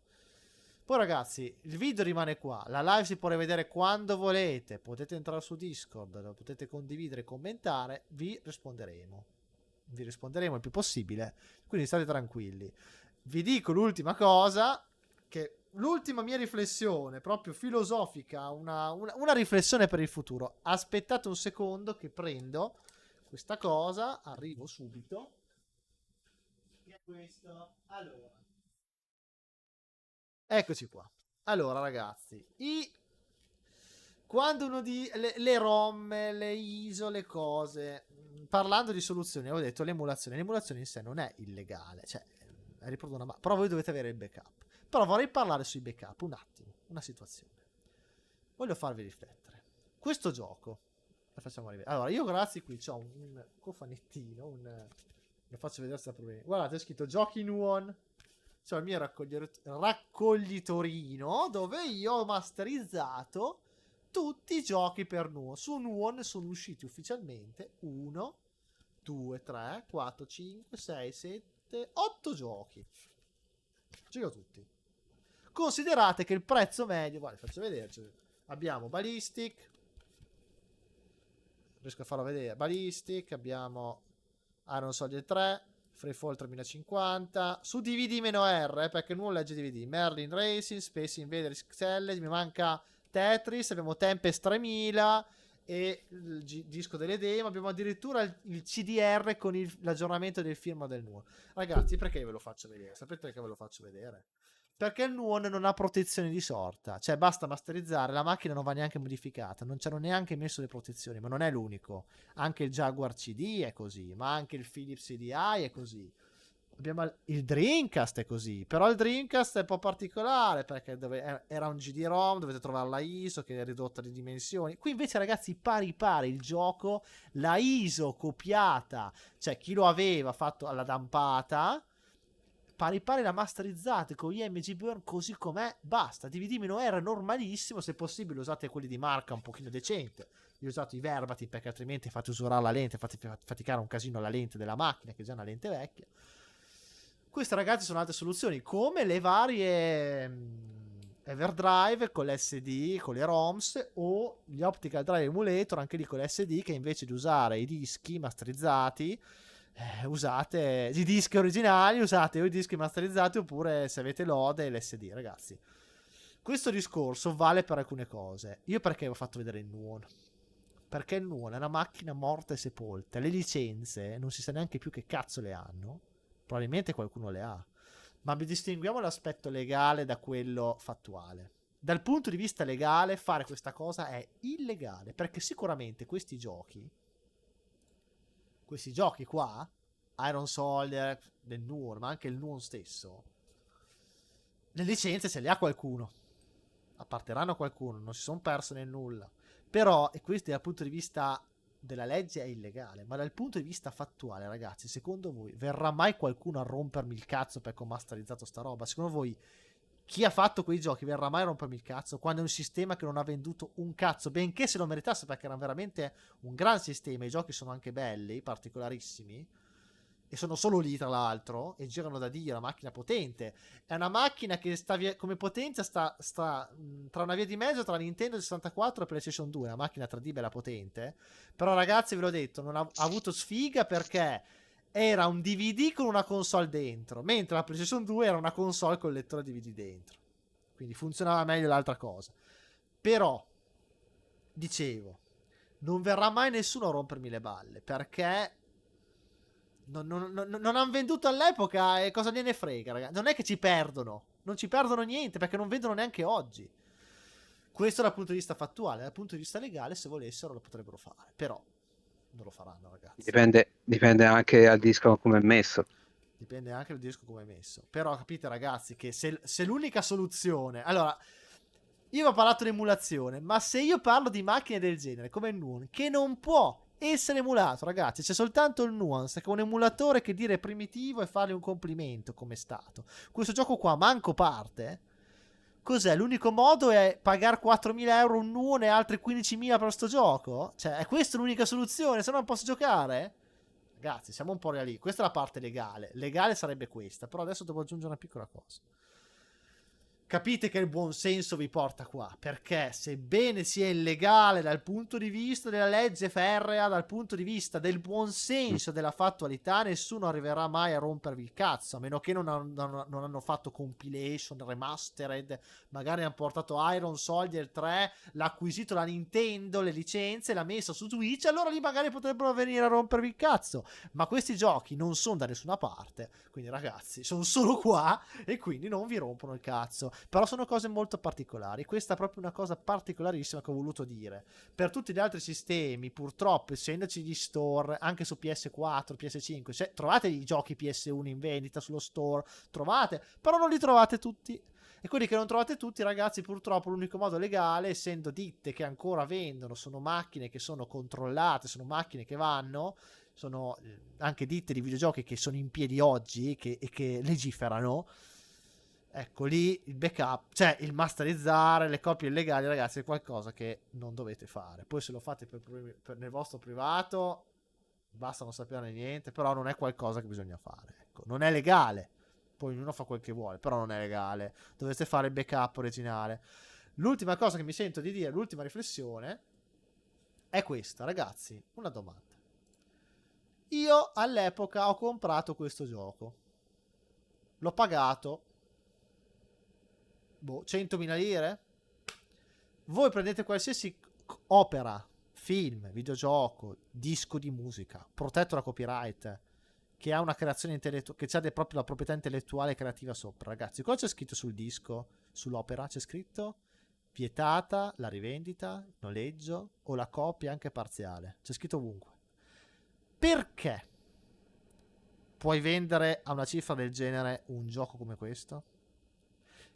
Poi ragazzi, il video rimane qua, la live si può rivedere quando volete, potete entrare su Discord, lo potete condividere, commentare, vi risponderemo il più possibile, quindi state tranquilli. Vi dico l'ultima cosa, che l'ultima mia riflessione, proprio filosofica, una riflessione per il futuro. Aspettate un secondo che prendo questa cosa, arrivo subito. Che è questo? Allora. Eccoci qua. Allora, ragazzi, quando uno di le ROM, le ISO, le cose, parlando di soluzioni, avevo detto l'emulazione in sé non è illegale, cioè però voi dovete avere il backup. Però vorrei parlare sui backup un attimo, una situazione. Voglio farvi riflettere. Questo gioco, lo facciamo arrivare. Allora, io grazie qui ho un cofanettino, lo faccio vedere se problemi. Guardate, è scritto giochi in one. C'ho il mio raccoglitorino dove io ho masterizzato tutti i giochi per Nuon. Su Nuon sono usciti ufficialmente 1, 2, 3, 4, 5, 6, 7, 8 giochi. Gioco tutti. Considerate che il prezzo medio, guarda, faccio vedere, abbiamo Ballistic, riesco a farlo vedere, Ballistic, abbiamo Iron Soldier 3, Freefall 3050, su DVD-R, perché non legge DVD, Merlin Racing, Space Invaders XL, mi manca Tetris, abbiamo Tempest 3000 e il disco delle demo, abbiamo addirittura il CDR con l'aggiornamento del firma del nuovo. Ragazzi, perché ve lo faccio vedere? Sapete perché ve lo faccio vedere? Perché il Nuon non ha protezioni di sorta, cioè basta masterizzare, la macchina non va neanche modificata, non ci hanno neanche messo le protezioni, ma non è l'unico. Anche il Jaguar CD è così, ma anche il Philips CDI è così. Abbiamo il Dreamcast è così, però il Dreamcast è un po' particolare perché era un GD-ROM, dovete trovare la ISO che è ridotta di dimensioni. Qui invece ragazzi pari pari il gioco, la ISO copiata, cioè chi lo aveva fatto alla dampata, pari pari la masterizzate con IMG Burn così com'è, basta. DVD meno R normalissimo, se possibile usate quelli di marca un pochino decente. Io ho usato i Verbatim perché altrimenti fate usurare la lente, fate faticare un casino la lente della macchina che è già una lente vecchia. Queste ragazzi sono altre soluzioni come le varie Everdrive con l'SD, con le ROMs o gli Optical Drive Emulator anche lì con l'SD che invece di usare i dischi masterizzati usate i dischi originali, usate o i dischi masterizzati oppure se avete l'Ode l'SD ragazzi. Questo discorso vale per alcune cose. Io perché ho fatto vedere il Nuon? Perché il Nuon è una macchina morta e sepolta, le licenze non si sa neanche più che cazzo le hanno, probabilmente qualcuno le ha, ma distinguiamo l'aspetto legale da quello fattuale. Dal punto di vista legale fare questa cosa è illegale perché sicuramente questi giochi qua, Iron Soldier del Nuon, ma anche il Nuon stesso, le licenze se le ha qualcuno, apparterranno a qualcuno, non si sono perse nel nulla. Però, e questo dal punto di vista della legge è illegale, ma dal punto di vista fattuale, ragazzi, secondo voi verrà mai qualcuno a rompermi il cazzo perché ho masterizzato sta roba? Secondo voi chi ha fatto quei giochi verrà mai a rompermi il cazzo quando è un sistema che non ha venduto un cazzo, benché se lo meritasse perché era veramente un gran sistema, i giochi sono anche belli, particolarissimi e sono solo lì tra l'altro e girano da Dio, una macchina potente, è una macchina che sta come potenza sta tra una via di mezzo tra Nintendo 64 e PlayStation 2, una macchina 3D bella potente, però ragazzi ve l'ho detto, non ha avuto sfiga perché era un DVD con una console dentro, mentre la PlayStation 2 era una console con il lettore DVD dentro, quindi funzionava meglio l'altra cosa. Però dicevo, non verrà mai nessuno a rompermi le balle perché non hanno venduto all'epoca e cosa ne frega, ragazzi. Non è che ci perdono, non ci perdono niente perché non vendono neanche oggi. Questo dal punto di vista fattuale, dal punto di vista legale, se volessero lo potrebbero fare, però non lo faranno, ragazzi. Dipende anche dal disco come è messo. Dipende anche dal disco come è messo. Però capite, ragazzi, che se l'unica soluzione, allora, io ho parlato di emulazione, ma se io parlo di macchine del genere come il Nuon, che non può essere emulato, ragazzi, c'è soltanto il Nuance che è un emulatore che dire primitivo e fargli un complimento come è stato. Questo gioco qua manco parte. Cos'è? L'unico modo è pagare 4.000 euro un Nuon e altri 15.000 per sto gioco? Cioè, è questa l'unica soluzione? Se no non posso giocare? Ragazzi, siamo un po' reali. Questa è la parte legale. Legale sarebbe questa, però adesso devo aggiungere una piccola cosa. Capite che il buon senso vi porta qua, perché sebbene sia illegale dal punto di vista della legge ferrea, dal punto di vista del buon senso della fattualità, nessuno arriverà mai a rompervi il cazzo, a meno che non hanno fatto compilation, remastered, magari hanno portato Iron Soldier 3, l'ha acquisito la Nintendo, le licenze, l'ha messo su Switch, allora lì magari potrebbero venire a rompervi il cazzo, ma questi giochi non sono da nessuna parte, quindi ragazzi, sono solo qua e quindi non vi rompono il cazzo. Però sono cose molto particolari. Questa è proprio una cosa particolarissima che ho voluto dire. Per tutti gli altri sistemi, purtroppo, essendoci gli store anche su PS4, PS5, cioè, trovate i giochi PS1 in vendita sullo store, trovate, però non li trovate tutti. E quelli che non trovate tutti, ragazzi, purtroppo l'unico modo legale, essendo ditte che ancora vendono, sono macchine che sono controllate, sono macchine che vanno, sono anche ditte di videogiochi che sono in piedi oggi e che legiferano. Ecco lì il backup, cioè il masterizzare le copie illegali, ragazzi, è qualcosa che non dovete fare. Poi se lo fate nel vostro privato, basta non saperne niente, però non è qualcosa che bisogna fare. Ecco, non è legale. Poi ognuno fa quel che vuole, però non è legale. Dovreste fare il backup originale. L'ultima cosa che mi sento di dire, l'ultima riflessione, è questa, ragazzi. Una domanda. Io all'epoca ho comprato questo gioco. L'ho pagato 100.000 lire. Voi prendete qualsiasi opera, film, videogioco, disco di musica protetto da copyright che ha una creazione intellettuale, che ha proprio la proprietà intellettuale creativa sopra. Ragazzi, cosa c'è scritto sul disco, sull'opera? C'è scritto vietata la rivendita, noleggio o la copia anche parziale. C'è scritto ovunque. Perché puoi vendere a una cifra del genere un gioco come questo?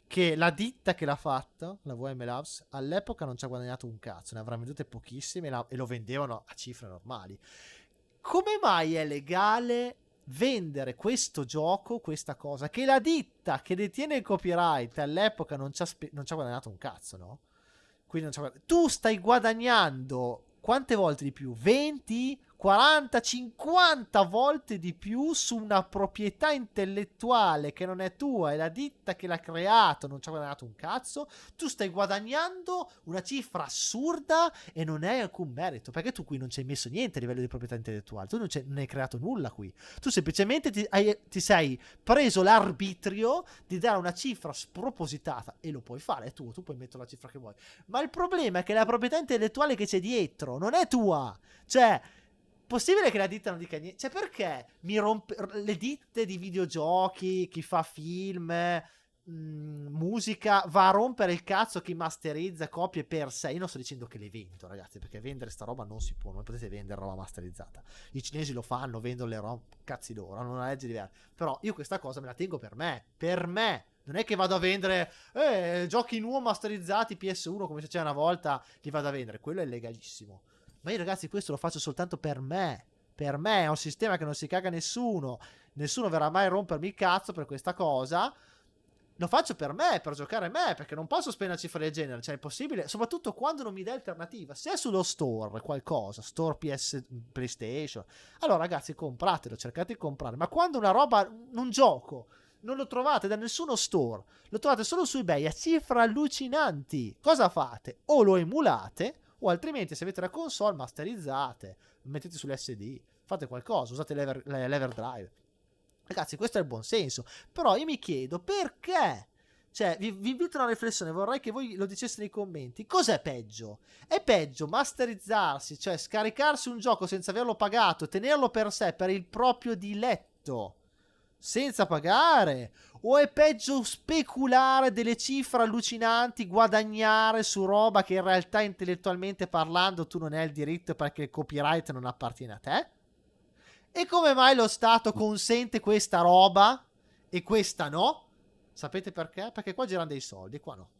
Che la ditta che l'ha fatto, la VM Labs, all'epoca non ci ha guadagnato un cazzo, ne avrà vendute pochissime e lo vendevano a cifre normali. Come mai è legale vendere questo gioco, questa cosa, che la ditta che detiene il copyright all'epoca non ci ha guadagnato un cazzo, no? Quindi tu stai guadagnando quante volte di più? 20, 40, 50 volte di più su una proprietà intellettuale che non è tua e la ditta che l'ha creato non ci ha guadagnato un cazzo. Tu stai guadagnando una cifra assurda e non hai alcun merito, perché tu qui non ci hai messo niente a livello di proprietà intellettuale, tu non hai creato nulla qui, tu semplicemente ti sei preso l'arbitrio di dare una cifra spropositata, e lo puoi fare, è tuo, tu puoi mettere la cifra che vuoi, ma il problema è che la proprietà intellettuale che c'è dietro non è tua. Cioè, possibile che la ditta non dica niente? Cioè, perché mi rompe le ditte di videogiochi, chi fa film, musica, va a rompere il cazzo chi masterizza copie per sé? Io non sto dicendo che le vendo, ragazzi, perché vendere sta roba non si può, non potete vendere roba masterizzata. I cinesi lo fanno, vendono le robe, cazzi loro, hanno una legge diversa. Però io questa cosa me la tengo per me, per me. Non è che vado a vendere giochi nuovi masterizzati PS1 come si faceva una volta, li vado a vendere. Quello è legalissimo. Ma io, ragazzi, questo lo faccio soltanto per me. Per me è un sistema che non si caga nessuno. Nessuno verrà mai a rompermi il cazzo per questa cosa. Lo faccio per me, per giocare a me, perché non posso spendere cifre del genere. Cioè, è impossibile. Soprattutto quando non mi dai alternativa. Se è sullo store qualcosa, store PS, PlayStation, allora, ragazzi, compratelo, cercate di comprare. Ma quando una roba, un gioco, non lo trovate da nessuno store, lo trovate solo su eBay a cifre allucinanti, cosa fate? O lo emulate, o altrimenti, se avete la console, masterizzate, mettete sull'SD, fate qualcosa, usate l'Everdrive. Ragazzi, questo è il buon senso. Però io mi chiedo perché. Cioè, vi invito a una riflessione, vorrei che voi lo diceste nei commenti. Cos'è peggio? È peggio masterizzarsi, cioè scaricarsi un gioco senza averlo pagato, tenerlo per sé, per il proprio diletto, senza pagare? O è peggio speculare delle cifre allucinanti, guadagnare su roba che in realtà intellettualmente parlando tu non hai il diritto perché il copyright non appartiene a te? E come mai lo Stato consente questa roba e questa no? Sapete perché? Perché qua girano dei soldi, qua no.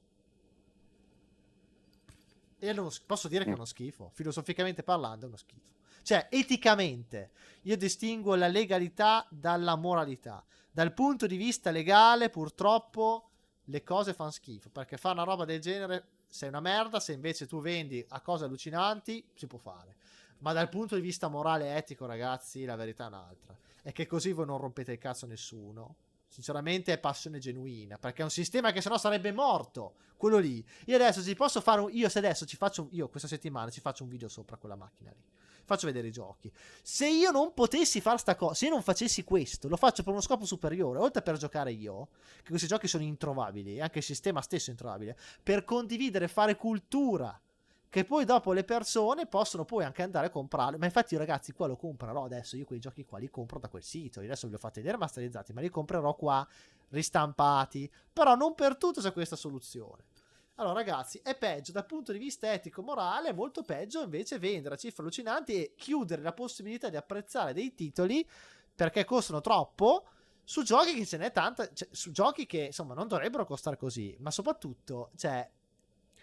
E posso dire che è uno schifo. Filosoficamente parlando è uno schifo. Cioè, eticamente, io distingo la legalità dalla moralità. Dal punto di vista legale, purtroppo, le cose fanno schifo. Perché fare una roba del genere sei una merda. Se invece tu vendi a cose allucinanti, si può fare. Ma dal punto di vista morale e etico, ragazzi, la verità è un'altra. È che così voi non rompete il cazzo a nessuno. Sinceramente è passione genuina, perché è un sistema che sennò sarebbe morto, quello lì. Io adesso ci posso fare io se adesso ci faccio, io questa settimana ci faccio un video sopra quella macchina lì, faccio vedere i giochi. Se io non potessi fare sta cosa, se io non facessi questo, lo faccio per uno scopo superiore, oltre per giocare io, che questi giochi sono introvabili, anche il sistema stesso è introvabile, per condividere, fare cultura, che poi dopo le persone possono poi anche andare a comprare. Ma infatti io, ragazzi, qua lo comprerò adesso, io quei giochi qua li compro da quel sito, io adesso vi ho fatti vedere masterizzati, ma li comprerò qua ristampati. Però non per tutto c'è questa soluzione. Allora, ragazzi, è peggio dal punto di vista etico morale, è molto peggio invece vendere a cifre allucinanti e chiudere la possibilità di apprezzare dei titoli perché costano troppo su giochi che ce n'è tanta, cioè, su giochi che insomma non dovrebbero costare così, ma soprattutto, cioè,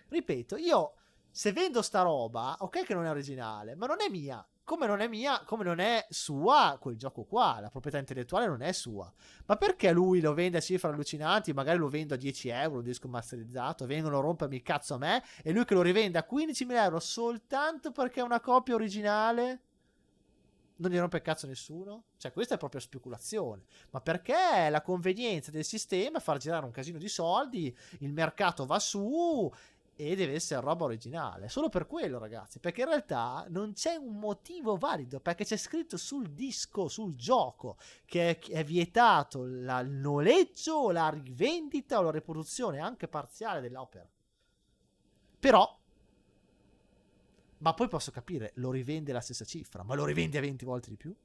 ripeto, io se vendo sta roba, ok che non è originale, ma non è mia. Come non è mia, come non è sua quel gioco qua, la proprietà intellettuale non è sua. Ma perché lui lo vende a cifre allucinanti, magari lo vendo a 10 euro, un disco masterizzato, vengono a rompermi il cazzo a me, e lui che lo rivende a 15.000 euro soltanto perché è una copia originale? Non gli rompe il cazzo nessuno? Cioè, questa è proprio speculazione. Ma perché la convenienza del sistema è far girare un casino di soldi, il mercato va su e deve essere roba originale. Solo per quello, ragazzi, perché in realtà non c'è un motivo valido, perché c'è scritto sul disco, sul gioco, che è vietato il noleggio, la rivendita o la riproduzione anche parziale dell'opera. Però, ma poi posso capire, lo rivende la stessa cifra, ma lo rivende a 20 volte di più?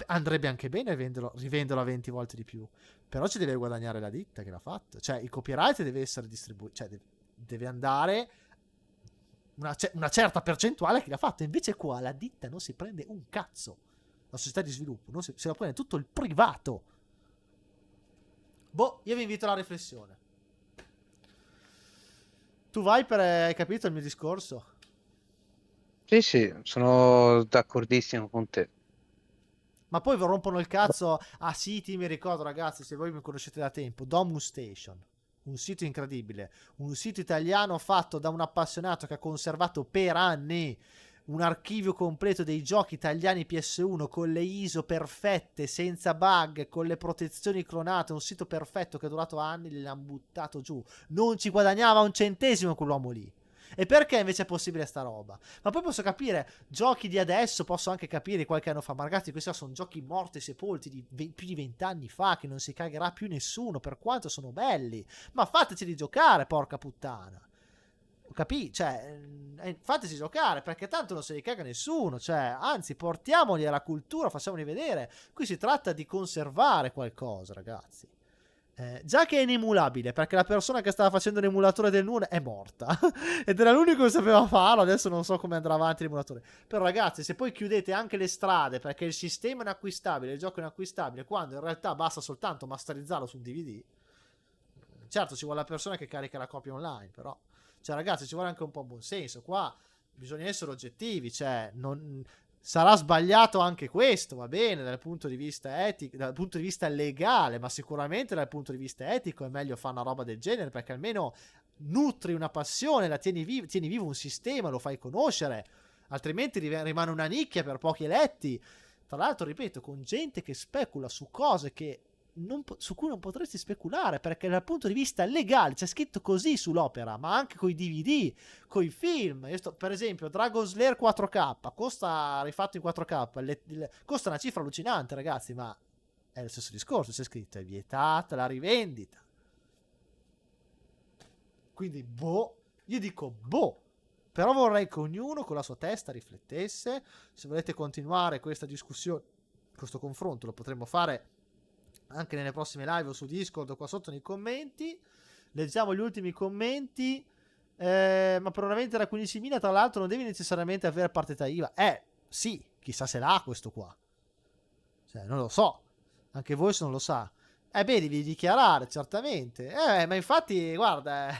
andrebbe anche bene rivenderlo a 20 volte di più, però ci deve guadagnare la ditta che l'ha fatto, cioè il copyright deve essere distribuito, cioè deve andare una certa percentuale che l'ha fatto. Invece qua la ditta non si prende un cazzo, la società di sviluppo non se la prende tutto il privato. Boh, io vi invito alla riflessione. Tu Viper, hai capito il mio discorso? Sì, sì, sono d'accordissimo con te. Ma poi vi rompono il cazzo a siti, mi ricordo ragazzi, se voi mi conoscete da tempo, Domus Station, un sito incredibile, un sito italiano fatto da un appassionato che ha conservato per anni un archivio completo dei giochi italiani PS1 con le ISO perfette, senza bug, con le protezioni clonate, un sito perfetto che è durato anni, gliel'hanno buttato giù, non ci guadagnava un centesimo quell'uomo lì. E perché invece è possibile sta roba? Ma poi posso capire, giochi di adesso, posso anche capire qualche anno fa, ma ragazzi, questi sono giochi morti e sepolti di più di 20 anni fa, che non si cagherà più nessuno, per quanto sono belli. Ma fateceli giocare, porca puttana. Capì? Cioè, fateci giocare, perché tanto non se li caga nessuno. Cioè, anzi, portiamoli alla cultura, facciamoli vedere. Qui si tratta di conservare qualcosa, ragazzi. Già che è inemulabile, perché la persona che stava facendo l'emulatore del Nuon è morta ed era l'unico che sapeva farlo. Adesso non so come andrà avanti l'emulatore. Però ragazzi, se poi chiudete anche le strade perché il sistema è inacquistabile, il gioco è inacquistabile, quando in realtà basta soltanto masterizzarlo su un DVD, certo ci vuole la persona che carica la copia online, però cioè ragazzi, ci vuole anche un po' buon senso. Qua bisogna essere oggettivi, cioè non sarà sbagliato anche questo, va bene, dal punto di vista etico, dal punto di vista legale, ma sicuramente dal punto di vista etico è meglio fare una roba del genere, perché almeno nutri una passione, la tieni vivo un sistema, lo fai conoscere, altrimenti rimane una nicchia per pochi eletti. Tra l'altro, ripeto, con gente che specula su cose che su cui non potresti speculare, perché dal punto di vista legale c'è scritto così sull'opera, ma anche coi DVD, coi film. Per esempio, Dragon Slayer 4K costa, rifatto in 4K, costa una cifra allucinante, ragazzi, ma è lo stesso discorso, c'è scritto è vietata la rivendita. Quindi, boh, io dico boh. Però vorrei che ognuno con la sua testa riflettesse. Se volete continuare questa discussione, questo confronto, lo potremmo fare anche nelle prossime live o su Discord o qua sotto nei commenti. Leggiamo gli ultimi commenti. Ma per una vendita da 15.000, tra l'altro, non devi necessariamente avere partita IVA. Sì, chissà se l'ha questo qua. Cioè, non lo so. Anche voi se non lo sa. Beh, devi dichiarare, certamente. Ma infatti, guarda,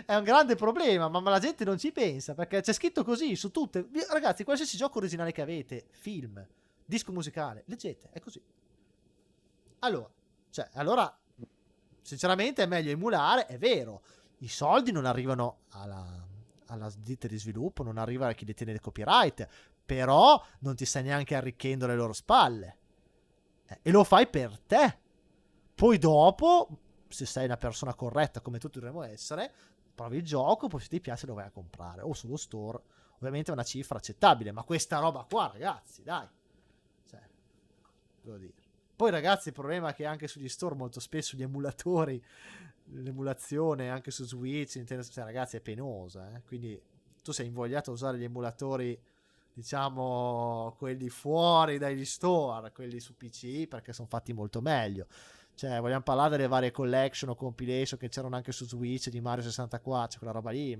è un grande problema, ma la gente non ci pensa, perché c'è scritto così su tutte. Ragazzi, qualsiasi gioco originale che avete, film, disco musicale, leggete, è così. Allora, sinceramente è meglio emulare, è vero. I soldi non arrivano alla ditta di sviluppo, non arriva a chi detiene il copyright, però non ti stai neanche arricchendo le loro spalle. E lo fai per te. Poi dopo, se sei una persona corretta come tutti dovremmo essere, provi il gioco, poi se ti piace lo vai a comprare. O sullo store, ovviamente è una cifra accettabile, ma questa roba qua, ragazzi, dai. Cioè, devo dire. Poi ragazzi, il problema è che anche sugli store molto spesso gli emulatori, l'emulazione anche su Switch, Nintendo, cioè, ragazzi, è penosa, quindi tu sei invogliato a usare gli emulatori, diciamo, quelli fuori dagli store, quelli su PC, perché sono fatti molto meglio. Cioè, vogliamo parlare delle varie collection o compilation che c'erano anche su Switch di Mario 64, cioè quella roba lì,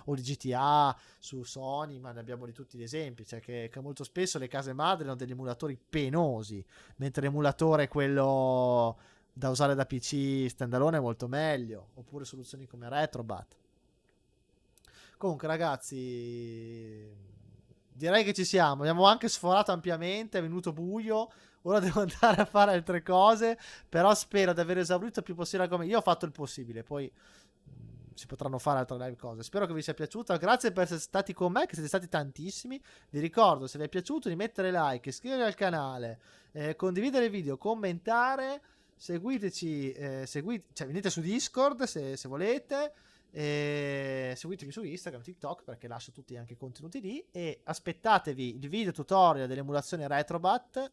o di GTA su Sony, ma ne abbiamo di tutti gli esempi. Cioè, che molto spesso le case madri hanno degli emulatori penosi, mentre l'emulatore, quello da usare da PC standalone, è molto meglio. Oppure soluzioni come Retrobat. Comunque, ragazzi, direi che ci siamo. Abbiamo anche sforato ampiamente, è venuto buio. Ora devo andare a fare altre cose, però spero di aver esaurito il più possibile l'argomento. Io ho fatto il possibile, poi si potranno fare altre live cose. Spero che vi sia piaciuto. Grazie per essere stati con me, che siete stati tantissimi. Vi ricordo, se vi è piaciuto, di mettere like, iscrivervi al canale, condividere il video, commentare, seguiteci, cioè venite su Discord se volete. Seguitemi su Instagram, TikTok, perché lascio tutti anche i contenuti lì, e aspettatevi il video tutorial dell'emulazione Retrobat,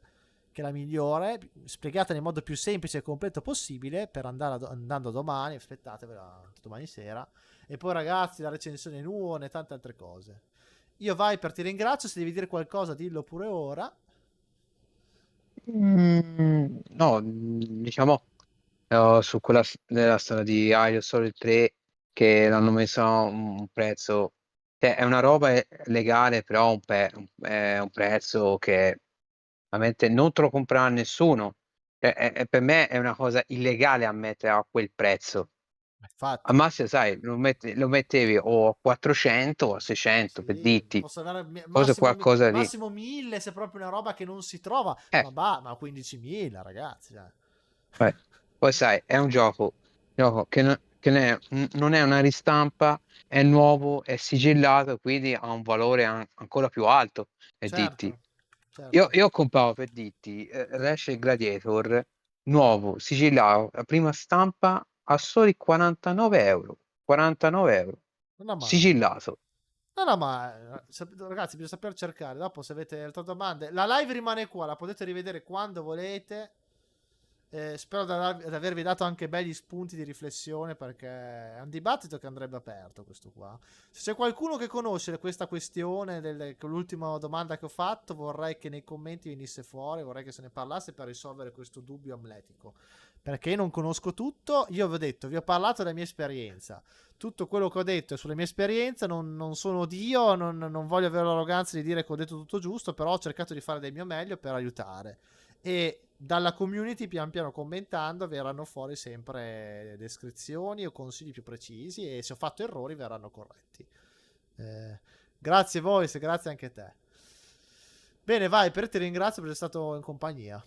che è la migliore, spiegata nel modo più semplice e completo possibile, per andando domani, aspettatevela domani sera. E poi ragazzi, la recensione Nuon e tante altre cose. Io Viper ti ringrazio, se devi dire qualcosa dillo pure ora. No, diciamo su quella della storia di Ario Solo 3 che l'hanno messo a un prezzo, cioè è una roba legale, però è un prezzo che veramente non te lo comprerà nessuno. Per me è una cosa illegale a mettere a quel prezzo. Al Infatti, massimo, sai, lo mettevi o a 400 o a 600 per sì, dirti, posso avere cosa massimo, qualcosa lì. massimo 1000 se è proprio una roba che non si trova, Eh, ma 15.000 ragazzi. eh. Poi sai, è un gioco non è una ristampa, è nuovo, è sigillato, quindi ha un valore ancora più alto, per dirti. Certo, certo. Io compravo per dirti Ratchet Gladiator nuovo, sigillato, la prima stampa a soli 49 euro. 49 euro. Non è male. Sigillato. No, no, ma ragazzi, bisogna saper cercare. Dopo, se avete altre domande, la live rimane qua, la potete rivedere quando volete. Spero di avervi dato anche begli spunti di riflessione perché è un dibattito che andrebbe aperto questo qua. Se c'è qualcuno che conosce questa questione, con l'ultima domanda che ho fatto, vorrei che nei commenti venisse fuori, vorrei che se ne parlasse per risolvere questo dubbio amletico. Perché io non conosco tutto, io vi ho detto, vi ho parlato della mia esperienza. Tutto quello che ho detto è sulla mia esperienza, non sono Dio, non voglio avere l'arroganza di dire che ho detto tutto giusto, però ho cercato di fare del mio meglio per aiutare. E dalla community pian piano commentando verranno fuori sempre descrizioni o consigli più precisi e se ho fatto errori verranno corretti. Eh, grazie Voice, grazie anche a te. Bene, vai, per te ringrazio per essere stato in compagnia,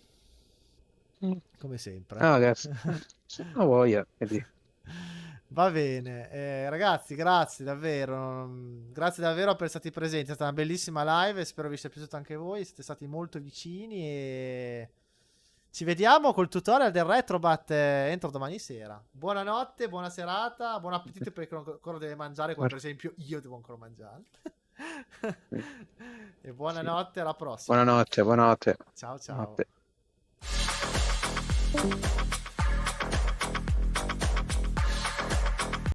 Mm. come sempre. Ah, ragazzi, non voglia, vedi. Va bene, ragazzi, grazie davvero. Grazie davvero per essere stati presenti. È stata una bellissima live. E spero vi sia piaciuto anche voi. Siete stati molto vicini. E ci vediamo col tutorial del Retrobat entro domani sera. Buonanotte, buona serata, buon appetito per chi ancora deve mangiare, come per esempio io devo ancora mangiare. E Sì. buonanotte, alla prossima. Buonanotte, buonanotte. Ciao ciao. Buonanotte.